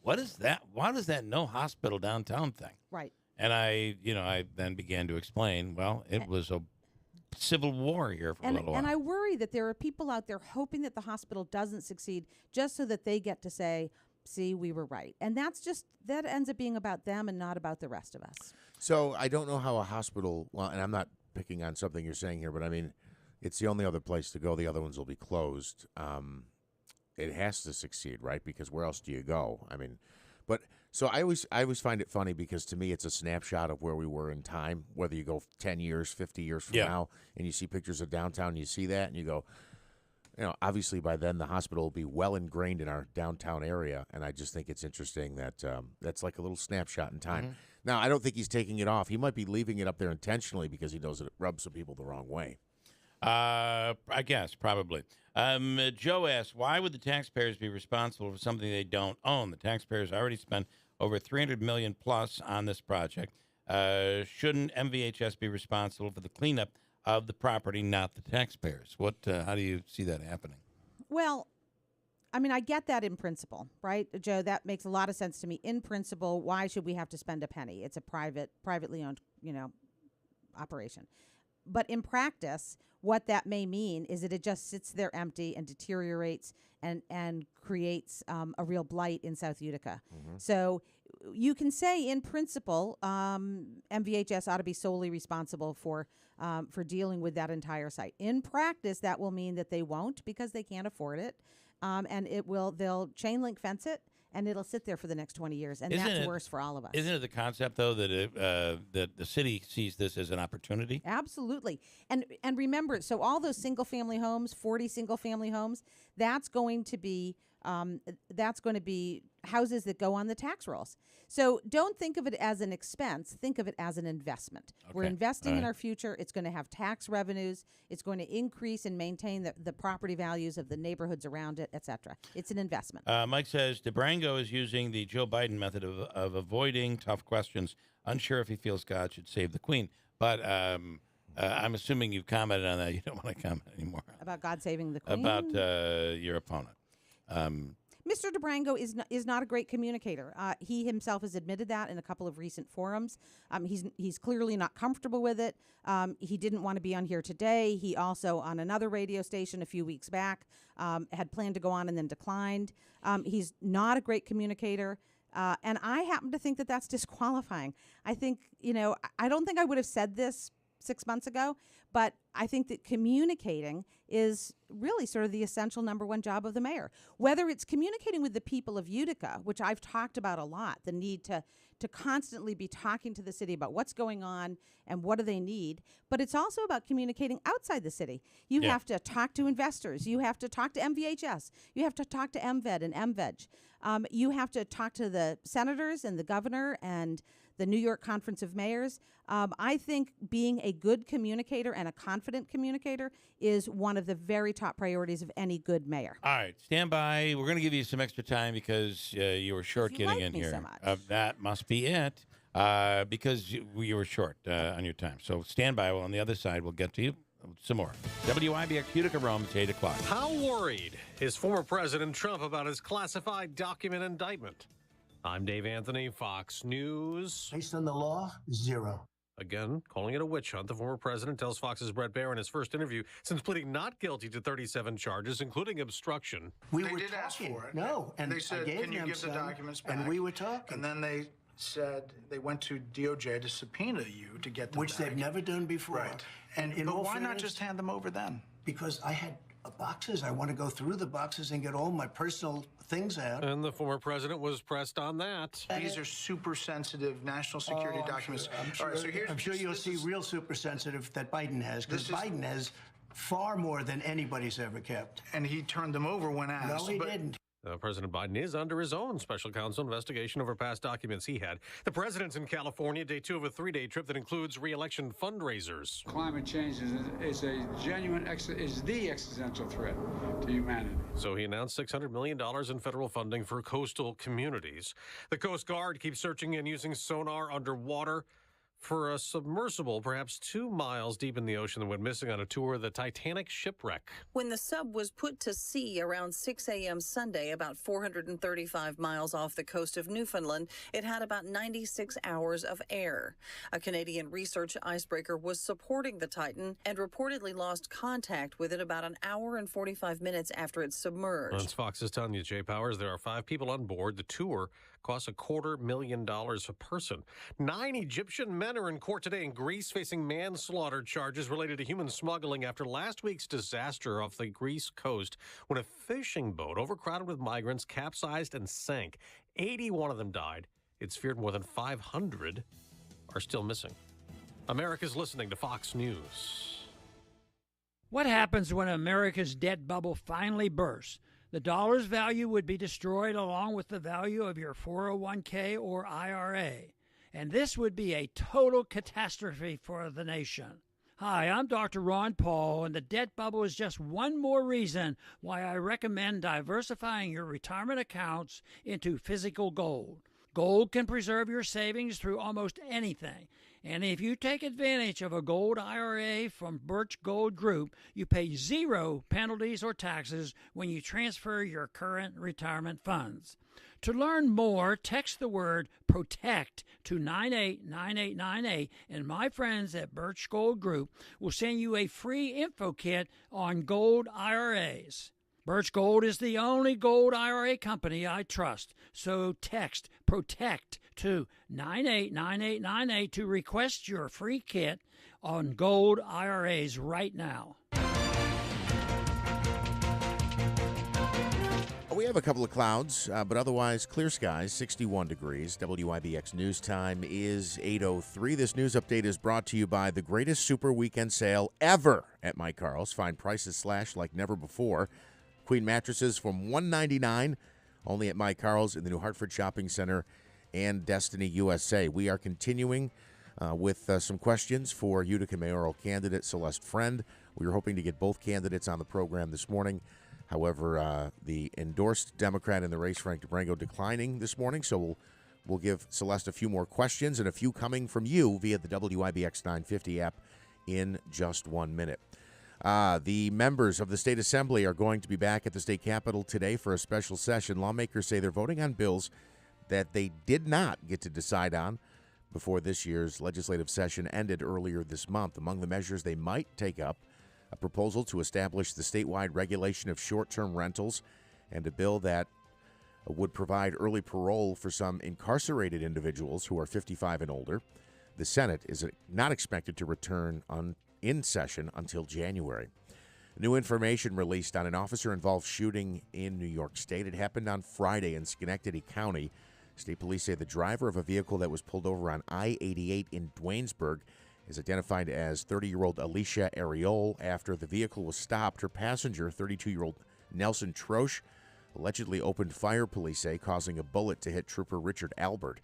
what is that? What is that No Hospital Downtown thing? Right. And I then began to explain, well, it was a civil war here for a little while. And I worry that there are people out there hoping that the hospital doesn't succeed just so that they get to say, see, we were right. And that ends up being about them and not about the rest of us. So I don't know how a hospital, and I'm not picking on something you're saying here, but it's the only other place to go. The other ones will be closed. It has to succeed, right? Because where else do you go? So I always find it funny because to me it's a snapshot of where we were in time. Whether you go 10 years, 50 years from now, and you see pictures of downtown, and you see that, and you go, obviously by then the hospital will be well ingrained in our downtown area, and I just think it's interesting that that's like a little snapshot in time. Mm-hmm. Now I don't think he's taking it off. He might be leaving it up there intentionally because he knows that it rubs some people the wrong way. I guess, probably. Joe asks, why would the taxpayers be responsible for something they don't own? The taxpayers already spent over $300 million plus on this project. Shouldn't MVHS be responsible for the cleanup of the property, not the taxpayers? How do you see that happening? Well, I get that in principle, right, Joe? That makes a lot of sense to me. In principle, why should we have to spend a penny? It's a privately owned, operation. But in practice, what that may mean is that it just sits there empty and deteriorates and creates a real blight in South Utica. Mm-hmm. So you can say, in principle, MVHS ought to be solely responsible for dealing with that entire site. In practice, that will mean that they won't because they can't afford it, and they'll chain link fence it. And it'll sit there for the next 20 years, and that's worse for all of us. Isn't it the concept, though, that that the city sees this as an opportunity? Absolutely. And remember, so all those single-family homes, 40 single-family homes, that's going to be that's going to be houses that go on the tax rolls. So don't think of it as an expense. Think of it as an investment. We're investing in our future. It's going to have tax revenues. It's going to increase and maintain the property values of the neighborhoods around it, et cetera. It's an investment. Mike says DeBrango is using the Joe Biden method of avoiding tough questions, unsure if he feels God should save the Queen. But I'm assuming you've commented on that. You don't want to comment anymore. About God saving the Queen? About your opponent. Mr. DeBrango is not a great communicator. He himself has admitted that in a couple of recent forums. He's clearly not comfortable with it. He didn't want to be on here today. He also, on another radio station a few weeks back, had planned to go on and then declined. He's not a great communicator. And I happen to think that that's disqualifying. I think, I don't think I would have said this 6 months ago, but I think that communicating is really sort of the essential number one job of the mayor. Whether it's communicating with the people of Utica, which I've talked about a lot, the need to constantly be talking to the city about what's going on and what do they need, but it's also about communicating outside the city. You have to talk to investors. You have to talk to MVHS. You have to talk to MVED and MVEG. You have to talk to the senators and the governor and the New York Conference of Mayors. I think being a good communicator and a confident communicator is one of the very top priorities of any good mayor. All right, stand by. We're going to give you some extra time because you were short getting in here. So much. That must be it, because you were short on your time. So stand by. Well, on the other side, we'll get to you some more. WIBX Utica Rome, it's 8 o'clock. How worried is former President Trump about his classified document indictment? I'm Dave Anthony, Fox News. Based on the law, 0. Again, calling it a witch hunt, the former president tells Fox's Brett Baer in his first interview since pleading not guilty to 37 charges, including obstruction. We They were did talking. ask for it. No, and they said, I gave "Can you them give the some, documents back?" and we were talking. And then they said they went to DOJ to subpoena you to get them Which back. they've never done before. Right. And in But all why not fairness- just hand them over then? Because I had boxes. I want to go through the boxes and get all my personal things out. And the former president was pressed on that. These are super sensitive national security I'm documents. Sure, I'm sure, All right, so here's, I'm sure this- you'll this see is- real super sensitive that Biden has, because This is- Biden has far more than anybody's ever kept. And he turned them over when asked. No, he but- didn't. President Biden is under his own special counsel investigation over past documents he had. The president's in California, day 2 of a 3-day trip that includes re-election fundraisers. Climate change is a genuine, is the existential threat to humanity. So he announced $600 million in federal funding for coastal communities. The Coast Guard keeps searching and using sonar underwater for a submersible perhaps 2 miles deep in the ocean that went missing on a tour of the Titanic shipwreck. When the sub was put to sea around 6 a.m. Sunday, about 435 miles off the coast of Newfoundland, it had about 96 hours of air. A Canadian research icebreaker was supporting the Titan and reportedly lost contact with it about an hour and 45 minutes after it submerged. That's Fox's Tanya J. Powers. There are 5 people on board. The tour costs $250,000 a person. 9 Egyptian men are in court today in Greece facing manslaughter charges related to human smuggling after last week's disaster off the Greece coast when a fishing boat overcrowded with migrants capsized and sank. 81 of them died. It's feared more than 500 are still missing. America's listening to Fox News. What happens when America's debt bubble finally bursts? The dollar's value would be destroyed along with the value of your 401k or IRA. And this would be a total catastrophe for the nation. Hi, I'm Dr. Ron Paul, and the debt bubble is just one more reason why I recommend diversifying your retirement accounts into physical gold. Gold can preserve your savings through almost anything. And if you take advantage of a gold IRA from Birch Gold Group, you pay 0 penalties or taxes when you transfer your current retirement funds. To learn more, text the word PROTECT to 989898, and my friends at Birch Gold Group will send you a free info kit on gold IRAs. Birch Gold is the only gold IRA company I trust, so text PROTECT to 989898 to request your free kit on gold IRAs right now. We have a couple of clouds, but otherwise clear skies, 61 degrees. WIBX News Time is 8:03. This news update is brought to you by the greatest super weekend sale ever at Mike Carl's. Find prices slashed like never before. queen mattresses from $199 only at My Carl's in the New Hartford Shopping Center and Destiny USA. We are continuing with some questions for Utica mayoral candidate Celeste Friend. We were hoping to get both candidates on the program this morning. However, the endorsed Democrat in the race, Frank DeBrango, declining this morning, so we'll give Celeste a few more questions and a few coming from you via the WIBX 950 app in just 1 minute. The members of the State Assembly are going to be back at the state capitol today for a special session. Lawmakers say they're voting on bills that they did not get to decide on before this year's legislative session ended earlier this month. Among the measures they might take up, a proposal to establish the statewide regulation of short-term rentals and a bill that would provide early parole for some incarcerated individuals who are 55 and older. The Senate is not expected to return in session until January. New information released on an officer-involved shooting in New York State. It happened on Friday in Schenectady County. State police say the driver of a vehicle that was pulled over on I-88 in Duanesburg is identified as 30-year-old Alicia Ariol. After the vehicle was stopped, her passenger, 32-year-old Nelson Troche, allegedly opened fire, police say, causing a bullet to hit Trooper Richard Albert.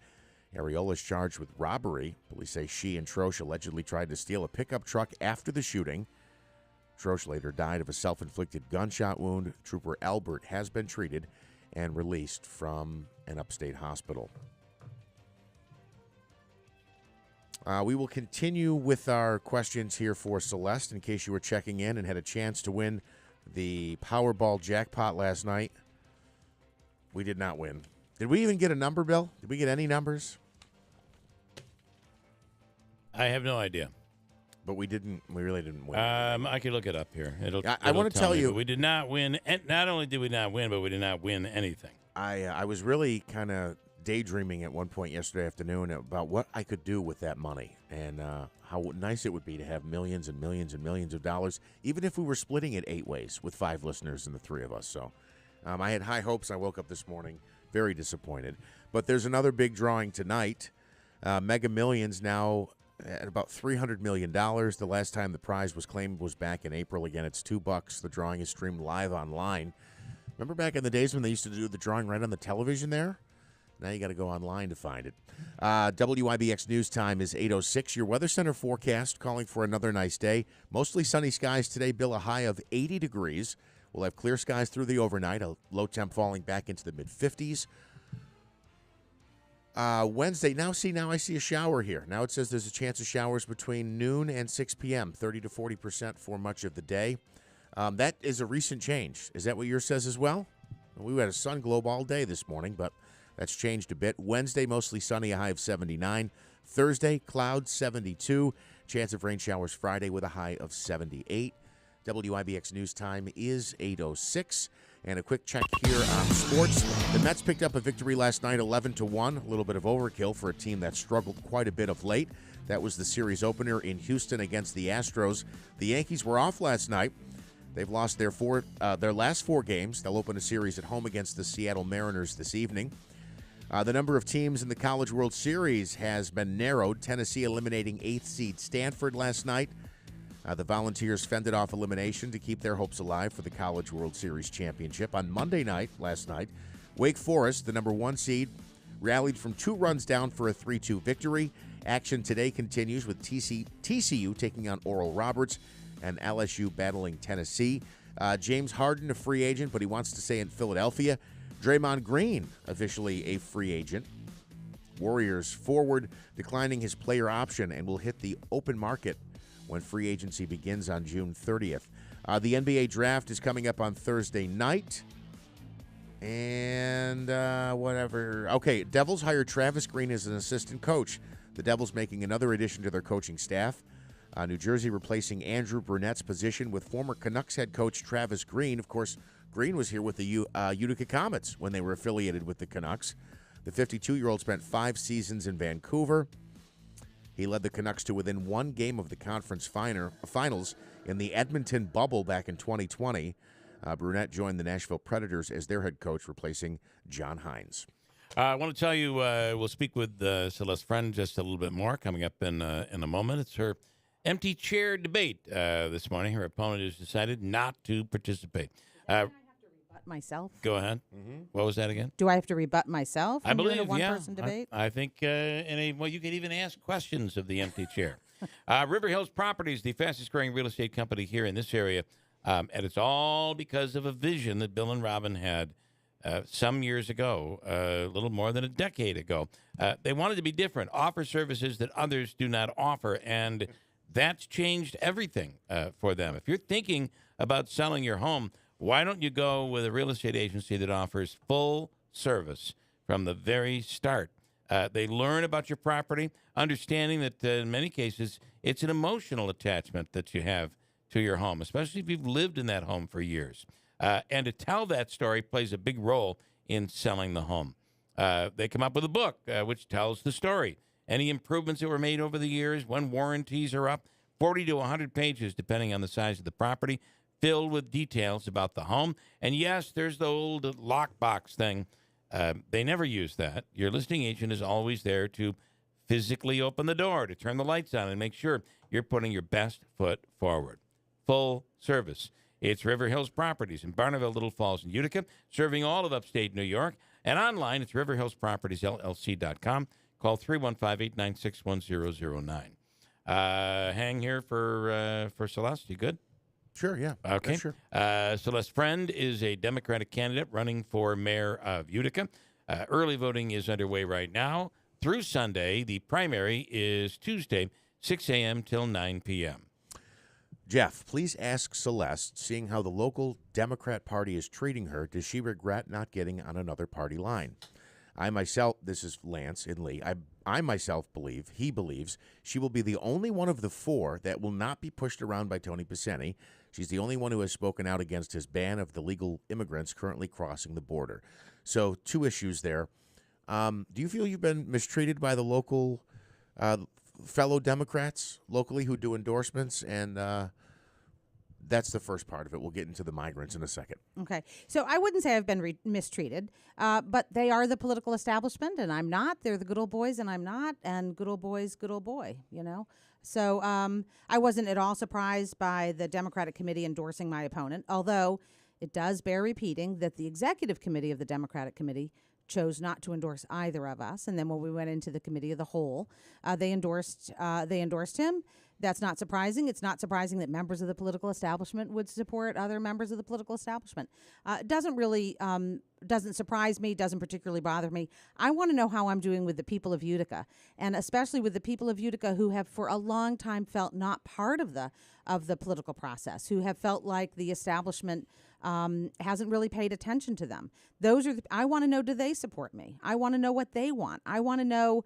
Ariol is charged with robbery. Police say she and Troche allegedly tried to steal a pickup truck after the shooting. Troche later died of a self-inflicted gunshot wound. Trooper Albert has been treated and released from an upstate hospital. We will continue with our questions here for Celeste, in case you were checking in and had a chance to win the Powerball jackpot last night. We did not win. Did we even get a number, Bill? Did we get any numbers? I have no idea. But we really didn't win. I could look it up here. I want to tell you, we did not win. And not only did we not win, but we did not win anything. I was really kind of daydreaming at one point yesterday afternoon about what I could do with that money and how nice it would be to have millions and millions and millions of dollars, even if we were splitting it 8 ways with 5 listeners and the 3 of us. So I had high hopes. I woke up this morning very disappointed. But there's another big drawing tonight. Mega Millions now at about $300 million. The last time the prize was claimed was back in April. Again, it's $2. The drawing is streamed live online. Remember back in the days when they used to do the drawing right on the television there? Now you got to go online to find it. WIBX News Time is 8:06. Your Weather Center forecast calling for another nice day. Mostly sunny skies today. Bill, a high of 80 degrees. We'll have clear skies through the overnight, a low temp falling back into the mid-50s. Wednesday, now I see a shower here. Now it says there's a chance of showers between noon and 6 p.m., 30 to 40% for much of the day. That is a recent change. Is that what yours says as well? We had a sun globe all day this morning, but that's changed a bit. Wednesday, mostly sunny, a high of 79. Thursday, clouds, 72. Chance of rain showers Friday with a high of 78. WIBX News Time is 8:06. And a quick check here on sports. The Mets picked up a victory last night, 11-1. A little bit of overkill for a team that struggled quite a bit of late. That was the series opener in Houston against the Astros. The Yankees were off last night. They've lost their last 4 games. They'll open a series at home against the Seattle Mariners this evening. The number of teams in the College World Series has been narrowed. Tennessee eliminating 8th seed Stanford last night. The Volunteers fended off elimination to keep their hopes alive for the College World Series championship. On Monday night, last night, Wake Forest, the number 1 seed, rallied from 2 runs down for a 3-2 victory. Action today continues with TCU taking on Oral Roberts and LSU battling Tennessee. James Harden, a free agent, but he wants to stay in Philadelphia. Draymond Green, officially a free agent. Warriors forward declining his player option and will hit the open market when free agency begins on June 30th. The NBA draft is coming up on Thursday night. And whatever. Okay, Devils hired Travis Green as an assistant coach. The Devils making another addition to their coaching staff. New Jersey replacing Andrew Burnett's position with former Canucks head coach Travis Green. Of course, Green was here with the Utica Comets when they were affiliated with the Canucks. The 52-year-old spent 5 seasons in Vancouver. He led the Canucks to within 1 game of the conference finals in the Edmonton bubble back in 2020. Brunette joined the Nashville Predators as their head coach, replacing John Hines. I want to tell you, we'll speak with Celeste Friend just a little bit more coming up in a moment. It's her empty chair debate this morning. Her opponent has decided not to participate. myself? Go ahead. What was that again? Do I have to rebut myself? I when you're believe, in a one-person yeah. debate. I think you could even ask questions of the empty chair. River Hills Properties, the fastest growing real estate company here in this area, and it's all because of a vision that Bill and Robin had some years ago, a little more than a decade ago. They wanted to be different, offer services that others do not offer, and that's changed everything for them. If you're thinking about selling your home, why don't you go with a real estate agency that offers full service from the very start? They learn about your property, understanding that in many cases it's an emotional attachment that you have to your home, especially if you've lived in that home for years. And to tell that story plays a big role in selling the home. They come up with a book which tells the story. Any improvements that were made over the years, when warranties are up, 40 to 100 pages, depending on the size of the property, filled with details about the home. And yes, there's the old lockbox thing. They never use that. Your listing agent is always there to physically open the door, to turn the lights on, and make sure you're putting your best foot forward. Full service. It's River Hills Properties in Barneville, Little Falls, and Utica, serving all of upstate New York. And online, it's riverhillspropertiesllc.com. Call 315-896-1009. Hang here for Celeste. You good? Sure, yeah. Okay. Sure. Celeste Friend is a Democratic candidate running for mayor of Utica. Early voting is underway right now. Through Sunday, the primary is Tuesday, 6 a.m. till 9 p.m. Jeff, please ask Celeste, seeing how the local Democrat Party is treating her, does she regret not getting on another party line? I myself, this is Lance in Lee, I myself believe, he believes, she will be the only one of the four that will not be pushed around by Tony Pisani. She's the only one who has spoken out against his ban of the legal immigrants currently crossing the border. So, two issues there. Do you feel you've been mistreated by the local fellow Democrats locally who do endorsements? And that's the first part of it. We'll get into the migrants in a second. Okay. So I wouldn't say I've been mistreated, but they are the political establishment, and I'm not. They're the good old boys, and I'm not. And good old boys, good old boy, you know. So I wasn't at all surprised by the Democratic committee endorsing my opponent, although it does bear repeating that the executive committee of the Democratic committee chose not to endorse either of us. And then when we went into the committee of the whole, they endorsed him. That's not surprising. It's not surprising that members of the political establishment would support other members of the political establishment. It doesn't really doesn't surprise me, doesn't particularly bother me. I want to know how I'm doing with the people of Utica, and especially with the people of Utica who have for a long time felt not part of the political process, who have felt like the establishment hasn't really paid attention to them. Those are I want to know, do they support me? I want to know what they want. I want to know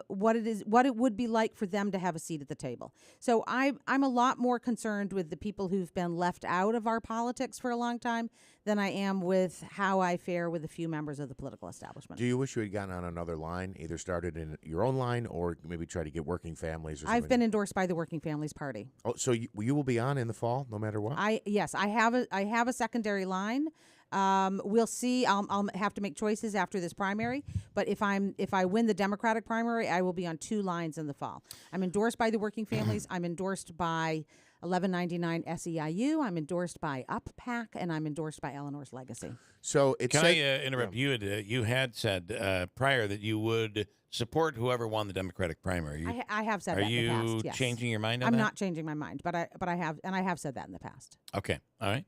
what it would be like for them to have a seat at the table. So I'm a lot more concerned with the people who've been left out of our politics for a long time than I am with how I fare with a few members of the political establishment. Do you wish you had gotten on another line, either started in your own line or maybe try to get Working Families or something? I've been endorsed by the Working Families Party. Oh, so you will be on in the fall, no matter what? Yes, I have a secondary line. We'll see. I'll have to make choices after this primary. But if I win the Democratic primary, I will be on two lines in the fall. I'm endorsed by the Working Families. I'm endorsed by 1199 SEIU. I'm endorsed by UpPAC, and I'm endorsed by Eleanor's Legacy. So it's. Can I interrupt? Yeah. You had said prior that you would support whoever won the Democratic primary. I have said that in the past. Are you yes. changing your mind on I'm that? not changing my mind, but I have said that in the past. Okay. All right.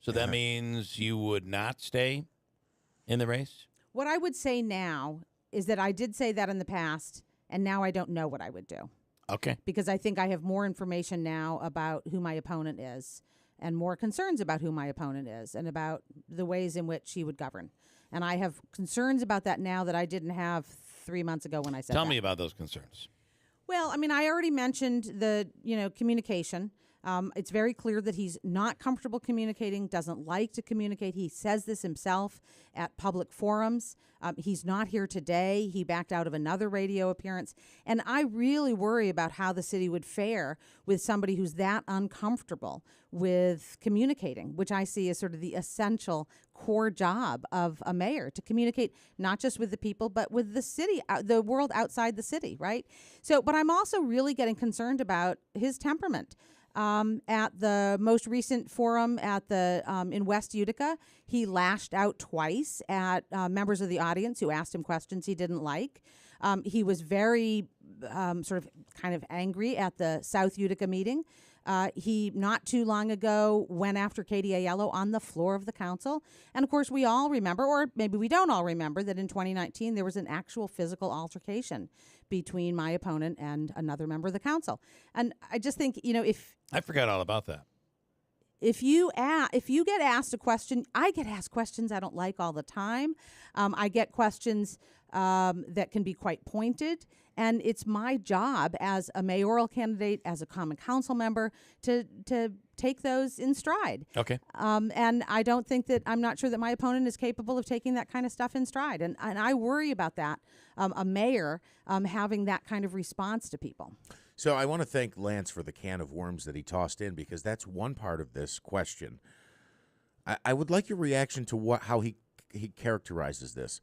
So that means you would not stay in the race? What I would say now is that I did say that in the past, and now I don't know what I would do. Okay. Because I think I have more information now about who my opponent is and more concerns about who my opponent is and about the ways in which he would govern. And I have concerns about that now that I didn't have 3 months ago when I said Tell that. me about those concerns. Well, I mean, I already mentioned the, communication. It's very clear that he's not comfortable communicating, doesn't like to communicate. He says this himself at public forums. He's not here today. He backed out of another radio appearance. And I really worry about how the city would fare with somebody who's that uncomfortable with communicating, which I see as sort of the essential core job of a mayor, to communicate not just with the people, but with the city, the world outside the city, right? So, but I'm also really getting concerned about his temperament. At the most recent forum at the in West Utica, he lashed out twice at members of the audience who asked him questions he didn't like. He was very sort of kind of angry at the South Utica meeting. He, not too long ago, went after Katie Aiello on the floor of the council. And, of course, we all remember, or maybe we don't all remember, that in 2019 there was an actual physical altercation between my opponent and another member of the council. And I just think, if... I forgot all about that. If you get asked a question, I get asked questions I don't like all the time. I get questions that can be quite pointed, and it's my job as a mayoral candidate, as a common council member, to take those in stride. Okay. And I don't think that I'm not sure that my opponent is capable of taking that kind of stuff in stride, and I worry about that. A mayor having that kind of response to people. So I want to thank Lance for the can of worms that he tossed in, because that's one part of this question. I would like your reaction to how he characterizes this.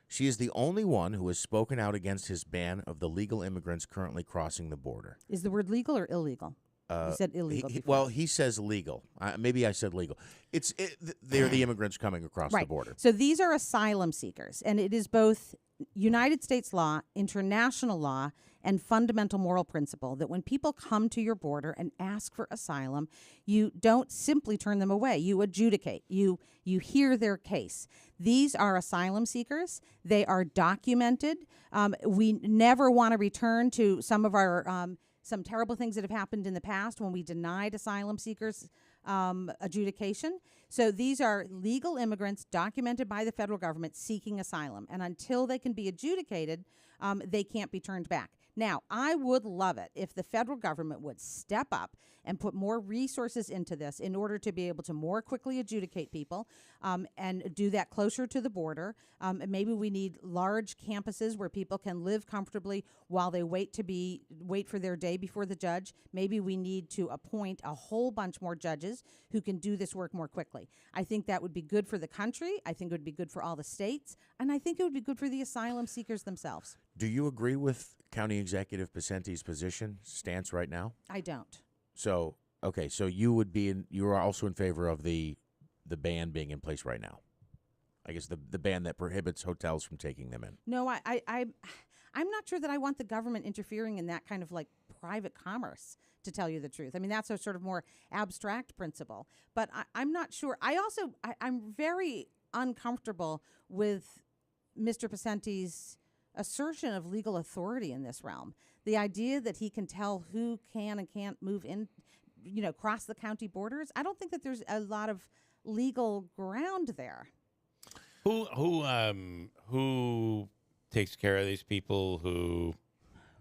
She is the only one who has spoken out against his ban of the legal immigrants currently crossing the border. Is the word legal or illegal? You said illegal. Well, he says legal. Maybe I said legal. They're the immigrants coming across the border. So these are asylum seekers, and it is both United States law, international law, and fundamental moral principle that when people come to your border and ask for asylum, you don't simply turn them away. You adjudicate. You hear their case. These are asylum seekers. They are documented. We never want to return to some of our some terrible things that have happened in the past when we denied asylum seekers adjudication. So these are legal immigrants documented by the federal government seeking asylum. And until they can be adjudicated, they can't be turned back. Now, I would love it if the federal government would step up and put more resources into this in order to be able to more quickly adjudicate people and do that closer to the border. Maybe we need large campuses where people can live comfortably while they wait for their day before the judge. Maybe we need to appoint a whole bunch more judges who can do this work more quickly. I think that would be good for the country. I think it would be good for all the states. And I think it would be good for the asylum seekers themselves. Do you agree with County Executive Pacenti's stance right now? I don't. So, okay, so you are also in favor of the ban being in place right now. I guess the ban that prohibits hotels from taking them in. No, I'm not sure that I want the government interfering in that kind of like private commerce, to tell you the truth. I mean, that's a sort of more abstract principle. But I'm not sure. I'm very uncomfortable with Mr. Pacenti's assertion of legal authority in this realm. The idea that he can tell who can and can't move in, cross the county borders. I don't think that there's a lot of legal ground there. Who takes care of these people who?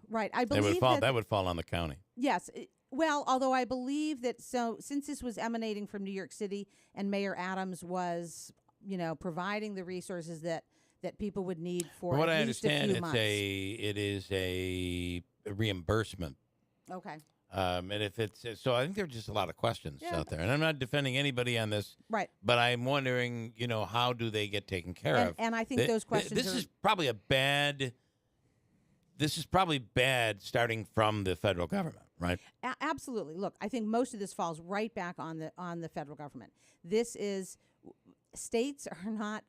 Right, I believe that would fall on the county. Yes. Well, although I believe that since this was emanating from New York City and Mayor Adams was, providing the resources that people would need for what at I least a understand, few months. it is a reimbursement. Okay. And if it's so, I think there are just a lot of questions out there, and I'm not defending anybody on this, right? But I'm wondering, how do they get taken care of? And I think those questions. This is probably bad. This is probably bad, starting from the federal government, right? Absolutely. Look, I think most of this falls right back on the federal government. This is states are not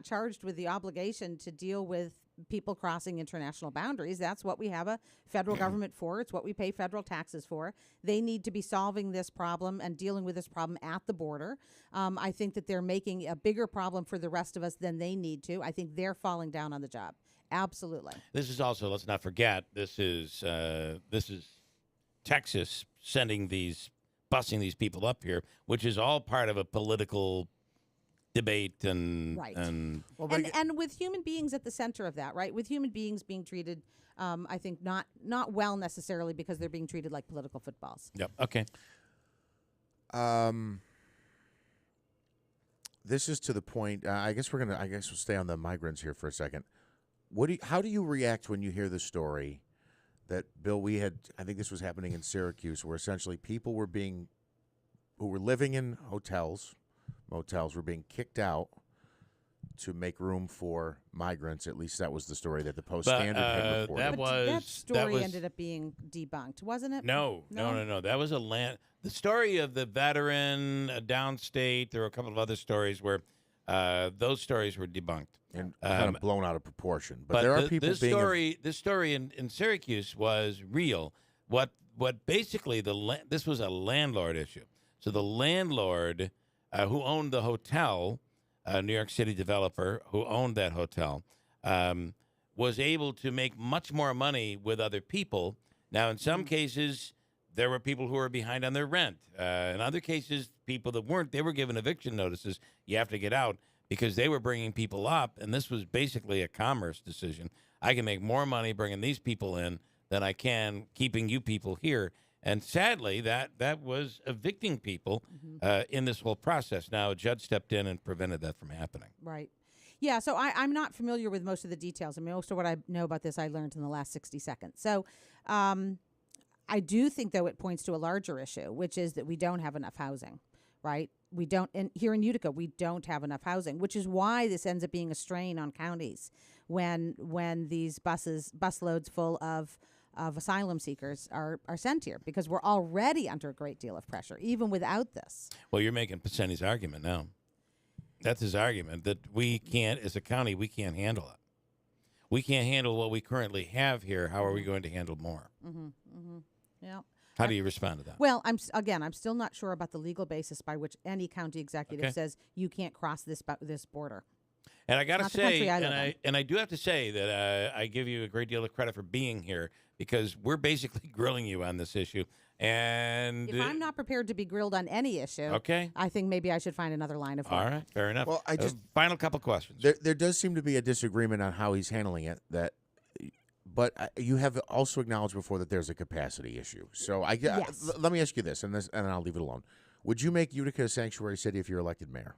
charged with the obligation to deal with people crossing international boundaries. That's what we have a federal government for. It's what we pay federal taxes for. They need to be solving this problem and dealing with this problem at the border. I think that they're making a bigger problem for the rest of us than they need to. I think they're falling down on the job. Absolutely. This is also, let's not forget, this is Texas busing these people up here, which is all part of a political debate and with human beings at the center of that, right? With human beings being treated, I think not well necessarily because they're being treated like political footballs. Yep. Okay. This is to the point. I guess we'll stay on the migrants here for a second. How do you react when you hear the story that, Bill, I think this was happening in Syracuse, where essentially people who were living in motels were being kicked out to make room for migrants. At least that was the story that the Post But, Standard had reported. That story ended up being debunked, wasn't it? No. That was the story of the veteran downstate. There were a couple of other stories where those stories were debunked and kind of blown out of proportion. But there are people this story in Syracuse was real. What basically this was a landlord issue. So the landlord who owned the hotel, a New York City developer who owned that hotel, was able to make much more money with other people. Now, in some cases, there were people who were behind on their rent. In other cases, people that weren't, they were given eviction notices. You have to get out because they were bringing people up, and this was basically a commerce decision. I can make more money bringing these people in than I can keeping you people here. And sadly, that was evicting people in this whole process. Now, a judge stepped in and prevented that from happening. Right. Yeah, so I'm not familiar with most of the details. I mean, most of what I know about this I learned in the last 60 seconds. So I do think, though, it points to a larger issue, which is that we don't have enough housing, right? We don't, and here in Utica, we don't have enough housing, which is why this ends up being a strain on counties when these busloads full of asylum seekers are sent here, because we're already under a great deal of pressure, even without this. Well, you're making Pacenni's argument now. That's his argument, that we can't, as a county, we can't handle it. We can't handle what we currently have here. How are we going to handle more? Yeah. How do you respond to that? Well, I'm still not sure about the legal basis by which any county executive says you can't cross this border. And I got to say, and I do have to say that I give you a great deal of credit for being here, because we're basically grilling you on this issue. And if I'm not prepared to be grilled on any issue, I think maybe I should find another line of work. All right, fair enough. Well, I just final couple questions. There does seem to be a disagreement on how he's handling it. But you have also acknowledged before that there's a capacity issue. So let me ask you this, and I'll leave it alone. Would you make Utica a sanctuary city if you're elected mayor?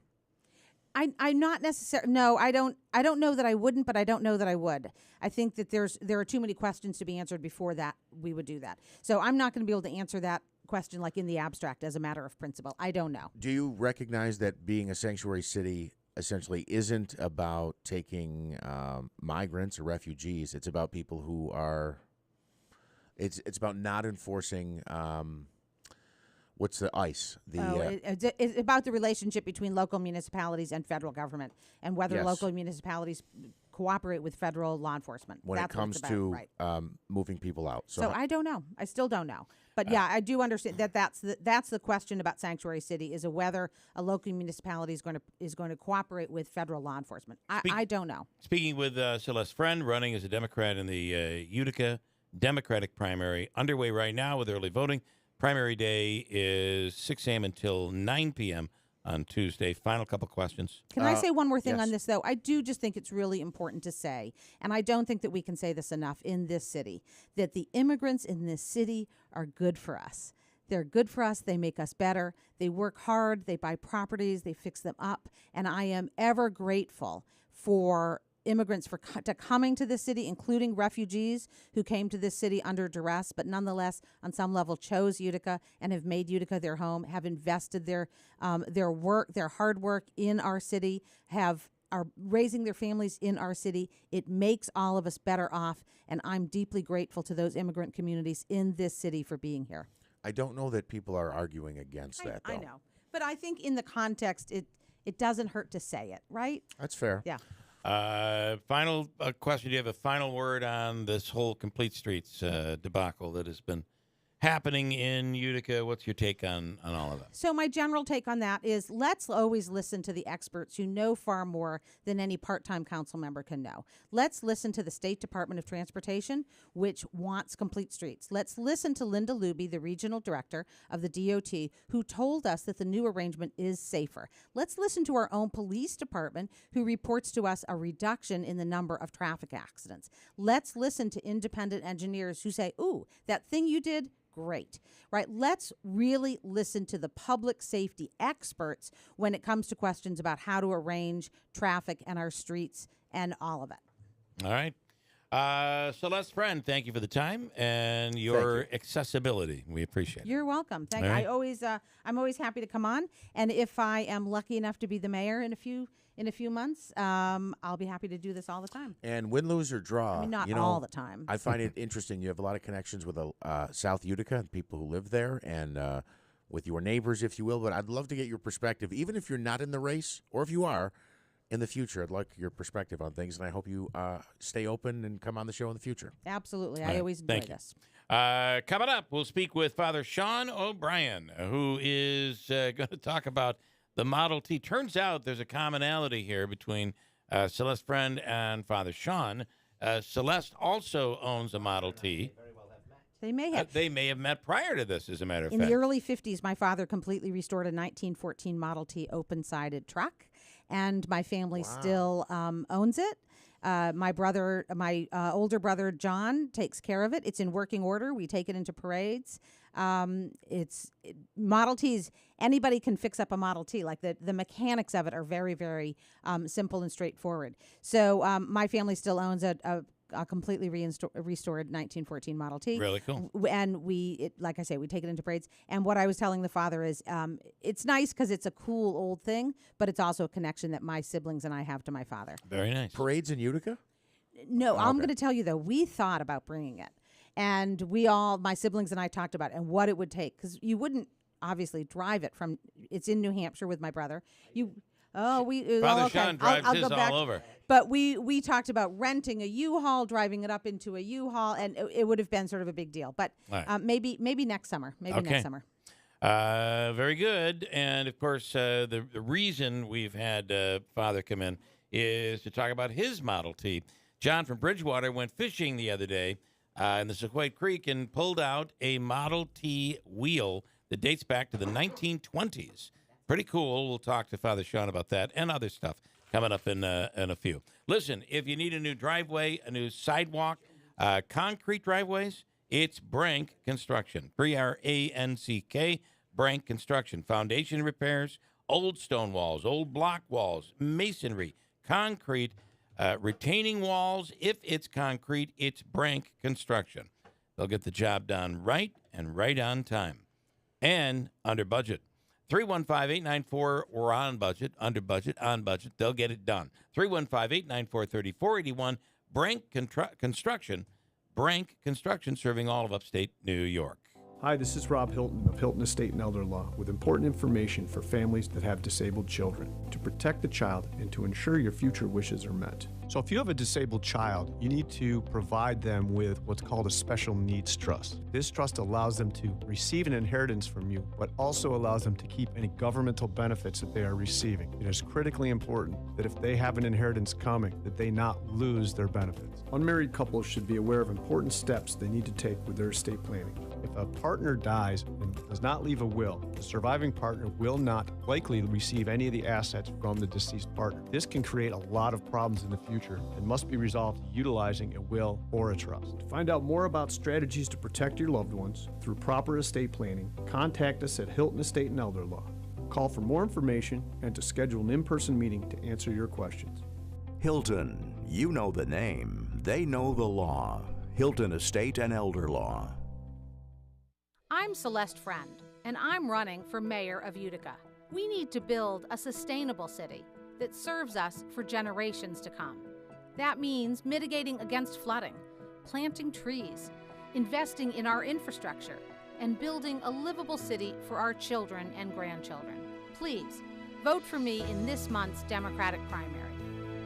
I'm not necessarily. No, I don't know that I wouldn't, but I don't know that I would. I think that there are too many questions to be answered before that we would do that. So I'm not going to be able to answer that question like in the abstract as a matter of principle. I don't know. Do you recognize that being a sanctuary city essentially isn't about taking migrants or refugees? It's about people who are. It's about not enforcing. What's the ICE? It's about the relationship between local municipalities and federal government, and whether local municipalities cooperate with federal law enforcement. When it comes to moving people out. So I don't know. I still don't know. But yeah, I do understand that that's the question about sanctuary city, is whether a local municipality is going to cooperate with federal law enforcement. I don't know. Speaking with Celeste Friend, running as a Democrat in the Utica Democratic primary, underway right now with early voting. Primary day is 6 a.m. until 9 p.m. on Tuesday. Final couple questions. Can I say one more thing on this, though? I do just think it's really important to say, and I don't think that we can say this enough in this city, that the immigrants in this city are good for us. They're good for us. They make us better. They work hard. They buy properties. They fix them up. And I am ever grateful for immigrants to coming to this city, including refugees who came to this city under duress, but nonetheless, on some level, chose Utica and have made Utica their home, have invested their hard work in our city, are raising their families in our city. It makes all of us better off, and I'm deeply grateful to those immigrant communities in this city for being here. I don't know that people are arguing against that, though. I know, but I think in the context, it doesn't hurt to say it, right? That's fair. Yeah. Final question. Do you have a final word on this whole Complete Streets debacle that has been happening in Utica? What's your take on all of it? So my general take on that is, let's always listen to the experts who know far more than any part-time council member can know. Let's listen to the State Department of Transportation, which wants complete streets. Let's listen to Linda Luby, the regional director of the DOT, who told us that the new arrangement is safer. Let's listen to our own police department, who reports to us a reduction in the number of traffic accidents. Let's listen to independent engineers who say, ooh, that thing you did, great, right? Let's really listen to the public safety experts when it comes to questions about how to arrange traffic and our streets and all of it. All right. Celeste Friend, thank you for the time and your accessibility. We appreciate it. You're welcome. Thank you. All right. I'm always happy to come on. And if I am lucky enough to be the mayor in a few months, I'll be happy to do this all the time. And win, lose, or draw. I mean, not you know, all the time. I find it interesting. You have a lot of connections with South Utica and people who live there, and with your neighbors, if you will. But I'd love to get your perspective, even if you're not in the race, or if you are in the future. I'd like your perspective on things, and I hope you stay open and come on the show in the future. Absolutely. All I right. always enjoy Thank you. this. Coming up, we'll speak with Father Sean O'Brien, who is going to talk about the Model T. Turns out there's a commonality here between Celeste Friend and Father Sean. Celeste also owns a Model T. They may have. They may have met prior to this, as a matter of In fact. the early 50s, my father completely restored a 1914 Model T open-sided truck, and my family still owns it. My older brother, John, takes care of it. It's in working order. We take it into parades. Model Ts, anybody can fix up a Model T. Like the mechanics of it are very, very simple and straightforward. So my family still owns a completely restored 1914 Model T. Really cool. And like I say, we take it into parades. And what I was telling the father is it's nice because it's a cool old thing, but it's also a connection that my siblings and I have to my father. Very nice. Parades in Utica? No, I'm going to tell you, though, we thought about bringing it. And my siblings and I talked about it and what it would take. Because you wouldn't obviously drive it it's in New Hampshire with my brother. Father Sean drives I'll his go back. all over. But we talked about renting a U-Haul, driving it up into a U-Haul, and it would have been sort of a big deal. But Right. maybe next summer. Next summer. Very good. And, of course, the reason we've had Father come in is to talk about his Model T. John from Bridgewater went fishing the other day in the Sequoia Creek and pulled out a Model T wheel that dates back to the 1920s. Pretty cool. We'll talk to Father Sean about that and other stuff coming up in a few. Listen, if you need a new driveway, a new sidewalk, concrete driveways, it's Brank Construction. B-R-A-N-C-K, Brank Construction. Foundation repairs, old stone walls, old block walls, masonry, concrete, retaining walls. If it's concrete, it's Brank Construction. They'll get the job done right and right on time and under budget. 315-894, we're on budget, under budget, on budget. They'll get it done. 315-894-3481, Brank Construction. Brank Construction, serving all of upstate New York. Hi, this is Rob Hilton of Hilton Estate and Elder Law with important information for families that have disabled children to protect the child and to ensure your future wishes are met. So if you have a disabled child, you need to provide them with what's called a special needs trust. This trust allows them to receive an inheritance from you, but also allows them to keep any governmental benefits that they are receiving. It is critically important that if they have an inheritance coming, that they not lose their benefits. Unmarried couples should be aware of important steps they need to take with their estate planning. If a partner dies and does not leave a will, the surviving partner will not likely receive any of the assets from the deceased partner. This can create a lot of problems in the future and must be resolved utilizing a will or a trust. To find out more about strategies to protect your loved ones through proper estate planning, contact us at Hilton Estate and Elder Law. Call for more information and to schedule an in-person meeting to answer your questions. Hilton, you know the name, they know the law. Hilton Estate and Elder Law. I'm Celeste Friend, and I'm running for mayor of Utica. We need to build a sustainable city that serves us for generations to come. That means mitigating against flooding, planting trees, investing in our infrastructure, and building a livable city for our children and grandchildren. Please, vote for me in this month's Democratic primary.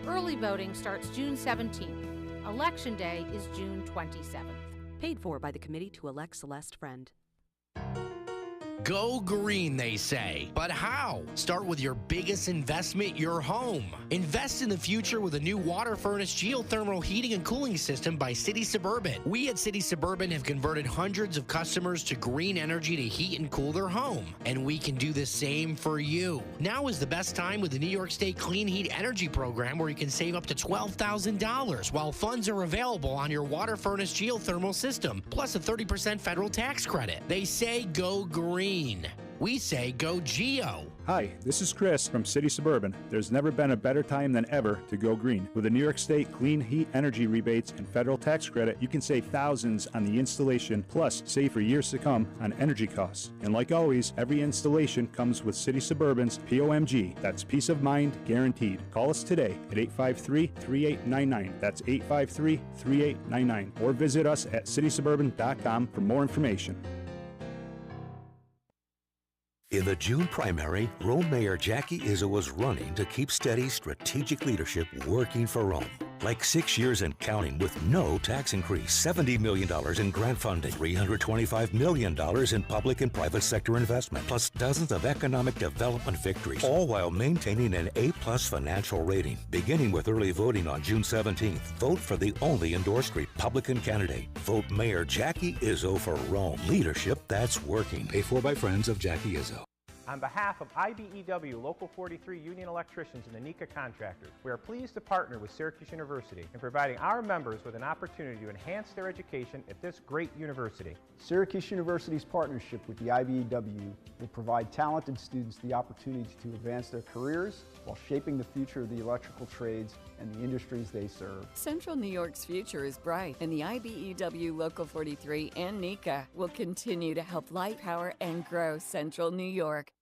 Early voting starts June 17th. Election Day is June 27th. Paid for by the Committee to Elect Celeste Friend. Go green, they say. But how? Start with your biggest investment, your home. Invest in the future with a new water furnace geothermal heating and cooling system by City Suburban. We at City Suburban have converted hundreds of customers to green energy to heat and cool their home. And we can do the same for you. Now is the best time with the New York State Clean Heat Energy Program, where you can save up to $12,000 while funds are available on your water furnace geothermal system, plus a 30% federal tax credit. They say go green. We say go Geo. Hi, this is Chris from City Suburban. There's never been a better time than ever to go green. With the New York State Clean Heat Energy rebates and federal tax credit, you can save thousands on the installation, plus save for years to come on energy costs. And like always, every installation comes with City Suburban's POMG. That's peace of mind guaranteed. Call us today at 853-3899. That's 853-3899. Or visit us at citysuburban.com for more information. In the June primary, Rome Mayor Jackie Izzo was running to keep steady strategic leadership working for Rome. Like 6 years and counting with no tax increase, $70 million in grant funding, $325 million in public and private sector investment, plus dozens of economic development victories, all while maintaining an A-plus financial rating. Beginning with early voting on June 17th, vote for the only endorsed Republican candidate. Vote Mayor Jackie Izzo for Rome. Leadership that's working. Paid for by friends of Jackie Izzo. On behalf of IBEW Local 43 Union Electricians and Utica Contractors, we are pleased to partner with Syracuse University in providing our members with an opportunity to enhance their education at this great university. Syracuse University's partnership with the IBEW will provide talented students the opportunity to advance their careers while shaping the future of the electrical trades and the industries they serve. Central New York's future is bright, and the IBEW Local 43 and NECA will continue to help light, power, and grow Central New York.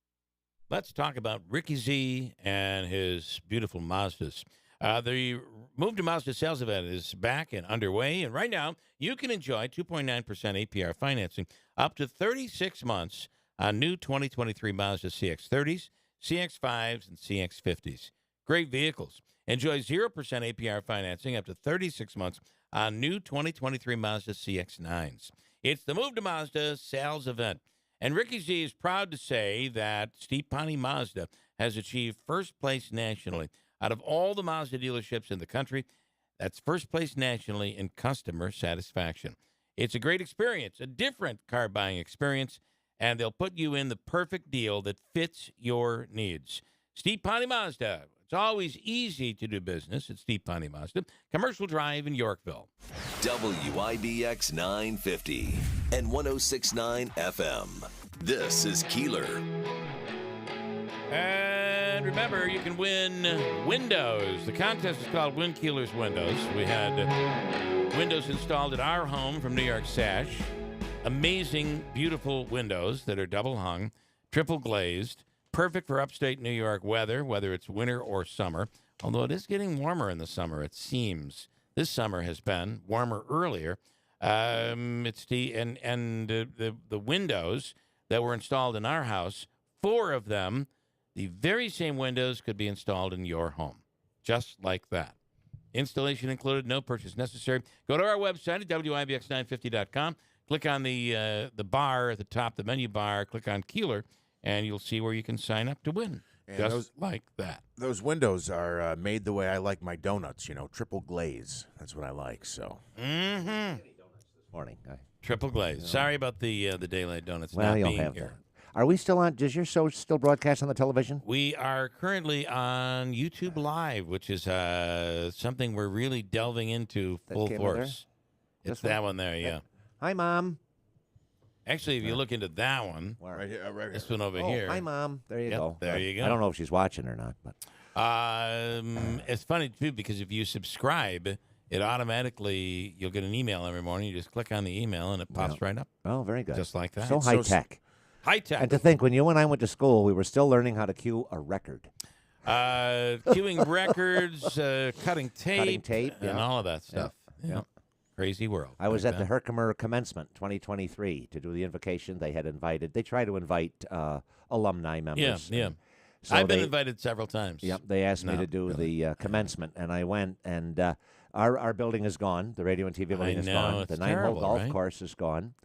Let's talk about Ricky Z and his beautiful Mazdas. The Move to Mazda sales event is back and underway, and right now you can enjoy 2.9% APR financing up to 36 months on new 2023 Mazda CX-30s, CX-5s, and CX-50s. Great vehicles. Enjoy 0% APR financing up to 36 months on new 2023 Mazda CX-9s. It's the Move to Mazda sales event. And Ricky Z is proud to say that Steve Ponte Mazda has achieved first place nationally out of all the Mazda dealerships in the country. That's first place nationally in customer satisfaction. It's a great experience, a different car buying experience, and they'll put you in the perfect deal that fits your needs. Steve Ponte Mazda. It's always easy to do business at Steve Ponte Mazda, Commercial Drive in Yorkville. WIBX 950 and 106.9 FM. This is Keeler. And remember, you can win windows. The contest is called Win Keeler's Windows. We had windows installed at our home from New York Sash. Amazing, beautiful windows that are double hung, triple glazed, perfect for upstate New York weather, whether it's winter or summer. Although it is getting warmer in the summer, it seems. This summer has been warmer earlier. It's the windows that were installed in our house, 4 of them, the very same windows could be installed in your home, just like that. Installation included, no purchase necessary. Go to our website at WIBX950.com. Click on the bar at the top, the menu bar. Click on Keeler, and you'll see where you can sign up to win. And just like that. Those windows are made the way I like my donuts, triple glaze. That's what I like, so. Mm-hmm. Morning. Triple glaze. Sorry about the daylight donuts well, not you'll being have here. That. Are we still on? Does your show still broadcast on the television? We are currently on YouTube Live, which is something we're really delving into full force. It's that one there, yeah. Hi, Mom. Actually, if you look into that one, right here, this one over here. Hi, Mom. There you go. There you go. I don't know if she's watching or not, but it's funny too because if you subscribe, it automatically you'll get an email every morning. You just click on the email and it pops right up. Oh, very good. Just like that. So high tech. High tech. And to think, when you and I went to school, we were still learning how to cue a record. Queuing records, cutting tape, and all of that stuff. Yeah. Crazy world. I was at the Herkimer Commencement 2023 to do the invocation. They try to invite alumni members. Yeah. So I've been invited several times. Yep, they asked me to do the commencement, and I went, and our building is gone. The radio and TV building is gone. The 9-hole golf course is gone.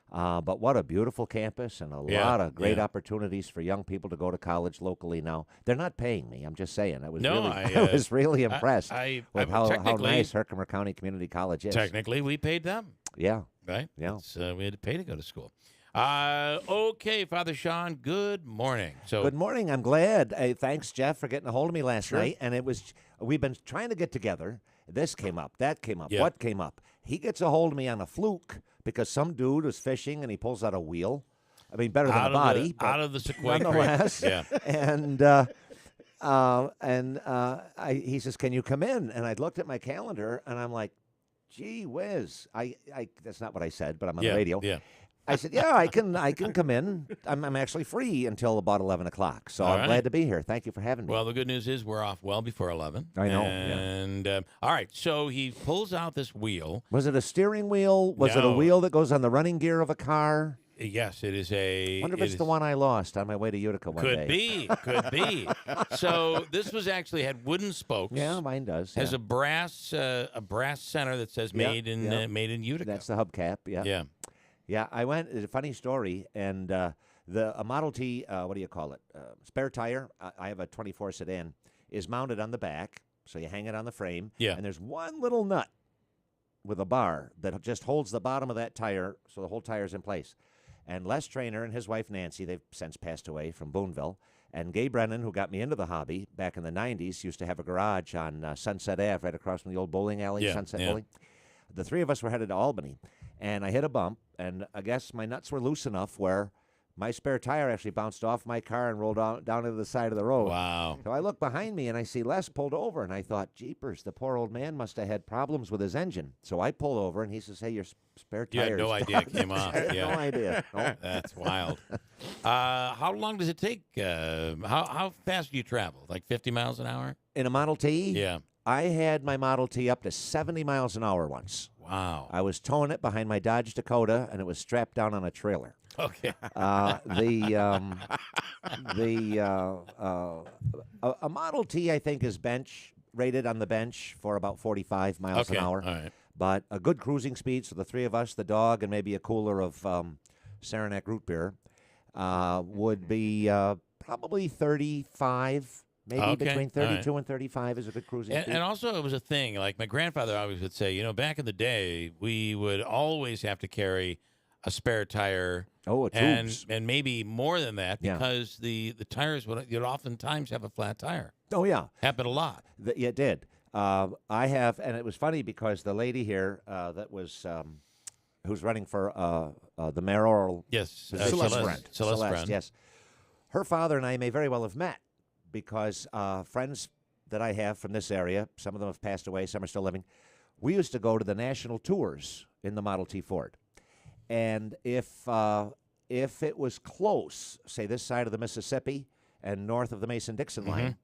But what a beautiful campus and a lot of great opportunities for young people to go to college locally now. They're not paying me. I'm just saying. I was really impressed with how nice Herkimer County Community College is. Technically, we paid them. Yeah. Right? Yeah. We had to pay to go to school. Okay, Father Sean, good morning. Good morning. I'm glad. Thanks, Jeff, for getting a hold of me last night. And we've been trying to get together. This came up. That came up. What came up? He gets a hold of me on a fluke because some dude was fishing and he pulls out a wheel. I mean, better than a body. Out of the Sequoia nonetheless. Creek. Yeah. He says, "Can you come in?" And I looked at my calendar, and I'm like, "Gee whiz!" That's not what I said, but I'm on the radio. Yeah. I said, "Yeah, I can come in. I'm actually free until about 11 o'clock. So I'm glad to be here. Thank you for having me." Well, the good news is we're off well before 11. I know. And all right, so he pulls out this wheel. Was it a steering wheel? Was it a wheel that goes on the running gear of a car? Yes, it is a. I wonder if it's the one I lost on my way to Utica one Could day. be. So this was actually had wooden spokes. Yeah, mine does. Has a brass center that says made in Utica. That's the hubcap. Yeah. Yeah. Yeah, I went. It's a funny story, and a Model T. What do you call it? Spare tire. I have a 24 sedan. Is mounted on the back, so you hang it on the frame. Yeah. And there's one little nut with a bar that just holds the bottom of that tire, so the whole tire's in place. And Les Traynor and his wife Nancy, they've since passed away, from Boonville, and Gay Brennan, who got me into the hobby back in the 90s, used to have a garage on Sunset Ave, right across from the old bowling alley, Sunset Bowling. The three of us were headed to Albany, and I hit a bump, and I guess my nuts were loose enough where my spare tire actually bounced off my car and rolled down into the side of the road. Wow. So I look behind me, and I see Les pulled over, and I thought, jeepers, the poor old man must have had problems with his engine. So I pull over, and he says, "Hey, your spare tire." You had no idea it came off. Yeah. No idea. No. That's wild. How long does it take? How fast do you travel? Like 50 miles an hour? In a Model T? Yeah. I had my Model T up to 70 miles an hour once. Wow. I was towing it behind my Dodge Dakota, and it was strapped down on a trailer. Okay. A Model T, I think, is rated on the bench for about 45 miles an hour. All right. But a good cruising speed, so the three of us, the dog, and maybe a cooler of Saranac root beer, would be probably 35. Maybe between 32 and 35 is a good cruising speed. And also, it was a thing. Like, my grandfather always would say, back in the day, we would always have to carry a spare tire. Oh, tubes. And maybe more than that, because the tires you'd oftentimes have a flat tire. Oh, yeah. Happened a lot. It did. I have, and it was funny because the lady here that was who's running for the mayoral. Yes, Celeste, yes. Her father and I may very well have met because friends that I have from this area, some of them have passed away, some are still living, we used to go to the national tours in the Model T Ford. And if it was close, say this side of the Mississippi and north of the Mason-Dixon line,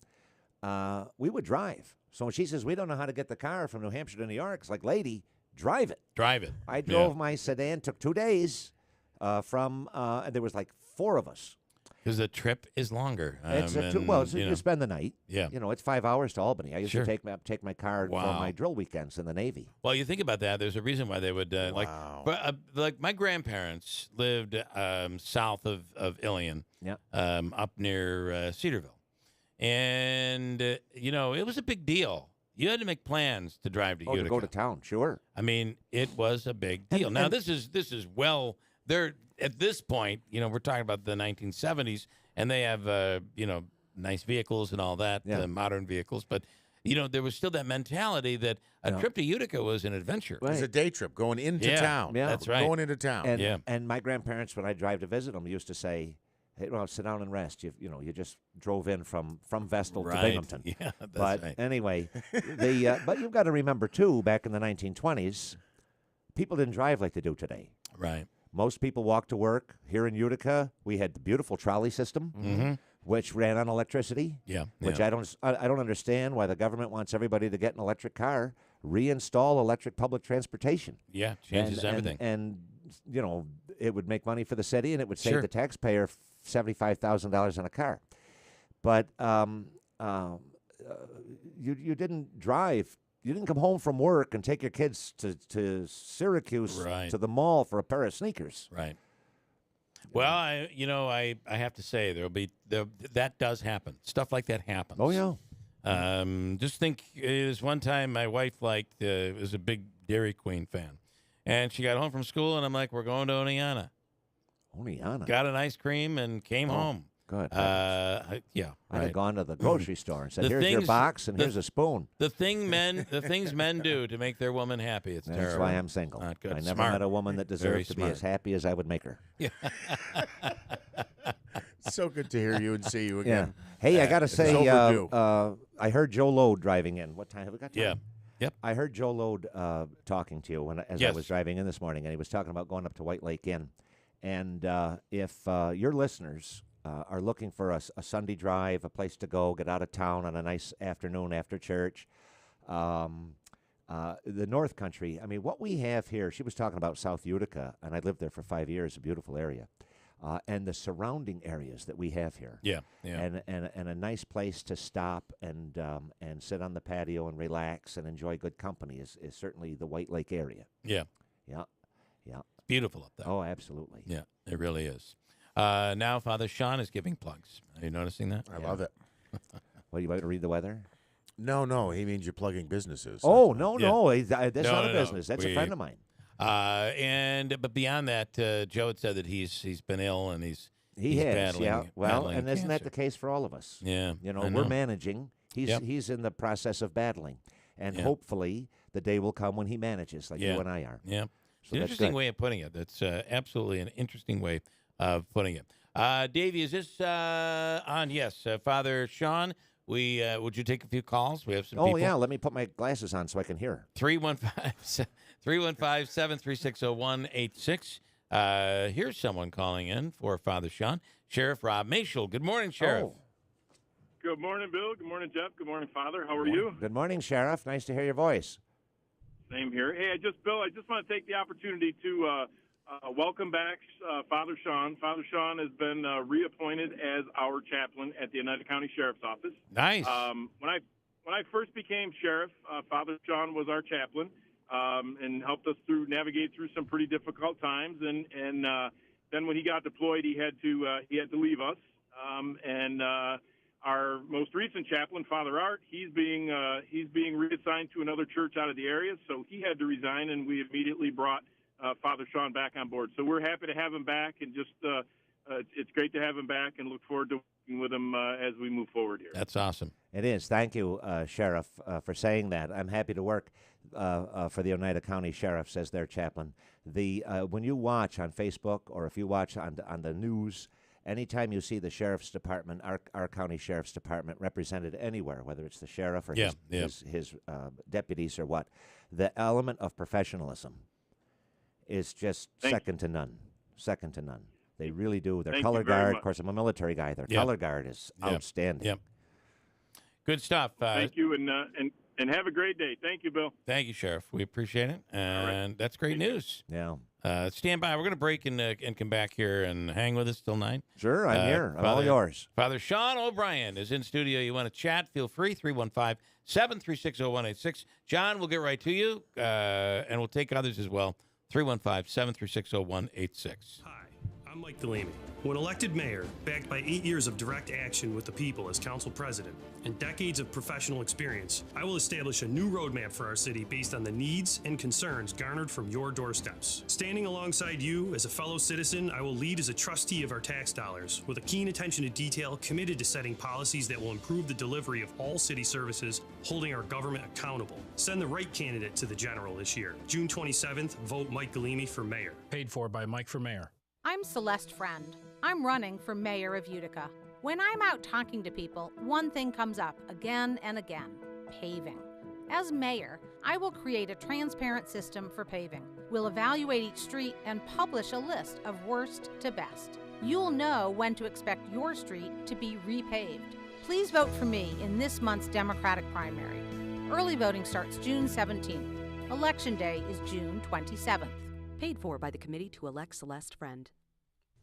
we would drive. So when she says, "We don't know how to get the car from New Hampshire to New York," it's like, lady, drive it. Drive it. I drove my sedan, took 2 days and there was like 4 of us. Because the trip is longer. You spend the night. Yeah. It's 5 hours to Albany. I used to take my car for my drill weekends in the Navy. Well, you think about that. There's a reason why they would like my grandparents lived south of Ilion, up near Cedarville, and it was a big deal. You had to make plans to drive to Utica. To go to town, sure. I mean, it was a big deal. Now this is well there. At this point, we're talking about the 1970s, and they have, nice vehicles and all that, modern vehicles. But, there was still that mentality that a trip to Utica was an adventure. It was a day trip going into town. Yeah, that's right. Going into town. And my grandparents, when I drive to visit them, used to say, "Hey, sit down and rest. You just drove in from Vestal to Binghamton." Yeah, that's but right. anyway, but you've got to remember, too, back in the 1920s, people didn't drive like they do today. Right. Most people walk to work. Here in Utica, we had the beautiful trolley system, which ran on electricity. Yeah. Which I don't understand why the government wants everybody to get an electric car. Reinstall electric public transportation. Yeah, changes everything. And it would make money for the city, and it would save the taxpayer $75,000 on a car. But you didn't drive. You didn't come home from work and take your kids to Syracuse to the mall for a pair of sneakers. Right. Well, I have to say that does happen. Stuff like that happens. Oh yeah. Just think, it was one time my wife was a big Dairy Queen fan, and she got home from school, and I'm like, "We're going to Oneonta." Oneonta. Got an ice cream and came home. Good. Yeah, I'd right. have gone to the grocery store and said, The "Here's your things- box and the- here's a spoon." The things men do to make their woman happy. It's That's terrible. why I'm single. Not good. I never Smart. met a woman that Very deserved to be smart. as happy as I would make her. Yeah. So good to hear you and see you again. Yeah. Hey, I got to It's say, overdue. I heard Joe Lode driving in. What time have we got? Time? Yeah. Yep. I heard Joe Lode talking to you as I Yes. was driving in this morning, and he was talking about going up to White Lake Inn. And if your listeners are looking for a Sunday drive, a place to go, get out of town on a nice afternoon after church, the North Country, I mean, what we have here, she was talking about South Utica, and I lived there for 5 years, a beautiful area. And the surrounding areas that we have here, Yeah. and a nice place to stop and sit on the patio and relax and enjoy good company is certainly the White Lake area. Yeah. Yeah. It's beautiful up there. Oh, absolutely. Yeah, it really is. Now Father Sean is giving plugs. Are you noticing that? I love it. What, you about to read the weather? No, he means you're plugging businesses. Oh, no, that's No, not no, a no. business. That's a friend of mine. But beyond that, Joe had said that he's been ill and he's battling. Yeah. Well, battling and isn't that cancer. the case for all of us? Yeah, You know, I we're managing. He's Yep. he's in the process of battling, and Yeah. hopefully the day will come when he manages, like Yeah. you and I are. Yeah. So It's an that's interesting good. way of putting it. That's absolutely an interesting way of putting it. Davey, is this on? Yes. Father Sean, would you take a few calls? We have some people. Oh yeah, let me put my glasses on so I can hear. 315-736-0186. Here's someone calling in for Father Sean. Sheriff Rob Mashel. Good morning, Sheriff. Oh. Good morning, Bill. Good morning, Jeff. Good morning, Father. How are you? Good morning, Sheriff. Nice to hear your voice. Same here. Hey, Bill, I just want to take the opportunity to welcome back Father Sean. Father Sean has been reappointed as our chaplain at the United County Sheriff's Office. Nice. When I first became sheriff, Father Sean was our chaplain and helped us navigate through some pretty difficult times. And then when he got deployed, he had to leave us. Our most recent chaplain, Father Art, he's being reassigned to another church out of the area, so he had to resign, and we immediately brought Father Sean back on board. So we're happy to have him back, and just it's great to have him back, and look forward to working with him as we move forward here. That's awesome. It is. Thank you, Sheriff, for saying that. I'm happy to work for the Oneida County Sheriffs as their chaplain. When you watch on Facebook or if you watch on the news, anytime you see the Sheriff's Department, our county Sheriff's Department represented anywhere, whether it's the sheriff or his deputies or what, the element of professionalism is just second to none. Second to none. They really do. Their Thank color you very guard, much. of course, I'm a military guy. Their color guard is outstanding. Yep. Good stuff. Thank you, and have a great day. Thank you, Bill. Thank you, Sheriff. We appreciate it, and that's great news. Yeah. Stand by. We're going to break and come back here and hang with us till 9. Sure, I'm here. I'm all yours. Father Sean O'Brien is in studio. You want to chat? Feel free. 315-736-0186. John, we'll get right to you, and we'll take others as well. 315-736-0186. I'm Mike Delaney. When elected mayor, backed by 8 years of direct action with the people as council president and decades of professional experience, I will establish a new roadmap for our city based on the needs and concerns garnered from your doorsteps. Standing alongside you as a fellow citizen, I will lead as a trustee of our tax dollars with a keen attention to detail, committed to setting policies that will improve the delivery of all city services, holding our government accountable. Send the right candidate to the general this year. June 27th, vote Mike Galimi for mayor. Paid for by Mike for mayor. I'm Celeste Friend. I'm running for mayor of Utica. When I'm out talking to people, one thing comes up again and again: paving. As mayor, I will create a transparent system for paving. We'll evaluate each street and publish a list of worst to best. You'll know when to expect your street to be repaved. Please vote for me in this month's Democratic primary. Early voting starts June 17th. Election Day is June 27th. Paid for by the Committee to Elect Celeste Friend.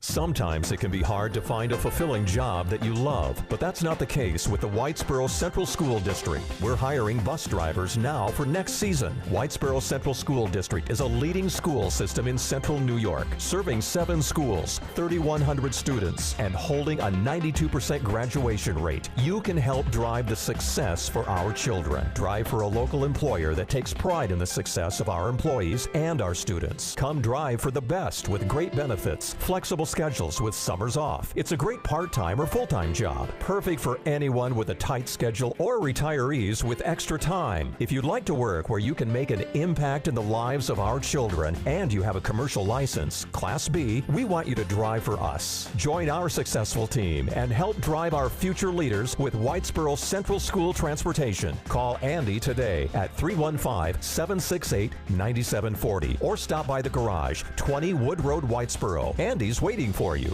Sometimes it can be hard to find a fulfilling job that you love, but that's not the case with the Whitesboro Central School District. We're hiring bus drivers now for next season. Whitesboro Central School District is a leading school system in central New York, serving 7 schools, 3,100 students, and holding a 92% graduation rate. You can help drive the success for our children. Drive for a local employer that takes pride in the success of our employees and our students. Come drive for the best with great benefits, flexible schedules with summers off. It's a great part-time or full-time job, perfect for anyone with a tight schedule or retirees with extra time. If you'd like to work where you can make an impact in the lives of our children and you have a commercial license, Class B, we want you to drive for us. Join our successful team and help drive our future leaders with Whitesboro Central School Transportation. Call Andy today at 315-768-9740 or stop by the garage, 20 Wood Road, Whitesboro. Andy's waiting for you.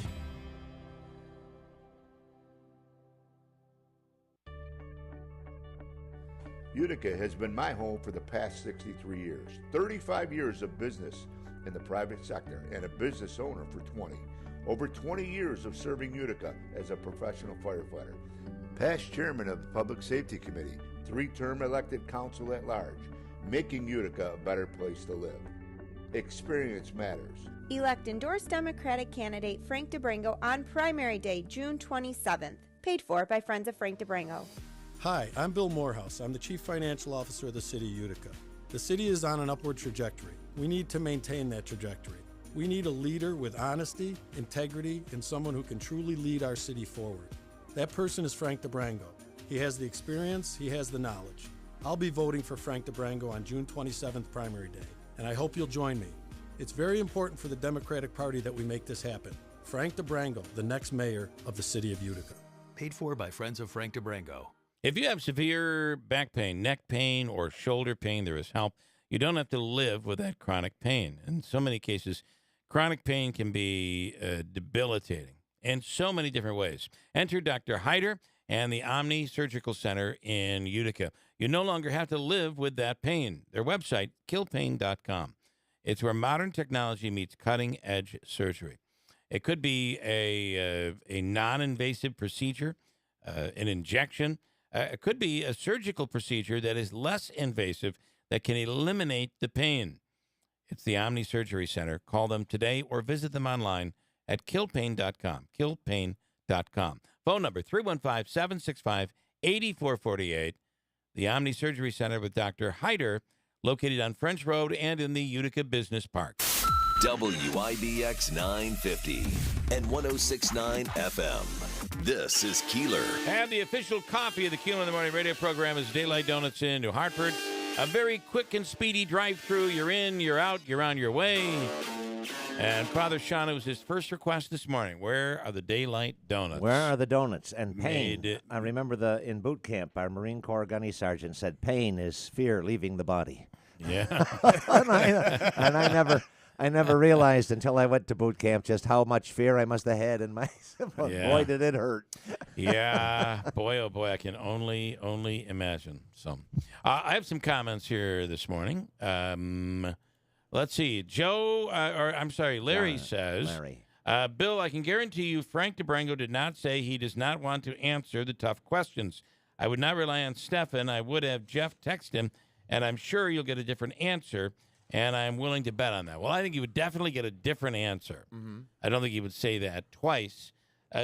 Utica has been my home for the past 63 years. 35 years of business in the private sector and a business owner for 20. Over 20 years of serving Utica as a professional firefighter. Past chairman of the Public Safety Committee, 3-term elected council at large, making Utica a better place to live. Experience matters. Elect endorsed Democratic candidate Frank DeBrango on primary day, June 27th. Paid for by Friends of Frank DeBrango. Hi, I'm Bill Morehouse. I'm the Chief Financial Officer of the City of Utica. The city is on an upward trajectory. We need to maintain that trajectory. We need a leader with honesty, integrity, and someone who can truly lead our city forward. That person is Frank DeBrango. He has the experience, he has the knowledge. I'll be voting for Frank DeBrango on June 27th primary day, and I hope you'll join me. It's very important for the Democratic Party that we make this happen. Frank DeBrango, the next mayor of the City of Utica. Paid for by Friends of Frank DeBrango. If you have severe back pain, neck pain, or shoulder pain, there is help. You don't have to live with that chronic pain. In so many cases, chronic pain can be debilitating in so many different ways. Enter Dr. Hyder and the Omni Surgical Center in Utica. You no longer have to live with that pain. Their website, killpain.com. It's where modern technology meets cutting-edge surgery. It could be a non-invasive procedure, an injection. It could be a surgical procedure that is less invasive that can eliminate the pain. It's the Omni Surgery Center. Call them today or visit them online at killpain.com. Killpain.com. Phone number 315-765-8448. The Omni Surgery Center with Dr. Hyder, located on French Road and in the Utica Business Park. WIBX 950 and 106.9 FM. This is Keeler. And the official coffee of the Keeler in the Morning radio program is Daylight Donuts in New Hartford. A very quick and speedy drive-through. You're in, you're out, you're on your way. And Father Sean, it was his first request this morning. Where are the Daylight Donuts? Where are the donuts? And pain. I remember in boot camp, our Marine Corps gunny sergeant said, pain is fear leaving the body. Yeah. and I never realized until I went to boot camp just how much fear I must have had in myself. Yeah. Boy, did it hurt. Yeah. Boy, oh boy, I can only imagine. So I have some comments here this morning. Let's see. Larry says, Bill, I can guarantee you Frank DeBrango did not say he does not want to answer the tough questions. I would not rely on Stefan. I would have Jeff text him, and I'm sure you'll get a different answer, and I'm willing to bet on that. Well, I think he would definitely get a different answer. Mm-hmm. I don't think he would say that twice.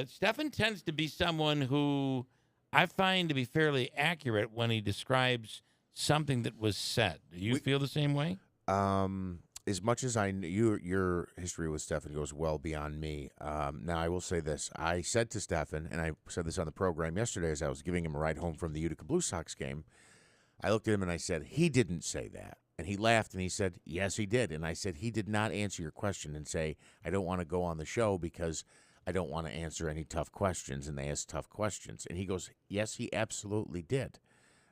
Stefan tends to be someone who I find to be fairly accurate when he describes something that was said. Do you feel the same way? As much as I knew, your history with Stefan goes well beyond me. Now, I will say this. I said to Stefan, and I said this on the program yesterday as I was giving him a ride home from the Utica Blue Sox game, I looked at him and I said, he didn't say that. And he laughed and he said, yes, he did. And I said, he did not answer your question and say, I don't want to go on the show because I don't want to answer any tough questions, and they ask tough questions. And he goes, yes, he absolutely did.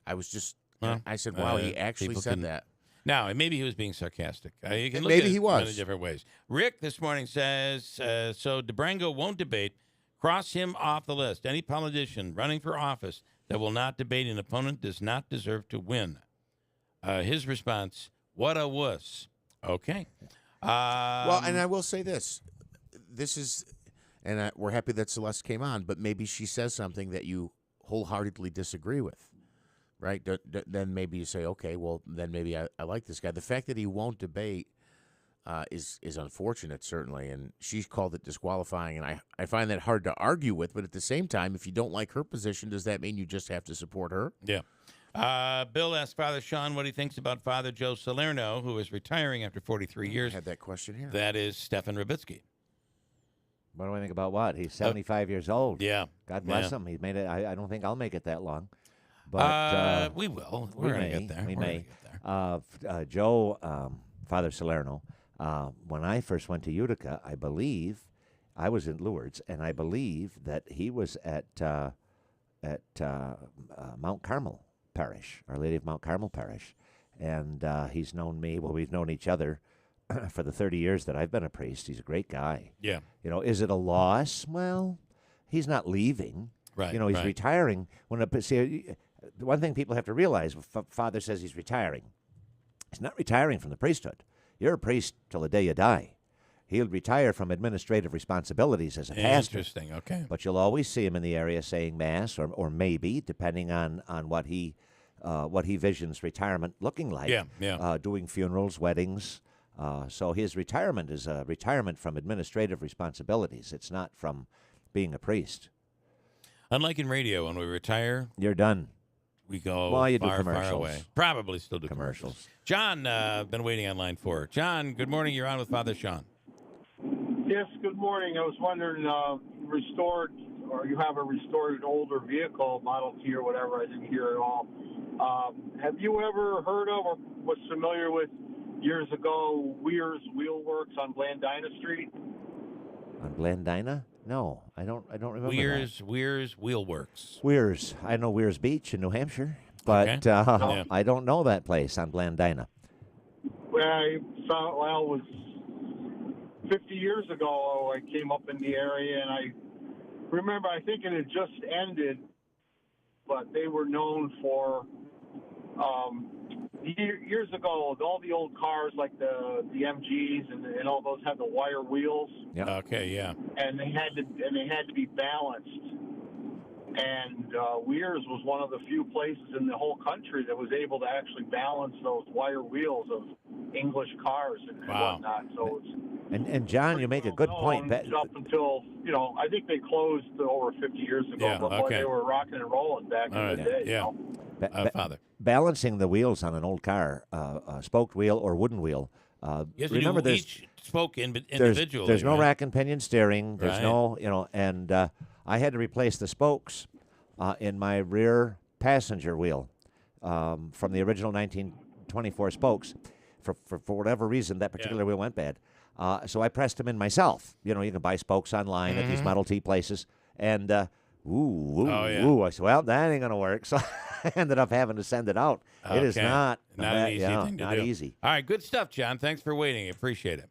I was just, I said, wow, he actually said that. Now, maybe he was being sarcastic. You can look maybe at he it was. in different ways. Rick this morning says, so DeBrango won't debate. Cross him off the list. Any politician running for office that will not debate an opponent does not deserve to win. His response, what a wuss. Okay. Well, and I will say this. This is, and we're happy that Celeste came on, but maybe she says something that you wholeheartedly disagree with. Right? Then maybe you say, okay, well, then maybe I like this guy. The fact that he won't debate is unfortunate, certainly, and she's called it disqualifying, and I find that hard to argue with, but at the same time, if you don't like her position, does that mean you just have to support her? Yeah. Bill asked Father Sean what he thinks about Father Joe Salerno, who is retiring after 43 years. I had that question here. That is Stefan Rabitsky. What do I think about what? He's 75 years old. Yeah. God bless him. He made it. I don't think I'll make it that long. But we will. We're going to get there. We may. Joe, Father Salerno, when I first went to Utica, I believe I was in Lourdes, and I believe that he was at Mount Carmel Parish, Our Lady of Mount Carmel Parish. And he's known me. Well, we've known each other for the 30 years that I've been a priest. He's a great guy. Yeah. Is it a loss? Well, he's not leaving. Right. He's retiring. The one thing people have to realize, Father says he's retiring. He's not retiring from the priesthood. You're a priest till the day you die. He'll retire from administrative responsibilities as a pastor. Interesting. Okay. But you'll always see him in the area saying Mass, or maybe, depending on what he visions retirement looking like. Yeah. Doing funerals, weddings. So his retirement is a retirement from administrative responsibilities. It's not from being a priest. Unlike in radio, when we retire, you're done. We go you do far, far commercials. away. Probably still do commercials. John, been waiting on line 4. John, good morning. You're on with Father Sean. Yes, good morning. I was wondering, you have a restored older vehicle, Model T or whatever, I didn't hear it all. Have you ever heard of or was familiar with, years ago, Weir's Wheel Works on Blandina Street? On Blandina? No, I don't remember Weir's Wheel Works. Weir's. I know Weir's Beach in New Hampshire, but I don't know that place on Blandina. Well, it was 50 years ago. I came up in the area, and I remember, I think it had just ended, but they were known for, years ago, all the old cars like the MGs and all those had the wire wheels. Yeah. Okay. Yeah. And they had to be balanced. And Weir's was one of the few places in the whole country that was able to actually balance those wire wheels of English cars and whatnot. So it's and John, you make a good point. Up until I think they closed over 50 years ago. Yeah, but boy, they were rocking and rolling back in the day. Yeah. Father. Balancing the wheels on an old car, spoked wheel or wooden wheel. Remember, there's each spoke individually. There's no rack and pinion steering. There's no, and I had to replace the spokes in my rear passenger wheel from the original 1924 spokes. For whatever reason, that particular wheel went bad. So I pressed them in myself. You can buy spokes online at these Model T places. And, I said, well, that ain't going to work. So I ended up having to send it out. Okay. It is not an easy thing to do. Easy. All right, good stuff, John. Thanks for waiting. Appreciate it.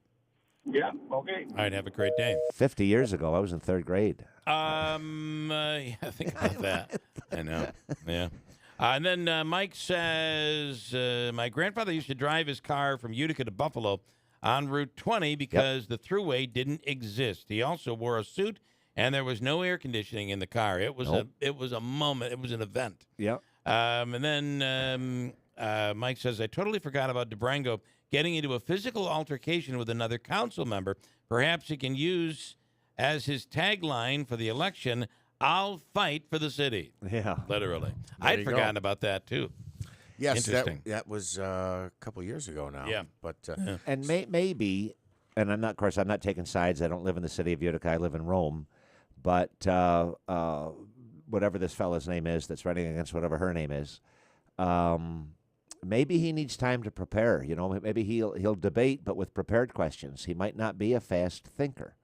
Yeah, okay. All right, have a great day. 50 years ago, I was in 3rd grade. Think about that. I know. Yeah. And then Mike says, my grandfather used to drive his car from Utica to Buffalo on Route 20 because the thruway didn't exist. He also wore a suit, and there was no air conditioning in the car. It was a moment. It was an event. Yep. And then Mike says, I totally forgot about DeBrango getting into a physical altercation with another council member. Perhaps he can use as his tagline for the election, I'll fight for the city. Yeah. Literally. I'd forgotten about that, too. Yes, Interesting. that was a couple years ago now. Yeah. But and maybe, and I'm not taking sides. I don't live in the city of Utica. I live in Rome. But whatever this fella's name is that's running against whatever her name is, maybe he needs time to prepare. Maybe he'll debate, but with prepared questions. He might not be a fast thinker.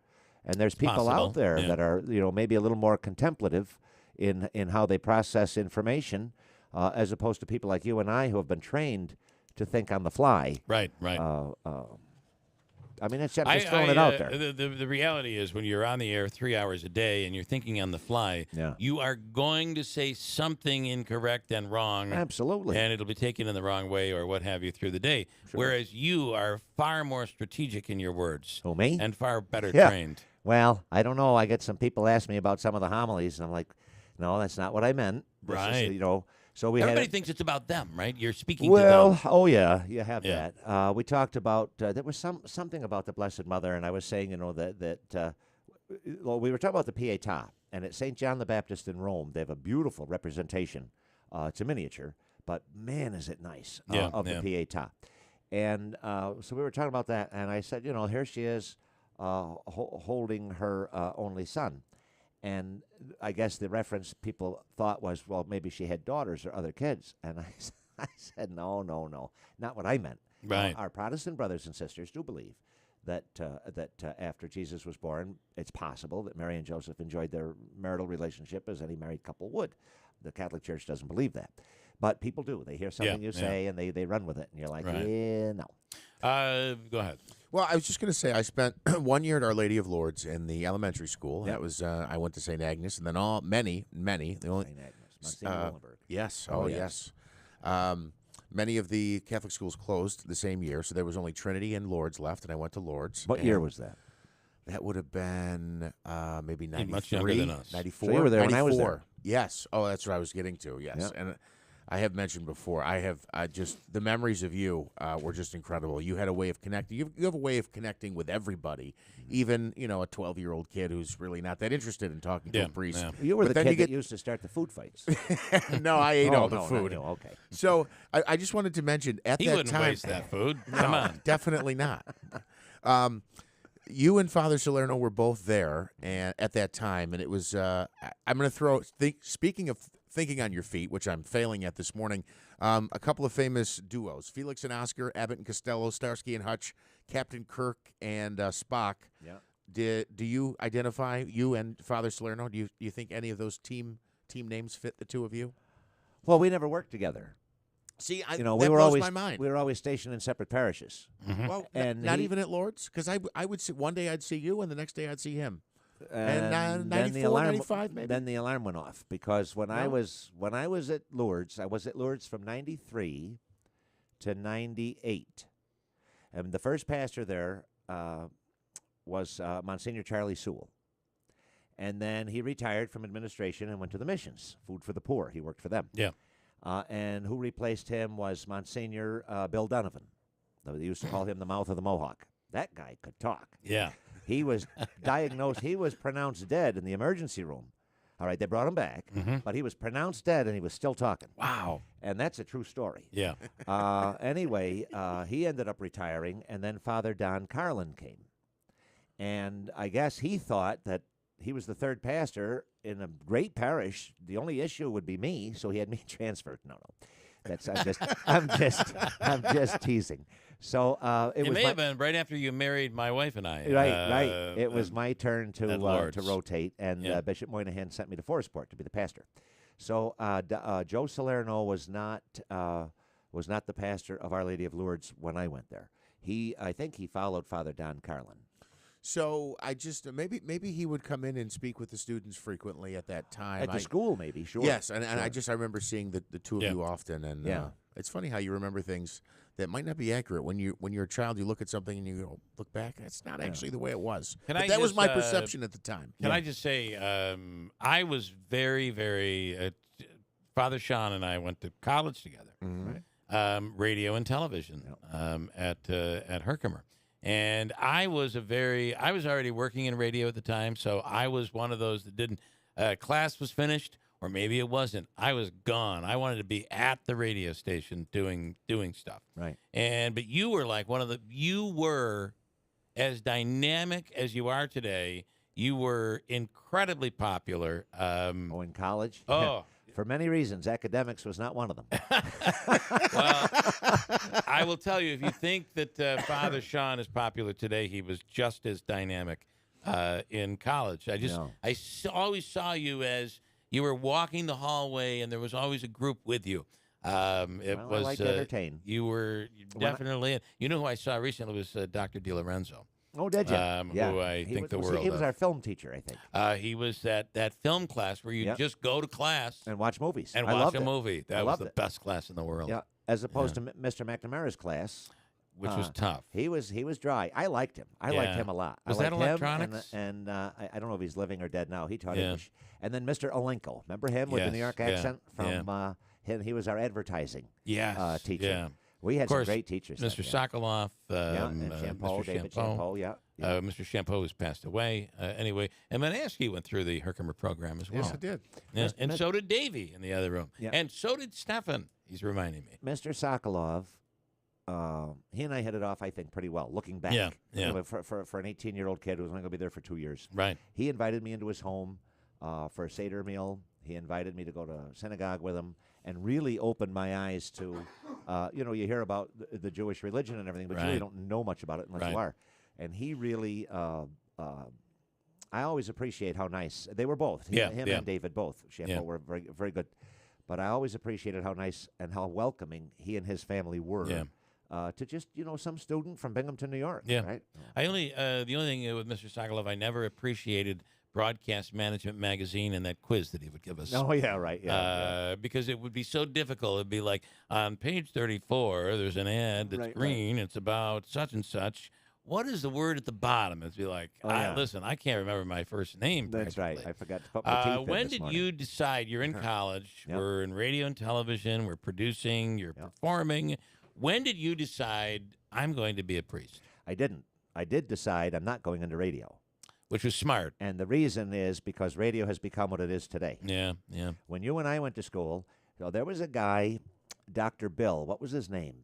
And there's people out there that are, maybe a little more contemplative in how they process information, as opposed to people like you and I who have been trained to think on the fly. Right. I mean, I'm just throwing it out there. The reality is when you're on the air 3 hours a day and you're thinking on the fly, you are going to say something incorrect and wrong. Absolutely. And it'll be taken in the wrong way or what have you through the day. Sure. Whereas you are far more strategic in your words. Oh, me? And far better trained. Well, I don't know. I get some people ask me about some of the homilies, and I'm like, no, that's not what I meant. This is, so everybody thinks it's about them, right? You're speaking to them. Oh, yeah, you have that. We talked about, there was something about the Blessed Mother, and I was saying, that we were talking about the Pietà, and at St. John the Baptist in Rome, they have a beautiful representation. It's a miniature, but man, is it nice of the Pietà. And so we were talking about that, and I said, here she is, holding her only son. And I guess the reference people thought was, well, maybe she had daughters or other kids. And I said, no, not what I meant. Right. Our Protestant brothers and sisters do believe that after Jesus was born, it's possible that Mary and Joseph enjoyed their marital relationship as any married couple would. The Catholic Church doesn't believe that. But people do. They hear something you say, and they run with it. And you're like, yeah, no. Go ahead. Well, I was just going to say, I spent 1 year at Our Lady of Lourdes in the elementary school. That was, I went to St. Agnes, and then many, the only, St. Agnes, Monsignor Willenberg. Yes. Oh, yes. Many of the Catholic schools closed the same year, so there was only Trinity and Lourdes left, and I went to Lourdes. What year was that? That would have been maybe 93, much younger than us. 94. So you were there 94. when I was there. Yes. Oh, that's what I was getting to. Yes. Yep. And I have mentioned before, I just the memories of you were just incredible. You had a way of connecting. You have a way of connecting with everybody, even a 12-year-old kid who's really not that interested in talking to a priest. Yeah. You were the kid that used to start the food fights. No, I ate all the food. No, okay. So I just wanted to mention at He that wouldn't time, waste that food. No, Come on. definitely not. You and Father Salerno were both there at that time, and it was. I'm going to speaking of thinking on your feet, which I'm failing at this morning, a couple of famous duos: Felix and Oscar, Abbott and Costello, Starsky and Hutch, Captain Kirk and Spock. Yeah. Do you identify you and Father Salerno? Do you think any of those team names fit the two of you? Well, we never worked together. See, we that were blows always my mind. We were always stationed in separate parishes. Mm-hmm. Well, and not even at Lourdes, because I would see one day I'd see you, and the next day I'd see him. And 94, 95 maybe. Then the alarm went off because when I was at Lourdes, I was at Lourdes from 93 to 98, and the first pastor there was Monsignor Charlie Sewell, and then he retired from administration and went to the missions, Food for the Poor. He worked for them. Yeah. And who replaced him was Monsignor Bill Donovan. They used to call him the mouth of the Mohawk. That guy could talk. Yeah. He was diagnosed, he was pronounced dead in the emergency room. All right, they brought him back, but he was pronounced dead and he was still talking. Wow. And that's a true story. Yeah. Anyway, he ended up retiring, and then Father Don Carlin came. And I guess he thought that he was the third pastor in a great parish. The only issue would be me, so he had me transferred. No. That's I'm just teasing. So it may have been right after you married my wife and I. Right. It was my turn to rotate, and Bishop Moynihan sent me to Forestport to be the pastor. So Joe Salerno was not the pastor of Our Lady of Lourdes when I went there. I think he followed Father Don Carlin. So I just maybe he would come in and speak with the students frequently at that time at the school, maybe. Sure. Yes, and sure. I remember seeing the two of you often, and it's funny how you remember things that might not be accurate when you're a child. You look at something and you look back. That's not actually the way it was. That was my perception at the time. Can I just say, I was very, very. Father Sean and I went to college together, radio and television at Herkimer. And I was already working in radio at the time, so I was one of those that didn't, class was finished, or maybe it wasn't. I was gone. I wanted to be at the radio station doing stuff. Right. But you were like you were as dynamic as you are today. You were incredibly popular. In college? Oh. For many reasons, academics was not one of them. Well, I will tell you, if you think that Father Sean is popular today, he was just as dynamic in college. I always saw you as you were walking the hallway, and there was always a group with you. I like to entertain. You were definitely. You know who I saw recently was Dr. DiLorenzo. Oh, did you? Who I think the world of. He was our film teacher, I think. He was that film class where you just go to class and watch movies. And watch a movie. That was the best class in the world. Yeah, as opposed to Mr. McNamara's class, which was tough. He was dry. I liked him. I liked him a lot. Was that electronics? And I don't know if he's living or dead now. He taught English. And then Mr. Olenko. Remember him with the New York accent? From him, he was our advertising teacher. Yeah. We had some great teachers. Mr. Sokoloff, and Champeau, David Champeau, Mr. Champeau has passed away. Anyway, and Manaski went through the Herkimer program as well. Yes, I did. Yeah. And so did Davey in the other room. Yeah. And so did Stefan, he's reminding me. Mr. Sokolov he and I hit it off, I think, pretty well, looking back. Yeah. You know, for an 18-year-old kid who's only going to be there for 2 years. Right. He invited me into his home for a Seder meal. He invited me to go to synagogue with him and really opened my eyes to, you hear about the Jewish religion and everything, but you really don't know much about it unless you are. And he really, I always appreciate how nice, they were both, him and David both, were very, very good. But I always appreciated how nice and how welcoming he and his family were to just, some student from Binghamton, New York. Yeah. Right? The only thing with Mr. Sokolov, I never appreciated Broadcast Management Magazine and that quiz that he would give us. Oh, yeah, right. Because it would be so difficult. It'd be like, on page 34, there's an ad that's green. It's about such and such. What is the word at the bottom? It'd be like, listen, I can't remember my first name. That's right. I forgot to put my teeth in When this did morning. you decide, you're in college, we're in radio and television, we're producing, you're performing. When did you decide, I'm going to be a priest? I didn't. I did decide I'm not going into radio. Which was smart. And the reason is because radio has become what it is today. Yeah. When you and I went to school, there was a guy, Dr. Bill. What was his name?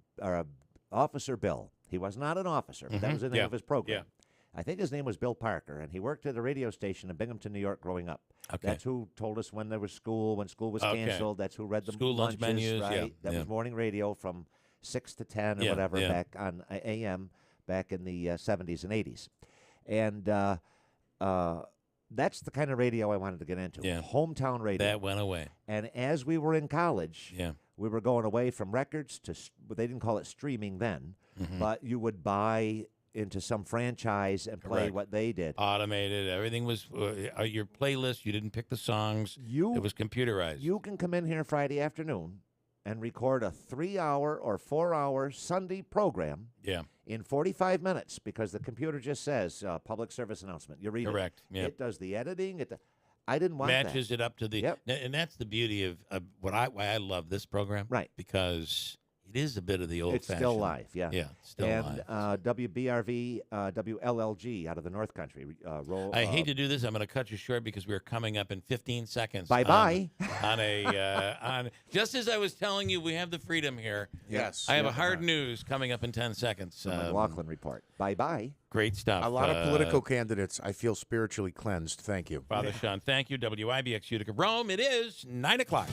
Officer Bill. He was not an officer, but that was the name of his program. I think his name was Bill Parker, and he worked at a radio station in Binghamton, New York, growing up. Okay. That's who told us when there was school, when school was canceled. That's who read the school lunch menus. Right? That was morning radio from 6 to 10 or whatever back on AM back in the 70s and 80s. And that's the kind of radio I wanted to get into. Hometown radio. That went away. And as we were in college, we were going away from records to, they didn't call it streaming then, but you would buy into some franchise and play what they did. Automated. Everything was your playlist. You didn't pick the songs. It was computerized. You can come in here Friday afternoon and record a 3-hour or 4-hour Sunday program in 45 minutes because the computer just says public service announcement. You read Correct. it. It does the editing. I didn't want matches that. it up to the and that's the beauty of why I love this program. Right. Because it is a bit of the old It's fashioned. still live, Yeah, it's still live. And WBRV, WLLG out of the North Country. I hate to do this. I'm going to cut you short because we're coming up in 15 seconds. Bye-bye. On just as I was telling you, we have the freedom here. Yes. I have a hard news coming up in 10 seconds. McLaughlin report. Bye-bye. Great stuff. A lot of political candidates. I feel spiritually cleansed. Thank you. Father Sean, thank you. WIBX Utica Rome. It is 9 o'clock.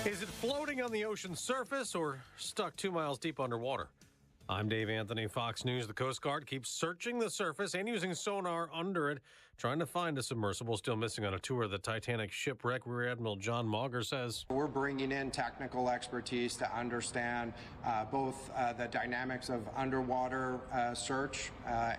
Is it floating on the ocean's surface or stuck 2 miles deep underwater? I'm Dave Anthony, Fox News. The Coast Guard keeps searching the surface and using sonar under it, trying to find a submersible still missing on a tour of the Titanic shipwreck. Rear Admiral John Mauger says, we're bringing in technical expertise to understand both the dynamics of underwater search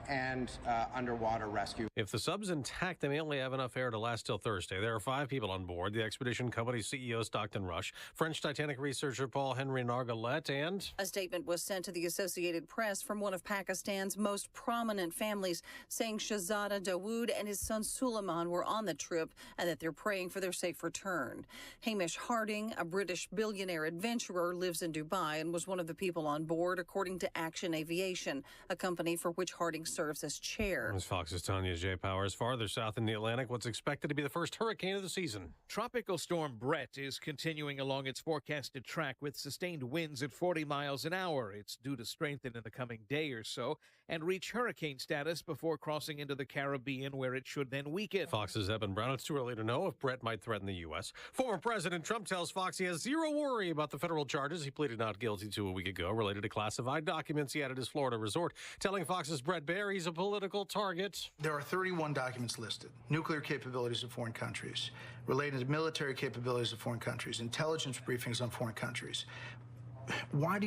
and underwater rescue. If the sub's intact, they may only have enough air to last till Thursday. There are 5 people on board. The expedition company CEO Stockton Rush, French Titanic researcher Paul-Henri Nargalet, and a statement was sent to the Associated Press from one of Pakistan's most prominent families, saying Shahzada Dawood and his son Suleiman were on the trip and that they're praying for their safe return. Hamish Harding, a British billionaire adventurer, lives in Dubai and was one of the people on board, according to Action Aviation, a company for which Harding serves as chair. As Fox's Tanya J. Powers, farther south in the Atlantic, what's expected to be the first hurricane of the season. Tropical storm Brett is continuing along its forecasted track with sustained winds at 40 miles an hour. It's due to strengthen in the coming day or so and reach hurricane status before crossing into the Caribbean, where it should then weaken. Fox's Eben Brown. It's too early to know if Brett might threaten the U.S. Former President Trump tells Fox he has zero worry about the federal charges he pleaded not guilty to a week ago related to classified documents he had at his Florida resort, telling Fox's Brett Baer he's a political target. There are 31 documents listed. Nuclear capabilities of foreign countries, related to military capabilities of foreign countries, intelligence briefings on foreign countries. Why do you